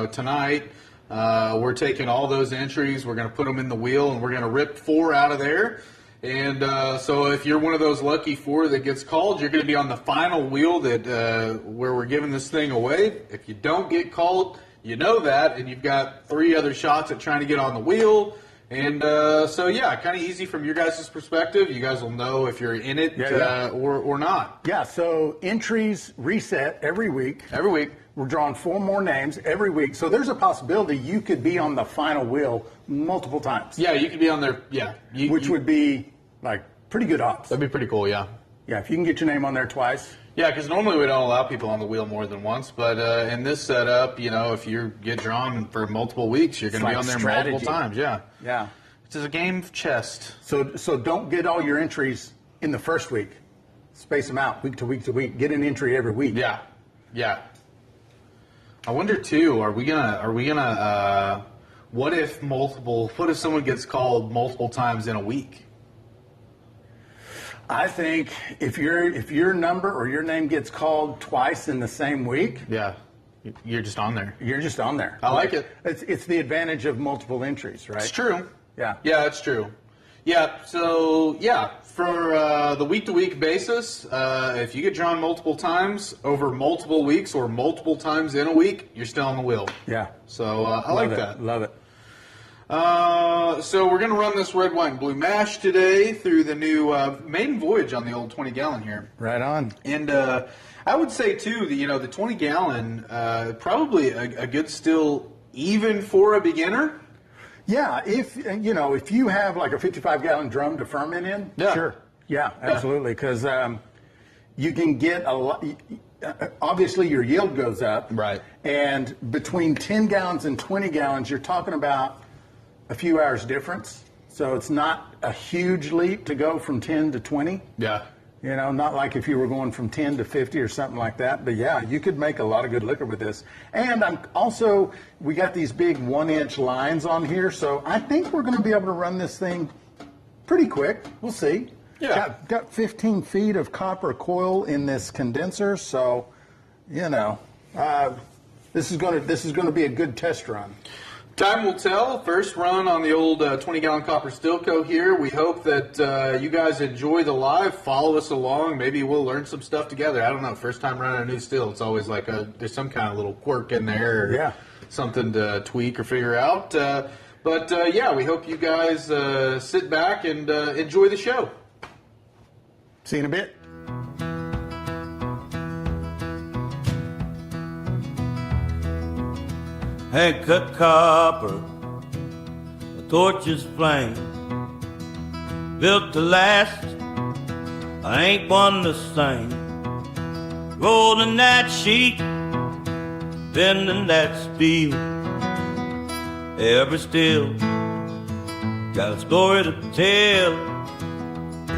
tonight. We're taking all those entries. We're going to put them in the wheel, and we're going to rip 4 out of there. And so if you're one of those lucky 4 that gets called, you're going to be on the final wheel that where we're giving this thing away. If you don't get called, you know that, and you've got 3 other shots at trying to get on the wheel. And so, yeah, kind of easy from your guys' perspective. You guys will know if you're in it or not. Yeah, so entries reset every week. Every week. We're drawing 4 more names every week. So there's a possibility you could be on the final wheel multiple times. Yeah, you could be on there. Yeah. Which would be, like, pretty good odds. That'd be pretty cool, yeah. Yeah, if you can get your name on there twice. Yeah, because normally we don't allow people on the wheel more than once. But in this setup, if you get drawn for multiple weeks, you're going to be on there multiple times. Yeah. Yeah. It's a game of chess. So don't get all your entries in the first week. Space them out week to week to week. Get an entry every week. Yeah. Yeah. I wonder too, are we gonna what if someone gets called multiple times in a week? I think if your number or your name gets called twice in the same week, Yeah. You're just on there. you're just on there. I like it. It's the advantage of multiple entries, right? It's true. Yeah. Yeah, it's true. Yeah, so, for the week-to-week basis, if you get drawn multiple times over multiple weeks or multiple times in a week, you're still on the wheel. Yeah. So I like that. Love it. So we're going to run this red, white, and blue mash today through the new maiden voyage on the old 20-gallon here. Right on. And I would say, too, the 20-gallon, probably a good still even for a beginner. Yeah, if you have like a 55-gallon drum to ferment in, Yeah. sure. Yeah, absolutely, because you can get a lot. Obviously, your yield goes up. Right. And between 10 gallons and 20 gallons, you're talking about a few hours difference. So it's not a huge leap to go from 10 to 20. Yeah. Not like if you were going from 10 to 50 or something like that. But yeah, you could make a lot of good liquor with this. And we got these big 1-inch lines on here. So I think we're going to be able to run this thing pretty quick. We'll see. Yeah. Got 15 feet of copper coil in this condenser. So, this is going to be a good test run. Time will tell. First run on the old 20-gallon copper Stilco here. We hope that you guys enjoy the live. Follow us along. Maybe we'll learn some stuff together. I don't know. First time running a new still, it's always like there's some kind of little quirk in there or something to tweak or figure out. But we hope you guys sit back and enjoy the show. See you in a bit. Hand cut copper, a torch's flame, built to last. I ain't one the same. Rolling that sheet, bending that steel. Every still got a story to tell.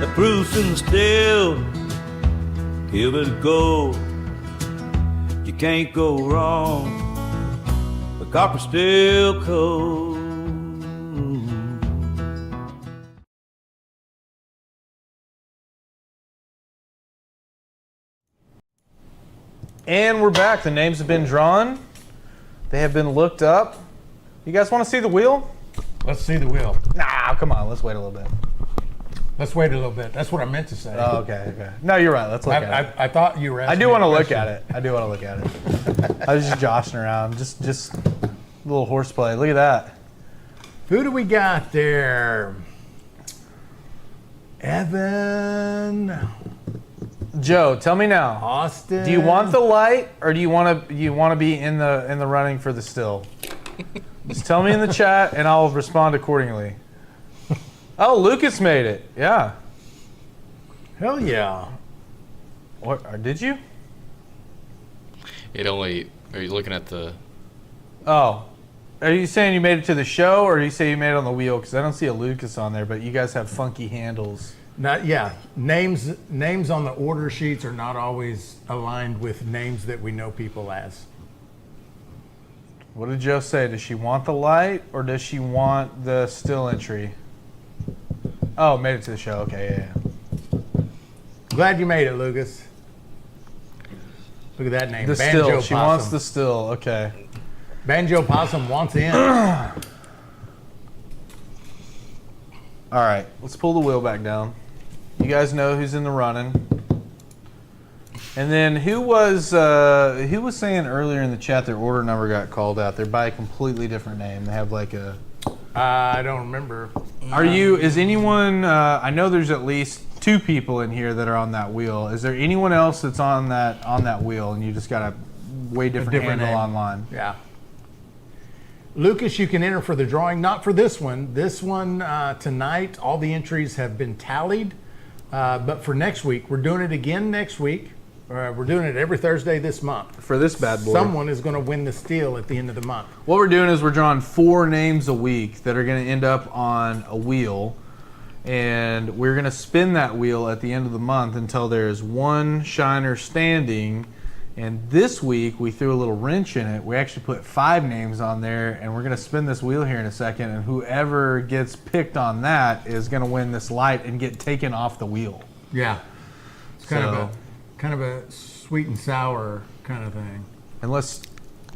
The proof's in the still. Give it a go. You can't go wrong. The copper still cold. And we're back. The names have been drawn. They have been looked up. You guys want to see the wheel? Let's see the wheel. Nah, come on. Let's wait a little bit. Let's wait a little bit. That's what I meant to say. Oh, okay. No, you're right. Let's look at it. I thought you were asking I do me want to a look question. at it. I do want to look at it. I was just joshing around. Just a little horseplay. Look at that. Who do we got there? Evan, Joe, tell me now. Austin. Do you want the light, or do you want to be in the running for the still? Just tell me in the chat, and I'll respond accordingly. Oh, Lucas made it. Yeah. Hell yeah. What? Or did you? Are you looking at the? Oh. Are you saying you made it to the show, or do you say you made it on the wheel? Because I don't see a Lucas on there, but you guys have funky handles. Names on the order sheets are not always aligned with names that we know people as. What did Joe say? Does she want the light, or does she want the still entry? Oh, made it to the show. Okay, yeah. Glad you made it, Lucas. Look at that name. The Banjo still. She Possum. wants the still. Okay. Banjo Possum wants in. All right, let's pull the wheel back down. You guys know who's in the running. And then who was saying earlier in the chat their order number got called out? They're by a completely different name. They have like a... I don't remember. Is anyone, I know there's at least 2 people in here that are on that wheel. Is there anyone else that's on that wheel and you just got a way different handle name. online? Yeah. Lucas, you can enter for the drawing, not for this one. This one tonight, all the entries have been tallied. But for next week, we're doing it again next week. We're doing it every Thursday this month. For this bad boy. Someone is going to win the steal at the end of the month. What we're doing is we're drawing 4 names a week that are going to end up on a wheel. And we're going to spin that wheel at the end of the month until there's 1 shiner standing. And this week we threw a little wrench in it. We actually put 5 names on there, and we're going to spin this wheel here in a second. And whoever gets picked on that is going to win this light and get taken off the wheel. Yeah. It's kind of a sweet and sour kind of thing. Unless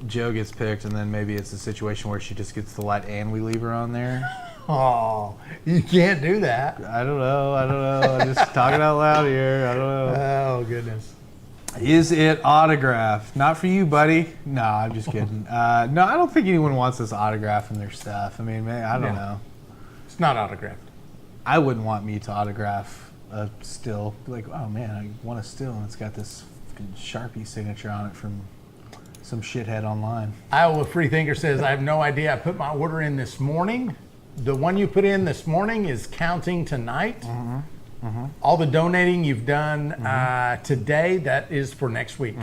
Joe gets picked, and then maybe it's a situation where she just gets the light and we leave her on there. Oh, you can't do that. I don't know. I'm just talking out loud here. I don't know. Oh, goodness. Is it autographed? Not for you, buddy. No, I'm just kidding. No, I don't think anyone wants us autographing their stuff. I mean, man, I don't know. It's not autographed. I wouldn't want me to autograph a still. Like, oh man, I want a still, and it's got this fucking Sharpie signature on it from some shithead online. Iowa Freethinker says, I have no idea. I put my order in this morning. The one you put in this morning is counting tonight. All the donating you've done today, that is for next week.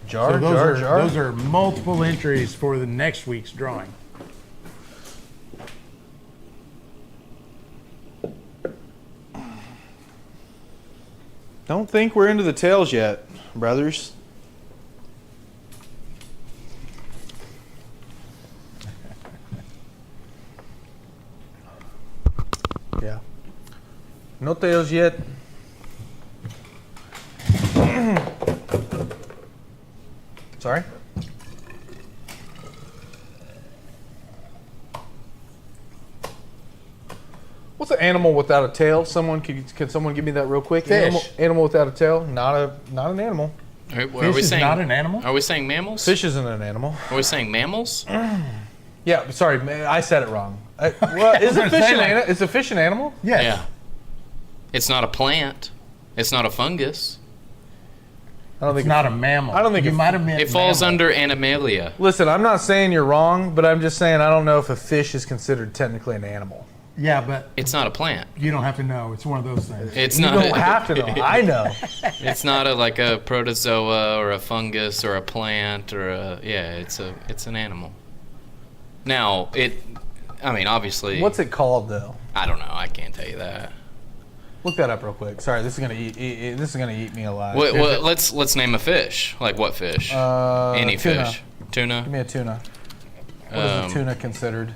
Jar. Those are multiple entries for the next week's drawing. Don't think we're into the tails yet, brothers. Yeah. No tails yet. Sorry? What's an animal without a tail? Can someone give me that real quick? Fish. Animal without a tail? Not an animal. Are we Fish is saying not an animal? Are we saying mammals? Fish isn't an animal. Are we saying mammals? Yeah, sorry, I said it wrong. Is a fish an animal? Yes. Yeah. It's not a plant. It's not a fungus. I don't think It's not a mammal. I don't think you it- might have meant It falls mammal. under Animalia. Listen, I'm not saying you're wrong, but I'm just saying I don't know if a fish is considered technically an animal. Yeah, but It's not a plant. you don't have to know. It's one of those things. It's You not. don't have to know. I know. It's not like a protozoa or a fungus or a plant or it's an animal. Now obviously. What's it called though? I don't know. I can't tell you that. Look that up real quick. Sorry, this is gonna eat me alive. Let's name a fish. Like what fish? Any tuna. fish. Tuna. Give me a tuna. What is a tuna considered?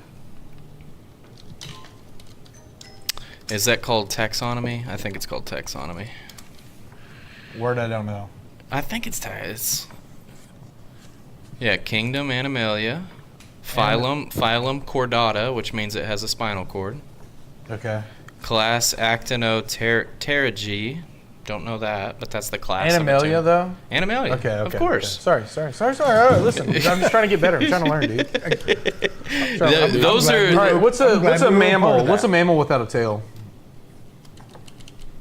Is that called taxonomy? I think it's called taxonomy. Word I don't know. I think it's kingdom Animalia, phylum Chordata, which means it has a spinal cord. Okay. Class Actinopterygii. Don't know that, but that's the class. Animalia of though? Animalia. Okay. Of course. Okay. Sorry. All right, listen, I'm just trying to get better. I'm trying to learn, dude. Those are. All right, what's I'm glad a we were a part mammal? of What's a that. mammal without a tail?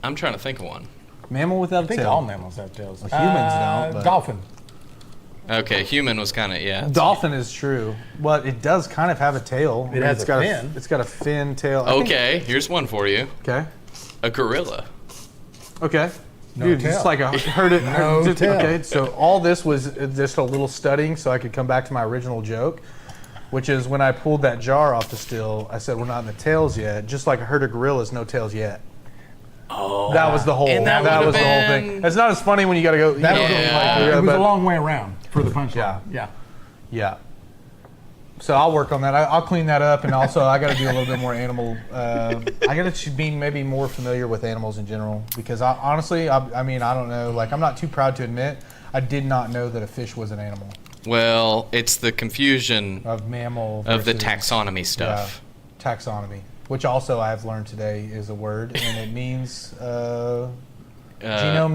I'm trying to think of one. Mammal without I a think tail. all mammals have tails. Well, humans don't, but- Dolphin. Okay, human was kind of Dolphin is true, but it does kind of have a tail. It has It's a got fin. It's got a fin tail. I think- Okay, here's one for you. Okay. A gorilla. Okay. No Dude, tail. just like I heard it. No tail. Okay, so all this was just a little studying so I could come back to my original joke, which is when I pulled that jar off the still, I said we're not in the tails yet. Just like a herd of gorillas, no tails yet. Oh, that was the whole. And that That was would've the whole been- thing. It's not as funny when you got to go. That you know, Yeah. it was but- a long way around for the punchline. Yeah. So I'll work on that. I'll clean that up, and also I got to do a little bit more animal. I got to be maybe more familiar with animals in general because honestly, I mean, I don't know. Like, I'm not too proud to admit I did not know that a fish was an animal. Well, it's the confusion Of mammal of the versus- taxonomy stuff. Yeah, taxonomy. which also I've learned today is a word, and it means genome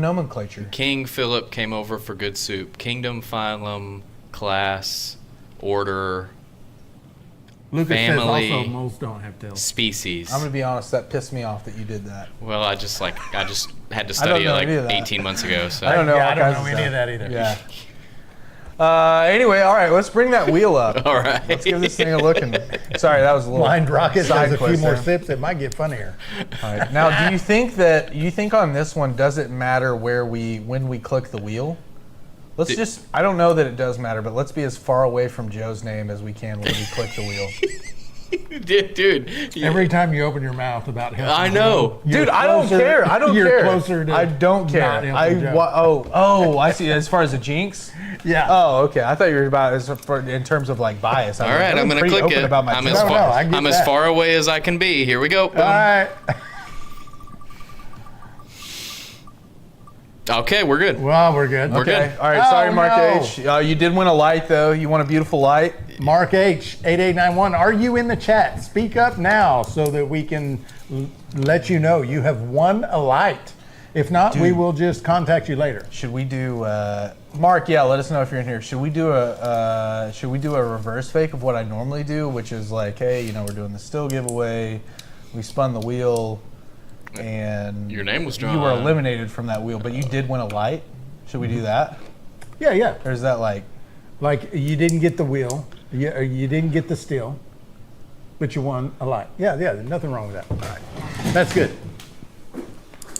nomenclature. King Philip came over for good soup. Kingdom, phylum, class, order, Lucas family, says also moles don't have tails. species. I'm gonna be honest, that pissed me off that you did that. Well, I just had to I don't study it know like any of that. 18 months ago. So I don't know. Yeah, all I don't kinds know any stuff. of that either. Yeah. Anyway, all right, let's bring that wheel up. All right. Let's give this thing a look. Sorry, that was a little Blind Rocket side has a few quest more there. sips. It might get funnier. All right. Now, do you think on this one, does it matter when we click the wheel? I don't know that it does matter, but let's be as far away from Joe's name as we can when we click the wheel. dude. Every time you open your mouth about him, I know. Dude, I don't care. I don't you're care. closer to I don't care. not helping Joe. I see. As far as a jinx? Yeah. Oh, okay. I thought you were about in terms of like bias. All right, I'm gonna pretty click open it. about my I'm, taste. as No, far, I get I'm as that. far away as I can be. Here we go. Boom. All right. Okay, we're good. Well, we're good. We're Okay. good. All right. Sorry, Oh, Mark no. H. You did win a light though. You won a beautiful light. Mark H, 8891, are you in the chat? Speak up now so that we can let you know you have won a light. If not, we will just contact you later. Should we do Mark? Yeah, let us know if you're in here. Should we do a reverse fake of what I normally do, which is like, hey, we're doing the still giveaway. We spun the wheel, and Your name was You were drawn. eliminated from that wheel, but you did win a light. Should we do that? Yeah. Or is that like? Like you didn't get the wheel, you didn't get the steal, but you won a light. Yeah, there's nothing wrong with that. All right. That's good.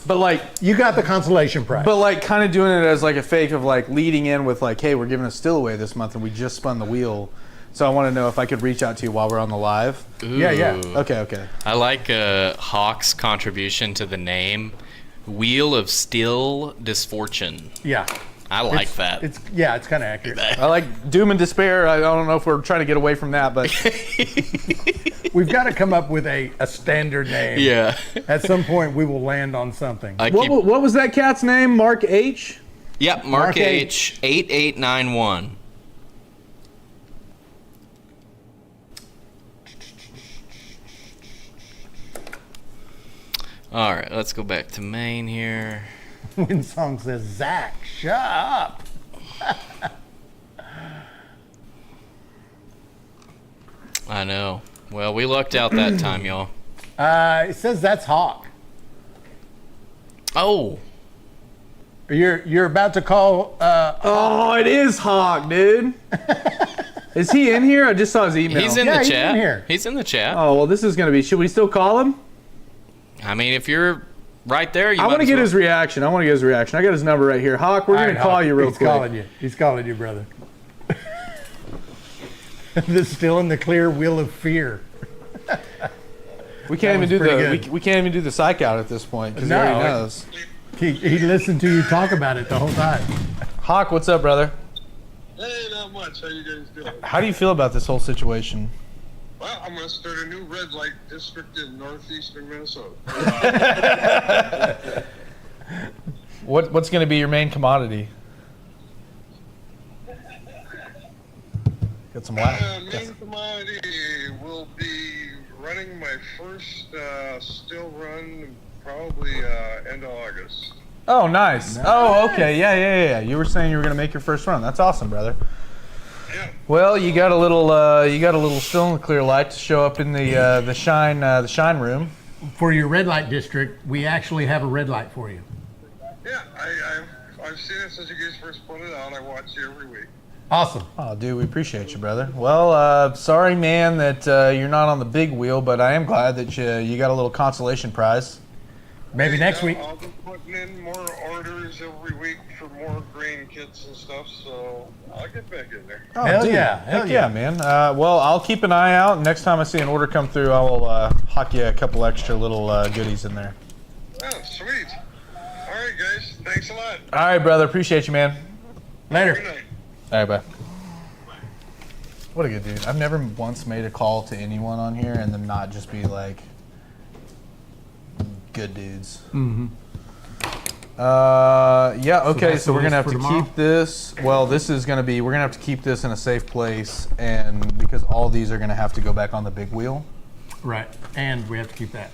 But like, You got the consolation prize. kind of doing it as like a fake of like leading in with like, hey, we're giving a still away this month, and we just spun the wheel. So I want to know if I could reach out to you while we're on the live. Yeah. Ooh. Okay. I like Hawk's contribution to the name, Wheel of Still Disfortune. yeah. I like that. It's kind of accurate. I like doom and despair. I don't know if we're trying to get away from that, but We've got to come up with a standard name. Yeah. At some point, we will land on something. what was that cat's name? Mark H. Yep, Mark H. 8891. All right, let's go back to main here. When song says, Zach, shut up. I know. Well, we lucked out that time, y'all. It says that's Hawk. Oh, You're about to call. Oh, it is Hawk, dude. Is he in here? I just saw his email. he's in Yeah, the he's chat. in here. He's in the chat. Oh well, this is gonna be. Should we still call him? I mean, if you're right there, you I might want to as get well. his reaction. I got his number right here. Hawk, we're All gonna right, call Hawk, you real he's quick. calling you. He's calling you, brother. This is still in the clear wheel of fear. We can't even was do pretty we can't even do the psych out at this point because No, he already knows. He listened to you talk about it the whole time. Hawk, what's up, brother? Hey, not much. How you guys doing? How do you feel about this whole situation? Well, I'm going to start a new red light district in northeastern Minnesota. What's going to be your main commodity? Got some Main commodity will be running my first still run probably end of August. Oh, nice. Oh, okay. Yeah. You were saying you were going to make your first run. That's awesome, brother. Yeah. Well, you got a little still in the clear light to show up in the shine room. For your red light district, we actually have a red light for you. Yeah, I've seen it since you guys first put it out. I watch you every week. Awesome. Oh, dude, we appreciate you, brother. Well, sorry, man, that you're not on the big wheel, but I am glad that you got a little consolation prize. Maybe next week. I'll be putting in more orders every week for more grain kits and stuff, so I'll get back in there. Oh, Hell dude. yeah, Heck hell yeah, yeah. man. Well, I'll keep an eye out. Next time I see an order come through, I will hock you a couple extra little goodies in there. Oh, sweet. All right, guys. Thanks a lot. All right, brother. Appreciate you, man. Later. Good night. All right, bye. What a good dude. I've never once made a call to anyone on here and them not just be like, good dudes. Mm-hmm. Yeah, okay, that's so we're the going to have list to for tomorrow? keep this. Well, this is going to be, we're going to have to keep this in a safe place, and because all these are going to have to go back on the big wheel. Right. And we have to keep that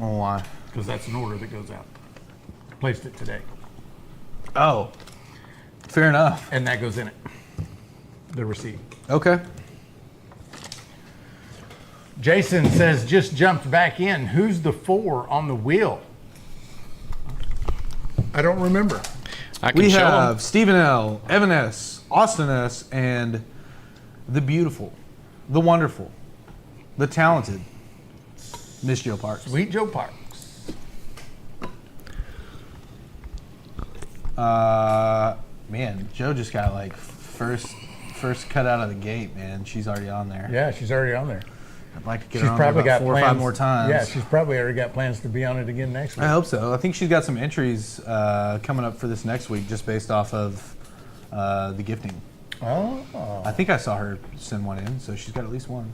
Oh, why? because that's an order that goes out. Placed it today. Oh, fair enough. And that goes in it. The receipt. Okay. Jason says, just jumped back in. Who's the 4 on the wheel? I don't remember. I can We show have him. Stephen L., Evan S., Austin S., and the beautiful, the wonderful, the talented Miss Joe Parks. Sweet Joe Parks. Man, Joe just got like first cut out of the gate, man. She's already on there. Yeah, she's already on there. I'd like to get She's her on probably there about got 4 or plans, 5 more times. Yeah, she's probably already got plans to be on it again next week. I hope so. I think she's got some entries coming up for this next week just based off of the gifting. Oh. I think I saw her send one in, so she's got at least one.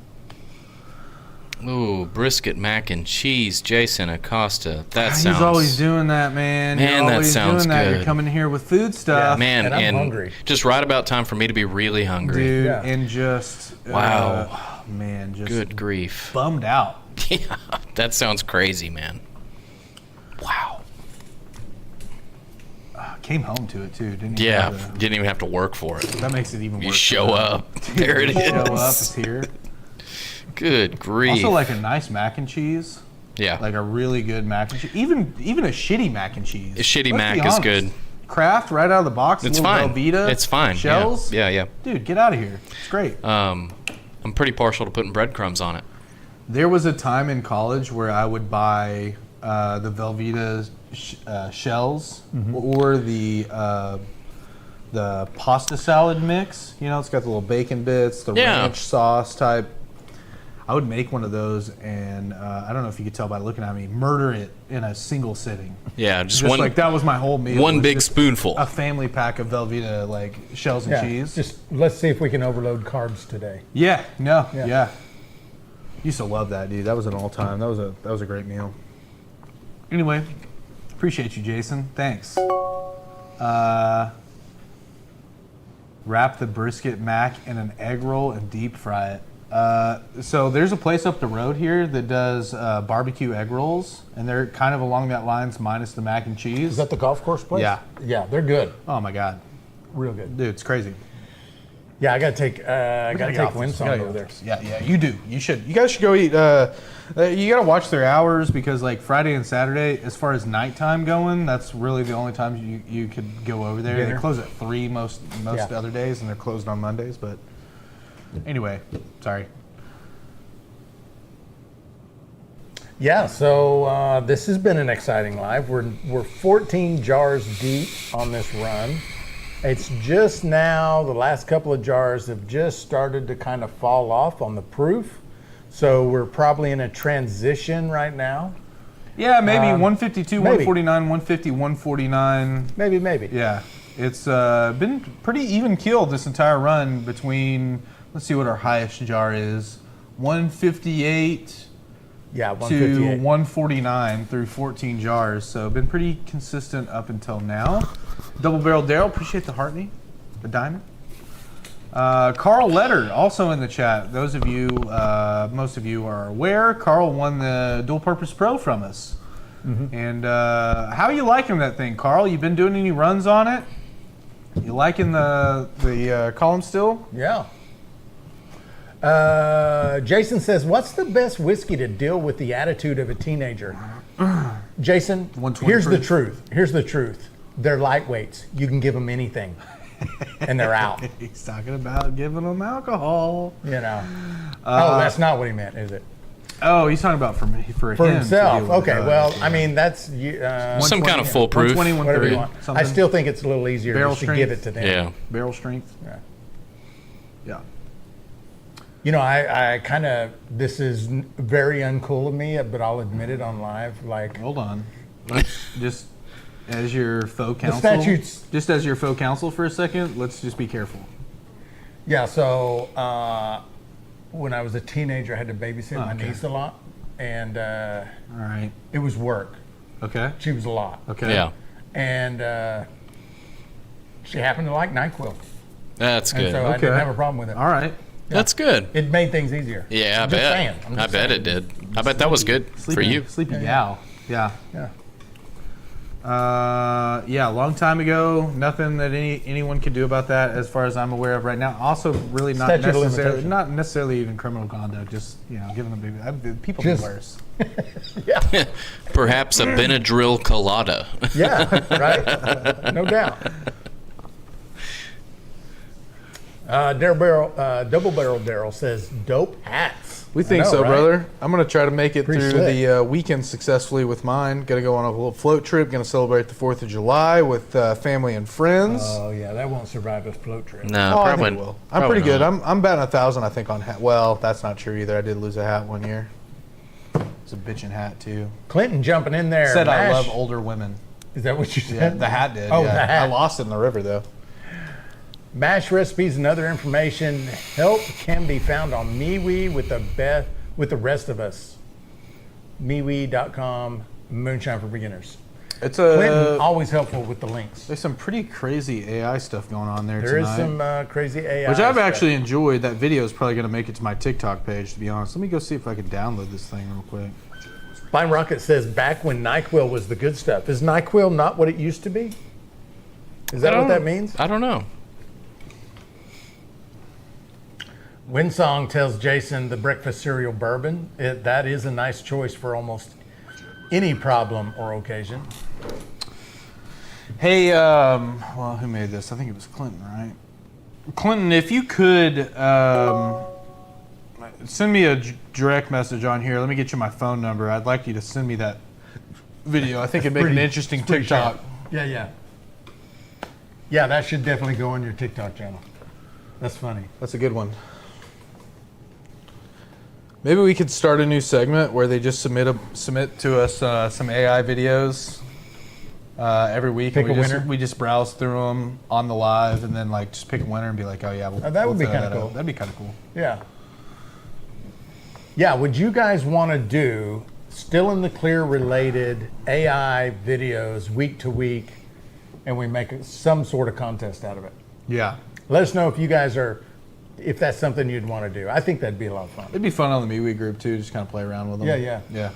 Ooh, brisket mac and cheese, Jason Acosta. That sounds. He's always doing that, man. Man, You're that always sounds doing that. good. You're coming here with food stuff. Man, And I'm hungry. just right about time for me to be really hungry. Dude, Yeah. and just Wow. man, just Good grief. bummed out. Yeah, that sounds crazy, man. Wow. Came home to it too, didn't he? Yeah, didn't even have to work for it. That makes it even worse. You show up. There it You show up, is. it's here. Good grief. Also, like a nice mac and cheese, yeah. like a really good mac and cheese. Even a shitty mac and cheese. A shitty Let's mac be is honest. good. Kraft right out of the box. It's little fine. Velveeta, It's fine. Yeah. Shells. Yeah. Dude, get out of here. It's great. I'm pretty partial to putting breadcrumbs on it. There was a time in college where I would buy the Velveeta shells or the pasta salad mix. You know, it's got the little bacon bits, the Yeah. ranch sauce type. I would make one of those, and I don't know if you could tell by looking at me, murder it in a single sitting. Yeah, just Just one like that was my whole meal. one was big just spoonful. a family pack of Velveeta like shells and Yeah, cheese. just let's see if we can overload carbs today. Yeah, no, Yeah. yeah. Used to love that, dude. That was an all time. That was a great meal. Anyway, appreciate you, Jason. Thanks. Wrap the brisket mac in an egg roll and deep fry it. So there's a place up the road here that does barbecue egg rolls, and they're kind of along that lines, minus the mac and cheese. Is that the golf course place? Yeah. Yeah, they're good. Oh my god, Real good. dude, it's crazy. Yeah, I gotta take office. Winsong You gotta over go there. office. Yeah, you do. You should. You guys should go eat. You gotta watch their hours because like Friday and Saturday, as far as nighttime going, that's really the only times you could go over there. Dinner. They close at 3 most Yeah. other days, and they're closed on Mondays. But anyway, sorry. Yeah, so this has been an exciting live. We're 14 jars deep on this run. It's just now, the last couple of jars have just started to kind of fall off on the proof. So we're probably in a transition right now. Yeah, maybe 152, maybe. 149, 150, 149. Maybe. Yeah, it's been pretty even keeled this entire run between. Let's see what our highest jar is. 158. Yeah, To 158. 149 through 14 jars, so been pretty consistent up until now. Double Barrel Daryl, appreciate the Hartney, the diamond. Carl Letter, also in the chat. Those of you, most of you are aware, Carl won the Dual Purpose Pro from us. And how are you liking that thing, Carl? You been doing any runs on it? You liking the column still? Yeah. Jason says, what's the best whiskey to deal with the attitude of a teenager? Jason, 120 here's the proof. truth. Here's the truth. They're lightweights. You can give them anything, and they're out. He's talking about giving them alcohol. You know. Oh, that's not what he meant, is it? Oh, he's talking about for him For to himself. deal with. Okay. Well, I mean, that's Some kind of foolproof. 120, whatever you 130, want. I something. still think it's a little easier Barrel just to give it strength. to them. Yeah. Barrel strength. Yeah. Yeah. You know, I kind of, this is very uncool of me, but I'll admit it on live. Like, Hold on. Just as your faux counsel. statutes- Just as your faux counsel for a second. Let's just be careful. yeah, so when I was a teenager, I had to babysit my Okay. niece a lot, and All right. it was work. Okay. She was a lot. Okay. Yeah, And she happened to like NyQuil. that's And good. so I Okay. didn't have a problem with it. All right. That's good. It made things easier. Yeah, I I'm just bet. saying. I'm I just bet saying. it did. I bet that was good for you. Sleepy gal. Yeah. Yeah. Yeah, a long time ago. Nothing that anyone could do about that, as far as I'm aware of right now. Also, really not Statute of necessarily, limitation. even criminal conduct. Just giving them people Just- do worse. Yeah. Perhaps a Benadryl colada. Yeah. Right. No doubt. Double Barrel Daryl says dope hats. We think I know, so, right? brother. I'm gonna try to make it Pretty through slick. the weekend successfully with mine. Gonna go on a little float trip. Gonna celebrate the 4th of July with family and friends. Oh yeah, that won't survive a float trip. No, Oh, I probably think it will. I'm probably pretty good. not. I'm batting 1,000, I think, on hat. Well, that's not true either. I did lose a hat one year. It's a bitchin' hat too. Clinton jumping in there. Said I Mash- love older women. Is that what you Yeah, said? the hat did. Oh, yeah. the hat. I lost it in the river though. MASH recipes and other information help can be found on MeWe with the rest of us. MeWe.com, Moonshine for Beginners. It's Clinton, always helpful with the links. there's some pretty crazy AI stuff going on there There is tonight. some crazy AI. which I've stuff. actually enjoyed. That video is probably going to make it to my TikTok page, to be honest. Let me go see if I can download this thing real quick. Fine Rocket says back when NyQuil was the good stuff. Is NyQuil not what it used to be? Is that what that means? I don't know. Winsong tells Jason the breakfast cereal bourbon. That is a nice choice for almost any problem or occasion. Hey, well, who made this? I think it was Clinton, right? Clinton, if you could send me a direct message on here. Let me get you my phone number. I'd like you to send me that video. I think it'd make an interesting Pretty TikTok. sharp. Yeah. Yeah, that should definitely go on your TikTok channel. That's funny. That's a good one. Maybe we could start a new segment where they just submit to us some AI videos every week. Pick and a we just, winner? we just browse through them on the live, and then like just pick a winner and be like, oh yeah, that would be throw kinda that out. cool. That'd be kind of cool. Yeah. Yeah, would you guys want to do still in the clear related AI videos week to week and we make some sort of contest out of it? Yeah, Let us know if that's something you'd want to do. I think that'd be a lot of fun. it'd be fun on the MeWe group too. Just kind of play around with them. Yeah.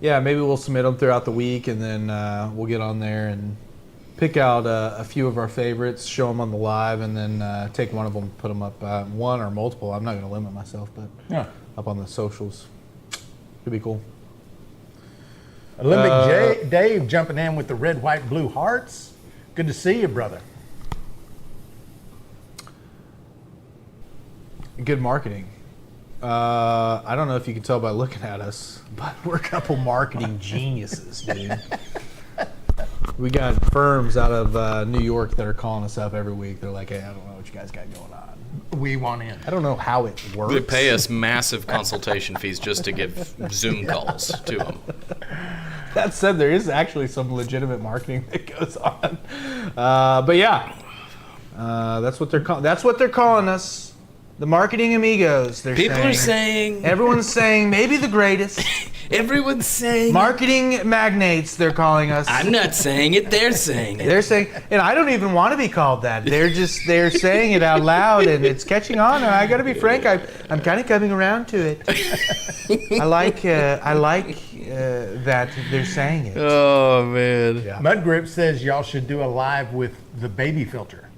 Yeah, maybe we'll submit them throughout the week, and then we'll get on there and pick out a few of our favorites, show them on the live, and then take one of them, put them up, one or multiple. I'm not going to limit myself, but Yeah. up on the socials. It'd be cool. Olympic Dave jumping in with the red, white, blue hearts. Good to see you, brother. Good marketing. I don't know if you can tell by looking at us, but we're a couple marketing geniuses, dude. We got firms out of New York that are calling us up every week. They're like, hey, I don't know what you guys got going on. We want in. I don't know how it works. They pay us massive consultation fees just to give Zoom calls to them. That said, there is actually some legitimate marketing that goes on. But yeah, that's what they're calling us. The marketing amigos. People are saying, Everyone's saying maybe the greatest. everyone's saying, Marketing magnates, they're calling us. I'm not saying it, they're saying it. They're saying, and I don't even want to be called that. They're saying it out loud, and it's catching on. And I got to be frank, I'm kind of coming around to it. I like that they're saying it. Oh, man. Yeah. Mudgrip says y'all should do a live with the baby filter,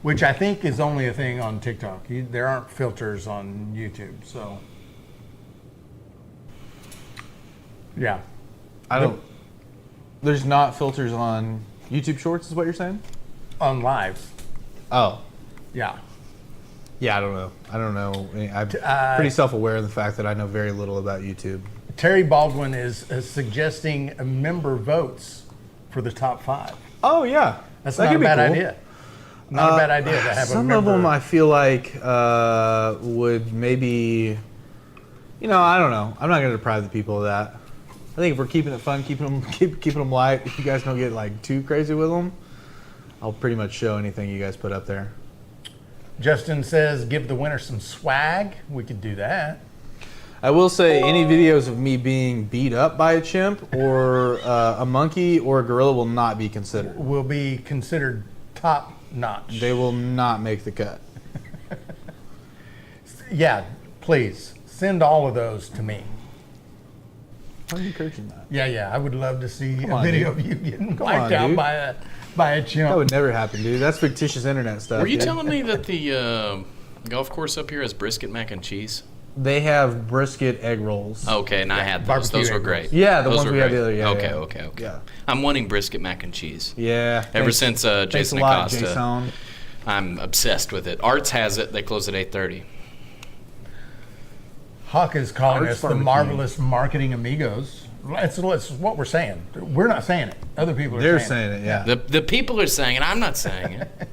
which I think is only a thing on TikTok. There aren't filters on YouTube, so yeah. I don't. There's not filters on YouTube Shorts, is what you're saying? On lives, Oh. yeah. Yeah, I don't know. I'm pretty self-aware of the fact that I know very little about YouTube. Terry Baldwin is suggesting member votes for the top 5. Oh yeah, That's that not a could be bad cool. idea. Not a bad idea to have a Some member. of them I feel like would maybe, I don't know. I'm not going to deprive the people of that. I think if we're keeping it fun, keeping them light, if you guys don't get like too crazy with them, I'll pretty much show anything you guys put up there. Justin says give the winner some swag. We could do that. I will say any videos of me being beat up by a chimp or a monkey or a gorilla will not be considered. Will be considered top notch. They will not make the cut. Yeah, please send all of those to me. Why are you encouraging that? Yeah, I would love to see a on, video dude. of you getting Come on, wiped out dude. by a chimp. That would never happen, dude. That's fictitious internet stuff. Were you dude. telling me that the golf course up here has brisket mac and cheese? They have brisket egg rolls. Okay, and I had those. barbecue Those were egg great. rolls. Yeah, the Those ones were we had great. the other- yeah, Okay, yeah. okay. Yeah. I'm wanting brisket mac and cheese. Yeah. Ever since Thanks Jason a lot, Acosta. Jason. I'm obsessed with it. Arts has it. They close at 8:30. Hawk is calling Arts us the barbecue. marvelous marketing amigos. It's what we're saying. We're not saying it. Other people are They're saying saying it, yeah. The people are saying it. I'm not saying it.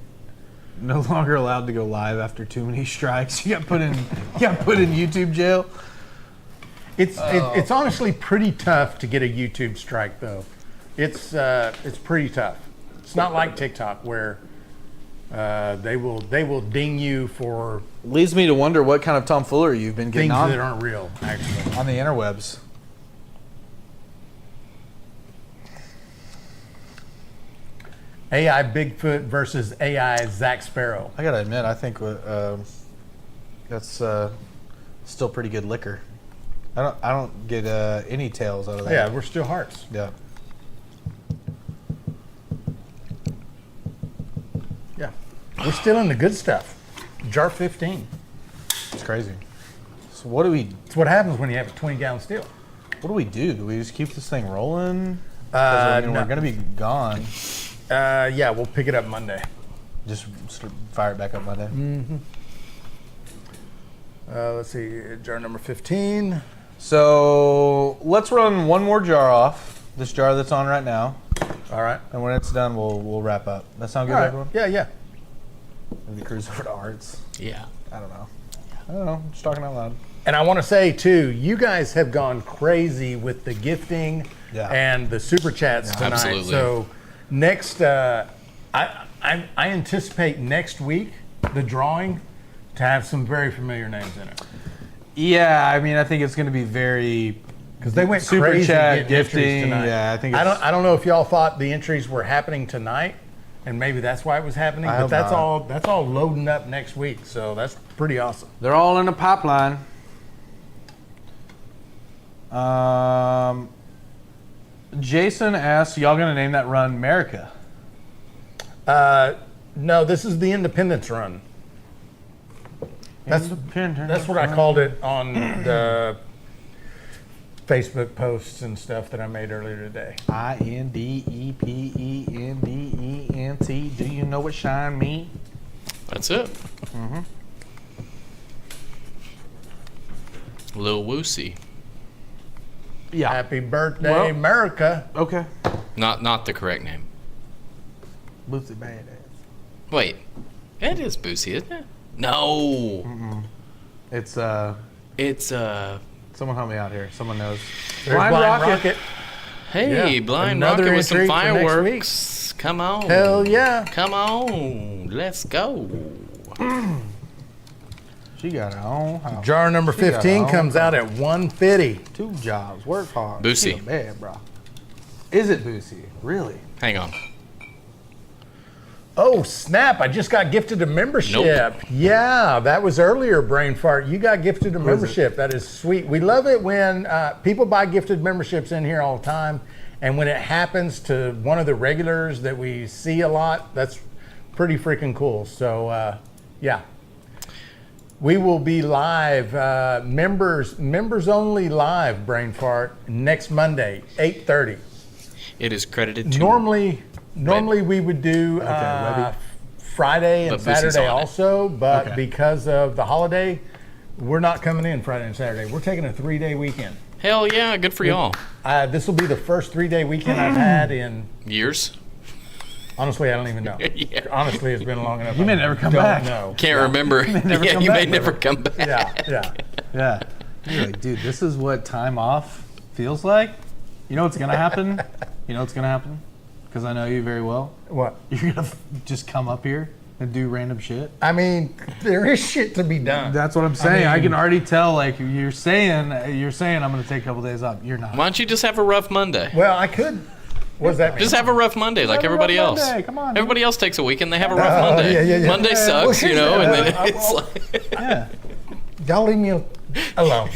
No longer allowed to go live after too many strikes. You got put in YouTube jail. It's honestly pretty tough to get a YouTube strike though. It's pretty tough. It's not like TikTok where they will ding you for Leads me to wonder what kind of tomfoolery you've been getting things on that aren't real. Actually, on the interwebs. AI Bigfoot versus AI Zach Sparrow. I gotta admit, I think that's still pretty good liquor. I don't get any tails out of that. Yeah, we're still hearts. Yeah. Yeah, we're still in the good stuff. Jar 15. It's crazy. So what do we It's what happens when you have a 20-gallon still. do? Do we just keep this thing rolling? 'Cause, No. we're gonna be gone. Yeah, we'll pick it up Monday. Just fire it back up Monday. Let's see, jar number 15. So let's run one more jar off. This jar that's on right now, All right. and when it's done, we'll wrap up. That sound good, All right. everyone? Yeah. Maybe cruise over to Arts. Yeah. I don't know. Just talking out loud. And I want to say too, you guys have gone crazy with the gifting Yeah. and the super chats tonight. Absolutely. So next, I anticipate next week the drawing to have some very familiar names in it Yeah, I mean, I think it's going to be very because they went super crazy chat getting entries gifting. tonight. Yeah, I think I don't know if y'all thought the entries were happening tonight, and maybe that's why it was happening. I But hope that's all loading up next week. So that's pretty awesome. they're all in the pipeline. Jason asks, y'all going to name that run America? No, this is the Independence Run. That's what I called it on the Facebook posts and stuff that I made earlier today. INDEPENDENT. Do you know what shine mean? That's it. Lil Woosie. Yeah. Happy birthday, Well- America. Okay. Not the correct name. Bootsy badass. Wait. It is Boosie, isn't it? No. It's It's someone help me out here. Someone knows. There's Blind Rocket. hey, Yeah, Blind another Rocket with some entry for next fireworks. Come on. Hell yeah. Come on. Let's go. She got her own house. Jar number She got 15 her comes own out at 150. 2 jobs. Work hard. Boosie. She a bad, bro. Is it Boosie? Really? Hang on. Oh, snap. I just got gifted a membership. Nope. Yeah, that was earlier, Brain Fart. You got gifted a membership. That is sweet. We love it when people buy gifted memberships in here all the time. And when it happens to one of the regulars that we see a lot, that's pretty freaking cool. So, yeah. We will be live, members only live, Brain Fart, next Monday, 8:30. It is credited to Normally we would do Webby. Friday and But Boosie's Saturday on it. also, but Okay. because of the holiday, we're not coming in Friday and Saturday. We're taking a 3-day weekend. Hell yeah, good for y'all. This will be the first 3-day weekend I've had in, Years? honestly, I don't even know. Yeah. Honestly, it's been long enough. You may I never come don't back. know. Can't remember. never Yeah, come you may back, never brother. come back. Yeah. Yeah. You're like, dude, this is what time off feels like? You know what's going to happen? Because I know you very well. What? You're going to just come up here and do random shit. I mean, there is shit to be done. That's what I'm saying. I mean- can already tell, like, you're saying I'm going to take a couple days off. You're not. Why don't you just have a rough Monday? Well, I could. What does that mean? Just have a rough Monday like Have a everybody rough else. Monday. Come on, dude. Everybody else takes a weekend, they have a rough Monday. yeah. Monday Well, sucks, you know, and then well, it's like Yeah. Y'all leave me alone. Y'all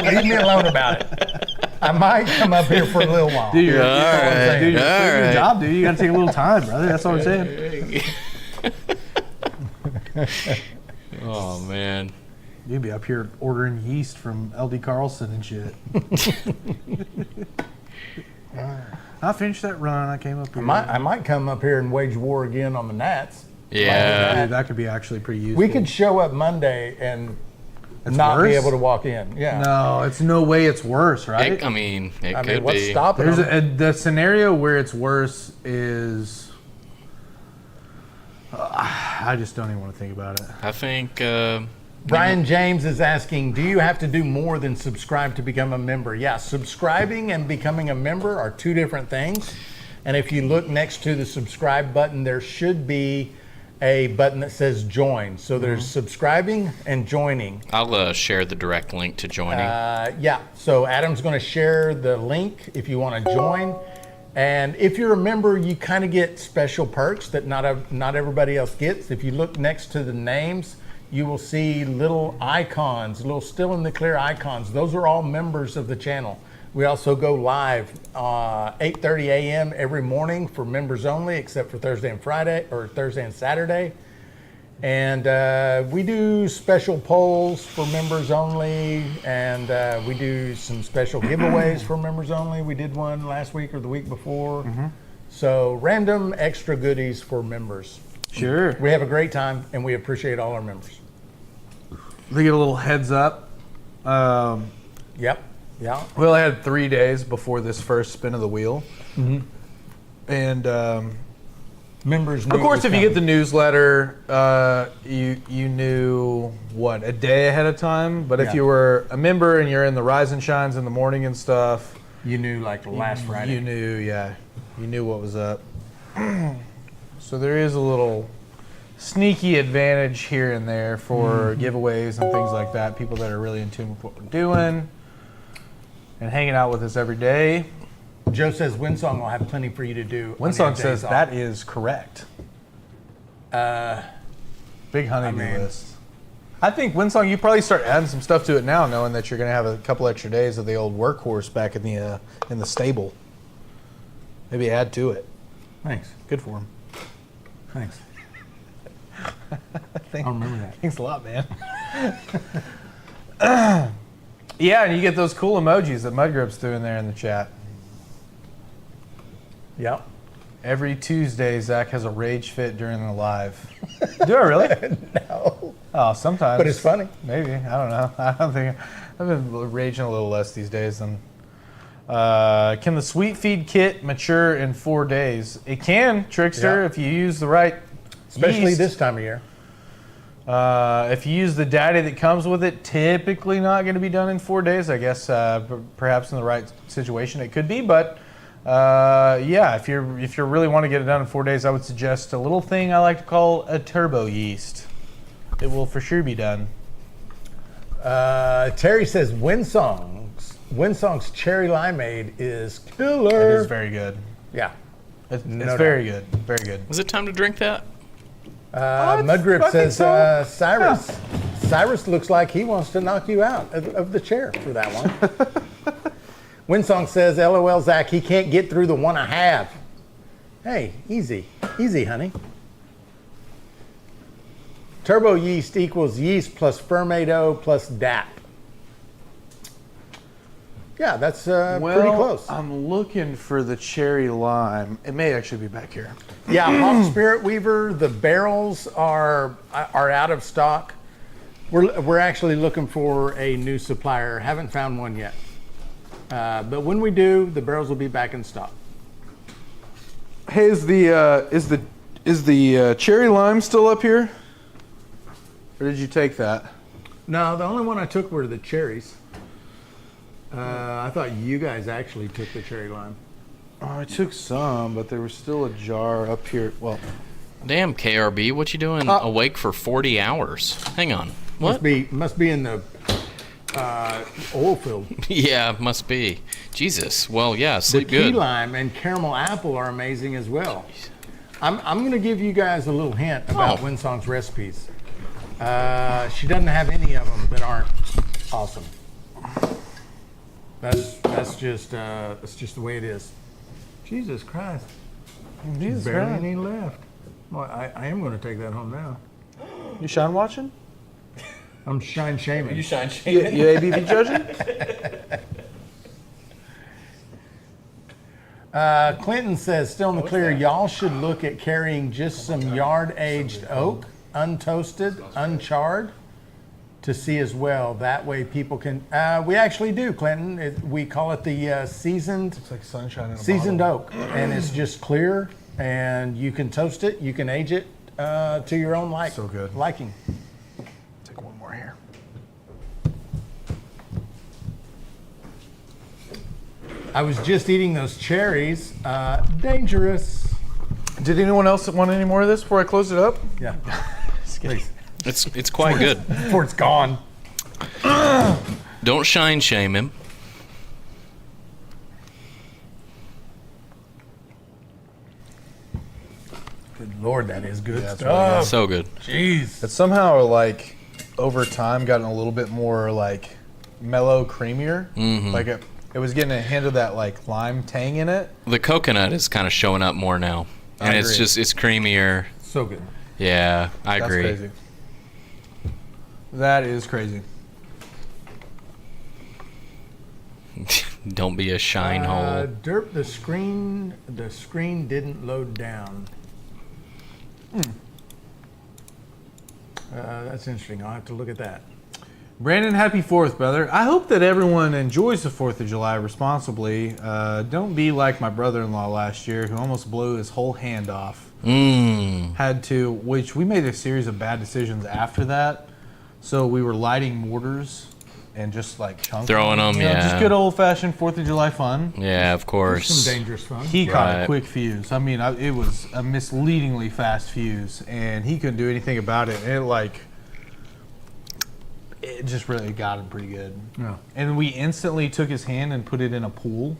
leave me alone about it. I might come up here for a little while. Dude, you're, All right. dude, you're All doing your right. job, dude. You got to take a little time, brother. That's what I'm saying. Oh man. You'd be up here ordering yeast from LD Carlson and shit. I finished that run. I came up here. I might come up here and wage war again on the Nats. Yeah. Dude, that could be actually pretty useful. We could show up Monday and It's not be worse? able to walk in. Yeah. No, it's no way it's worse, right? It could I mean, what's be. stopping There's them? the scenario where it's worse is. I just don't even want to think about it. I think. Brian James is asking, do you have to do more than subscribe to become a member? Yeah, subscribing and becoming a member are two different things. And if you look next to the subscribe button, there should be a button that says join. So there's subscribing and joining. I'll share the direct link to joining. Yeah, so Adam's going to share the link if you want to join. And if you're a member, you kind of get special perks that not everybody else gets. If you look next to the names, you will see little icons, little still in the clear icons. Those are all members of the channel. We also go live 8:30 a.m. every morning for members only, except for Thursday and Friday, or Thursday and Saturday. And we do special polls for members only, and we do some special giveaways for members only. We did one last week or the week before. So random extra goodies for members. Sure. We have a great time, and we appreciate all our members. They get a little heads up. Yep. Yeah. We only had 3 days before this first spin of the wheel. And Members. of course, if you get the newsletter, you knew what, a day ahead of time. But if Yeah. you were a member and you're in the Rise and Shines in the morning and stuff, you knew like last Friday. you knew what was up. So there is a little sneaky advantage here and there for giveaways and things like that. People that are really in tune with what we're doing and hanging out with us every day. Joe says Windsong will have plenty for you to do. on your Winsong days says off. that is correct. Big honeybee mean- list. I think Winsong, you probably start adding some stuff to it now, knowing that you're going to have a couple extra days of the old workhorse back in the stable. Maybe add to it. Thanks. Good for him. Thanks. I'll remember that. Thanks a lot, man. Yeah, and you get those cool emojis that Mudgrip's doing there in the chat. Yep. Every Tuesday, Zach has a rage fit during the live. Do I really? No. Oh, sometimes. But it's funny. Maybe. I don't know. I don't think. I've been raging a little less these days than. Can the sweet feed kit mature in 4 days? It can, Trickster, Yeah. if you use the right Especially yeast. this time of year. If you use the daddy that comes with it, typically not going to be done in 4 days. I guess perhaps in the right situation it could be, but yeah, if you really want to get it done in 4 days, I would suggest a little thing I like to call a turbo yeast. It will for sure be done. Terry says Winsong's cherry limeade is killer. It is very good. Yeah. It's No very good. Very good. Is it time to drink that? Mudgrip I think says so. Cyrus. Cyrus looks like he wants to knock you out of the chair for that one. Winsong says, LOL, Zach, he can't get through the 1.5. Hey, easy. Easy, honey. Turbo yeast equals yeast plus fermento plus DAP. Yeah, that's pretty close. I'm looking for the cherry lime. It may actually be back here. Yeah, Hawk Spirit Weaver, the barrels are out of stock. We're actually looking for a new supplier. Haven't found one yet. But when we do, the barrels will be back in stock. Hey, is the cherry lime still up here? Or did you take that? No, the only one I took were the cherries. I thought you guys actually took the cherry lime. Oh, I took some, but there was still a jar up here. Well, Damn, KRB, what you doing awake for 40 hours? Hang on. What? Must be in the oil field. Yeah, must be. Jesus. Well, yeah, The sleep key good. lime and caramel apple are amazing as well. I'm going to give you guys a little hint about Oh. Winsong's recipes. She doesn't have any of them that aren't awesome. That's just the way it is. Jesus Christ. Jesus Barely Christ. any left. Well, I am going to take that home now. You shine watching? I'm shine shaming. You ABV judging? Clinton says, still in the clear, y'all should look at carrying just some yard-aged oak, untoasted, uncharred, to see as well. That way people can, we actually do, Clinton. We call it the seasoned It's like sunshine in a seasoned oak, and it's just clear, and you can toast it, you can age it to your own So good. liking. Take one more here. I was just eating those cherries. Dangerous. Did anyone else want any more of this before I close it up? Yeah. Please. It's quite good. Before it's gone. Don't shine shame him. Good Lord, that is good Yeah, it's stuff. So good. Jeez. It's somehow like over time gotten a little bit more like mellow, creamier. Like it was getting a hint of that like lime tang in it. The coconut is kind of showing up more now, and it's agree. it's creamier. So good. Yeah, I That's agree. crazy. That is crazy. Don't be a shine hole. Derp, the screen didn't load down. That's interesting. I'll have to look at that. Brandon, happy 4th, brother. I hope that everyone enjoys the 4th of July responsibly. Don't be like my brother-in-law last year who almost blew his whole hand off. Had to, which we made a series of bad decisions after that. So we were lighting mortars and just like chunking Throwing them, you know, yeah. Just good old-fashioned 4th of July fun. Yeah, of course. Some dangerous fun. He caught a Right. quick fuse. I mean, it was a misleadingly fast fuse, and he couldn't do anything about it. And it just really got him pretty good. Yeah. And we instantly took his hand and put it in a pool,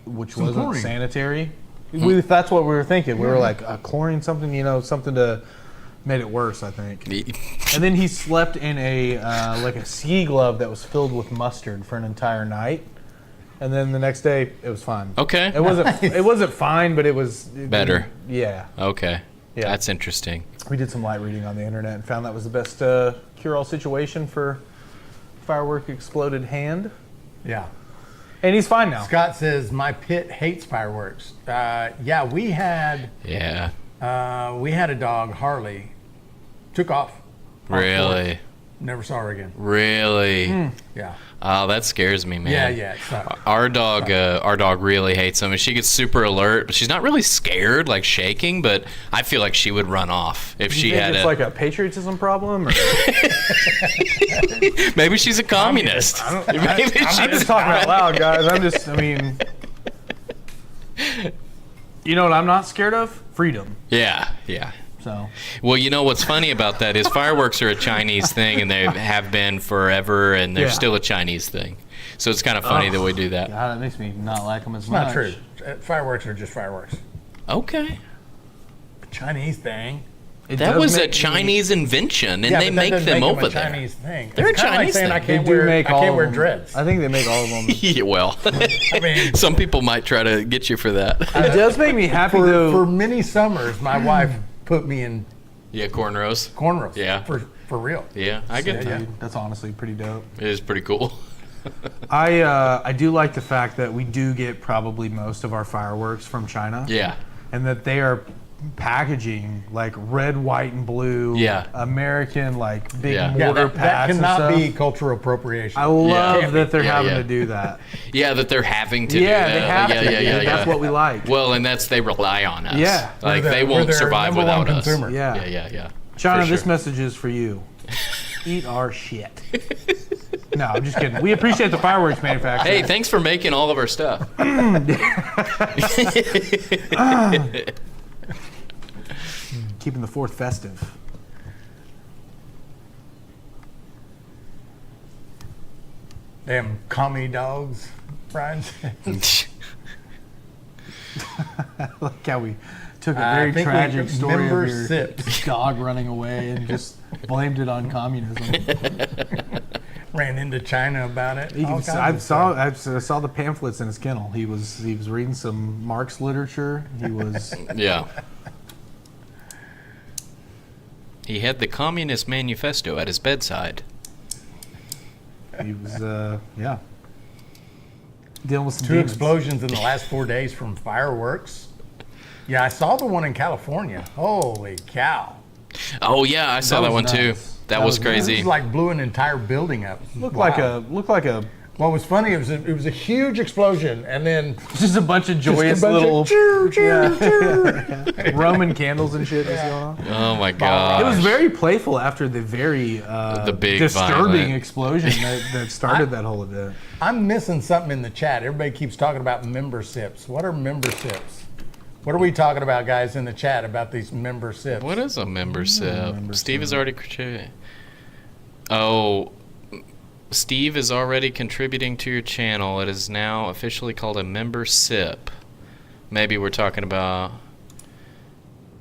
which Some wasn't chlorine. sanitary. That's what we were thinking. We were like, chlorine, something, something to made it worse, I think. And then he slept in a like a ski glove that was filled with mustard for an entire night. And then the next day, it was fine. Okay. It wasn't fine, but it was Better. Yeah. Okay. Yeah. That's interesting. We did some light reading on the internet and found that was the best cure-all situation for firework exploded hand. Yeah. And he's fine now. Scott says my pit hates fireworks. Yeah, we had Yeah. a dog, Harley, took off. Really. Never saw her again. Really. Yeah. Oh, that scares me, man. Yeah. It sucked. Our dog really hates them, and she gets super alert. But she's not really scared, like shaking. But I feel like she would run off if You she think had it's a. like a patriotism problem? Or? Maybe she's a communist. Maybe I'm she's just talking out loud, guys. You know what I'm not scared of? Freedom. Yeah. So Well, you know what's funny about that is fireworks are a Chinese thing, and they have been forever, and they're Yeah. still a Chinese thing. So it's kind of funny that we do that. God, that makes me not like them as It's much. not true. Fireworks are just fireworks. Okay. Chinese thing. It That does was a make me- Chinese invention, and Yeah, they but that make doesn't them make over a there. Chinese thing. They're It's a kinda like Chinese saying thing. I They can't do wear, make I all can't of wear them. dreads. I think they make all of them. Yeah, well, I mean, some people might try to get you for that. It does make me happy for though. many summers, my wife put me in Yeah, cornrows. cornrows. Yeah. For real. Yeah, I get that. Dude, that's honestly pretty dope. It is pretty cool. I do like the fact that we do get probably most of our fireworks from China. Yeah. And that they are packaging like red, white, and blue. Yeah. American like big Yeah. Yeah, mortar that packs and cannot stuff. be cultural appropriation. I love Yeah. that they're Yeah, having yeah. to do that. Yeah, that they're having to do Yeah, that. they have yeah, to. yeah, yeah, That's yeah. what we like. Well, and they rely on us. Yeah. Like We're they their- won't we're their survive number one without us. consumer. Yeah. Yeah. China, For this sure. message is for you. Eat our shit. No, I'm just kidding. We appreciate the fireworks manufacturer. Hey, thanks for making all of our stuff. Keeping the 4th festive. Damn commie dogs, Brian. Like how we took a I very think we tragic story of member your sips. dog running away and just blamed it on communism. Ran into China about it. He all was- kinds I of stuff. saw the pamphlets in his kennel. He was reading some Marx literature. He was Yeah. He had the Communist Manifesto at his bedside. dealing with some 2 demons. explosions in the last 4 days from fireworks. Yeah, I saw the one in California. Holy cow. Oh yeah, I saw That that was one too. nuts. That That was was It crazy. was like blew an entire building up. Looked Wow. like a What was funny, it was a huge explosion, and then just a bunch of joyous just a bunch little of choo, choo, choo. Roman candles and shit just going on. Oh my god. It was very playful after the very The big disturbing violent- explosion that started that whole event. I'm missing something in the chat. Everybody keeps talking about memberships. What are memberships? What are we talking about, guys, in the chat about these memberships? What is a membership? Steve is already Oh, Steve is already contributing to your channel. It is now officially called a membership. Maybe we're talking about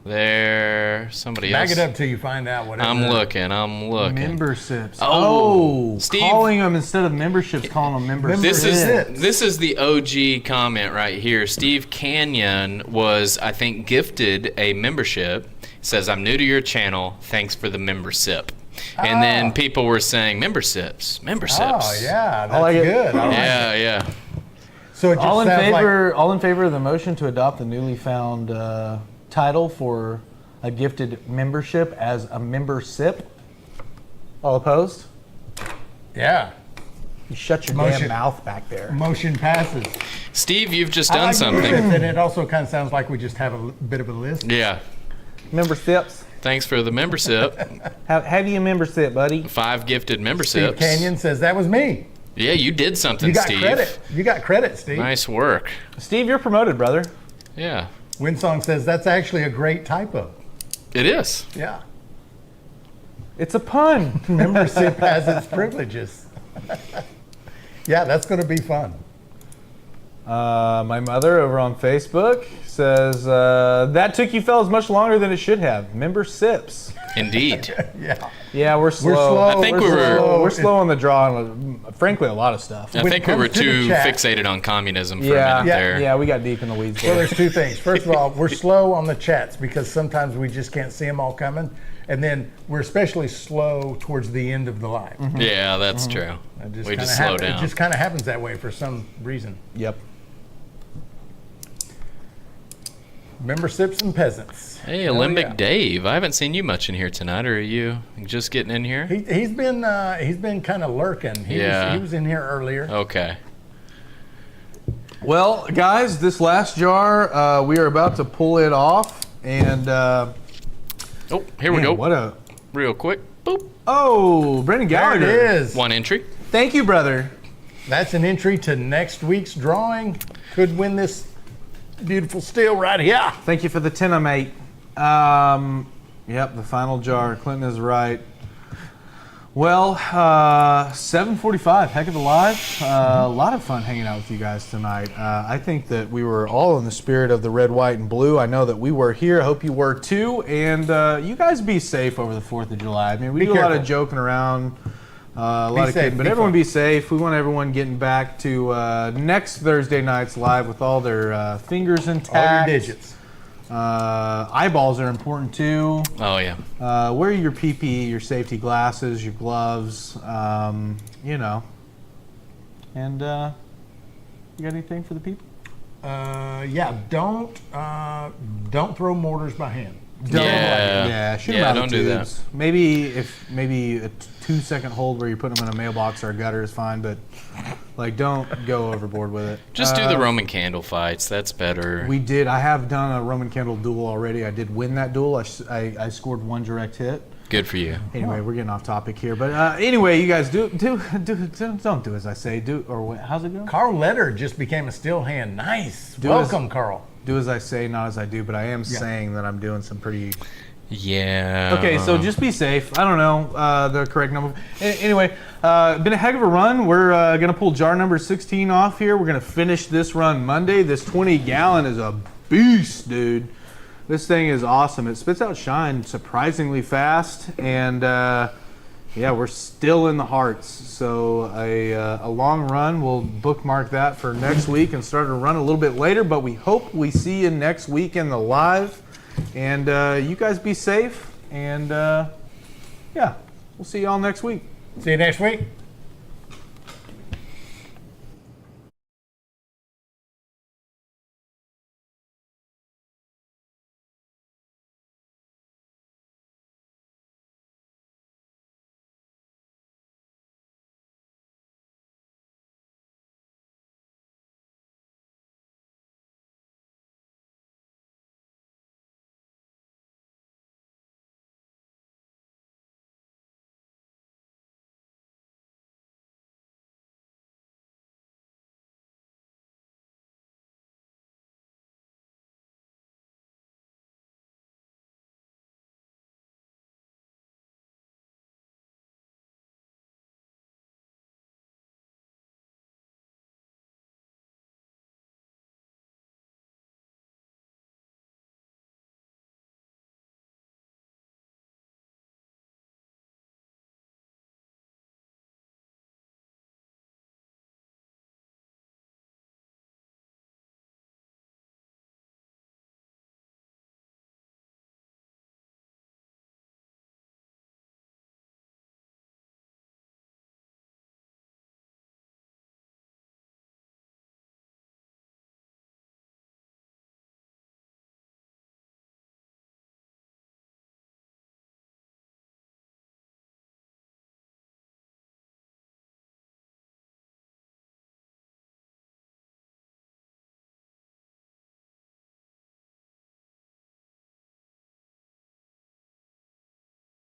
there. Somebody Back else. it up till you find out what it I'm is. looking. I'm looking. Memberships. Oh, Steve- calling them instead of memberships, calling them memberships. This is the OG comment right here. Steve Canyon was, I think, gifted a membership. Says, "I'm new to your channel. Thanks for the membership." And then people were saying memberships. Oh, yeah, that's like it. good. I like it. Yeah. So it just all in sounds favor. All in favor of the motion to adopt the newly found title for a gifted membership as a membership. All opposed? Yeah, You shut your Motion. damn mouth back there. motion passes. Steve, you've just I done like something. memberships, and it also kind of sounds like we just have a bit of a list. Yeah. Memberships. Thanks for the membership. Have you a membership, buddy? 5 gifted Steve memberships. Canyon says that was me. Yeah, you did something, You got Steve. credit. You got credit, Steve. Nice work. Steve, you're promoted, brother. Yeah. Winsong says that's actually a great typo. It is. Yeah. It's a pun. Membership has its privileges. Yeah, that's going to be fun. My mother over on Facebook says that took you fellas much longer than it should have. Memberships. Indeed. Yeah. Yeah, we're slow. slow. I think we were- We're slow on the draw on, frankly, a lot of stuff. I When think it we were comes to the too chat- fixated on communism for Yeah, a minute there. yeah, we got deep in the weeds Well, there. there's 2 things. First of all, we're slow on the chats because sometimes we just can't see them all coming. And then we're especially slow towards the end of the live. Yeah, that's true. It We kinda just slow It down. just kind of happens that way for some reason. Yep. Memberships and peasants. Hey, Hell Alembic yeah. Dave. I haven't seen you much in here tonight, or are you just getting in here? He's been kind of lurking. He was in here earlier. Okay. Well, guys, this last jar, we are about to pull it off, and Oh, here we man, go. What a Real quick. Boop. Brendan There Gallagher. it is. One entry. Thank you, brother. That's an entry to next week's drawing. Could win this beautiful steel right here. Thank you for the 10, mate. Yep, the final jar. Clinton is right. Well, 7:45, heck of a live. A lot of fun hanging out with you guys tonight. I think that we were all in the spirit of the red, white, and blue. I know that we were here. I hope you were too. And you guys be safe over the 4th of July. I mean, we Be do a lot careful. of joking around, a lot of safe, kidding, but be everyone fun. be safe. We want everyone getting back to next Thursday night's live with all their fingers intact. All your digits. Eyeballs are important too. Oh, yeah. Wear your PPE, your safety glasses, your gloves, you know. And you got anything for the people? Yeah, don't throw mortars by hand. Yeah, shoot 'em Yeah, out don't of do that. tubes. Maybe a 2-second hold where you put them in a mailbox or a gutter is fine, but like don't go overboard with it. Just do the Roman candle fights. That's better. We did. I have done a Roman candle duel already. I did win that duel. I scored 1 direct hit. Good for you. Anyway, we're getting off topic here, but anyway, you guys don't do as I say. How's it go? Carl Letter just became a steel hand. Nice. Do Welcome, Carl. Do as I say, not as I do. But I am saying that I'm doing some pretty. Yeah. Okay, so just be safe. I don't know the correct number. Anyway, been a heck of a run. We're gonna pull jar number 16 off here. We're gonna finish this run Monday. This 20-gallon is a beast, dude. This thing is awesome. It spits out shine surprisingly fast, and yeah, we're still in the hearts. So a long run, we'll bookmark that for next week and start to run a little bit later. But we hope we see you next week in the live, and you guys be safe. And yeah, we'll see you all next week. See you next week.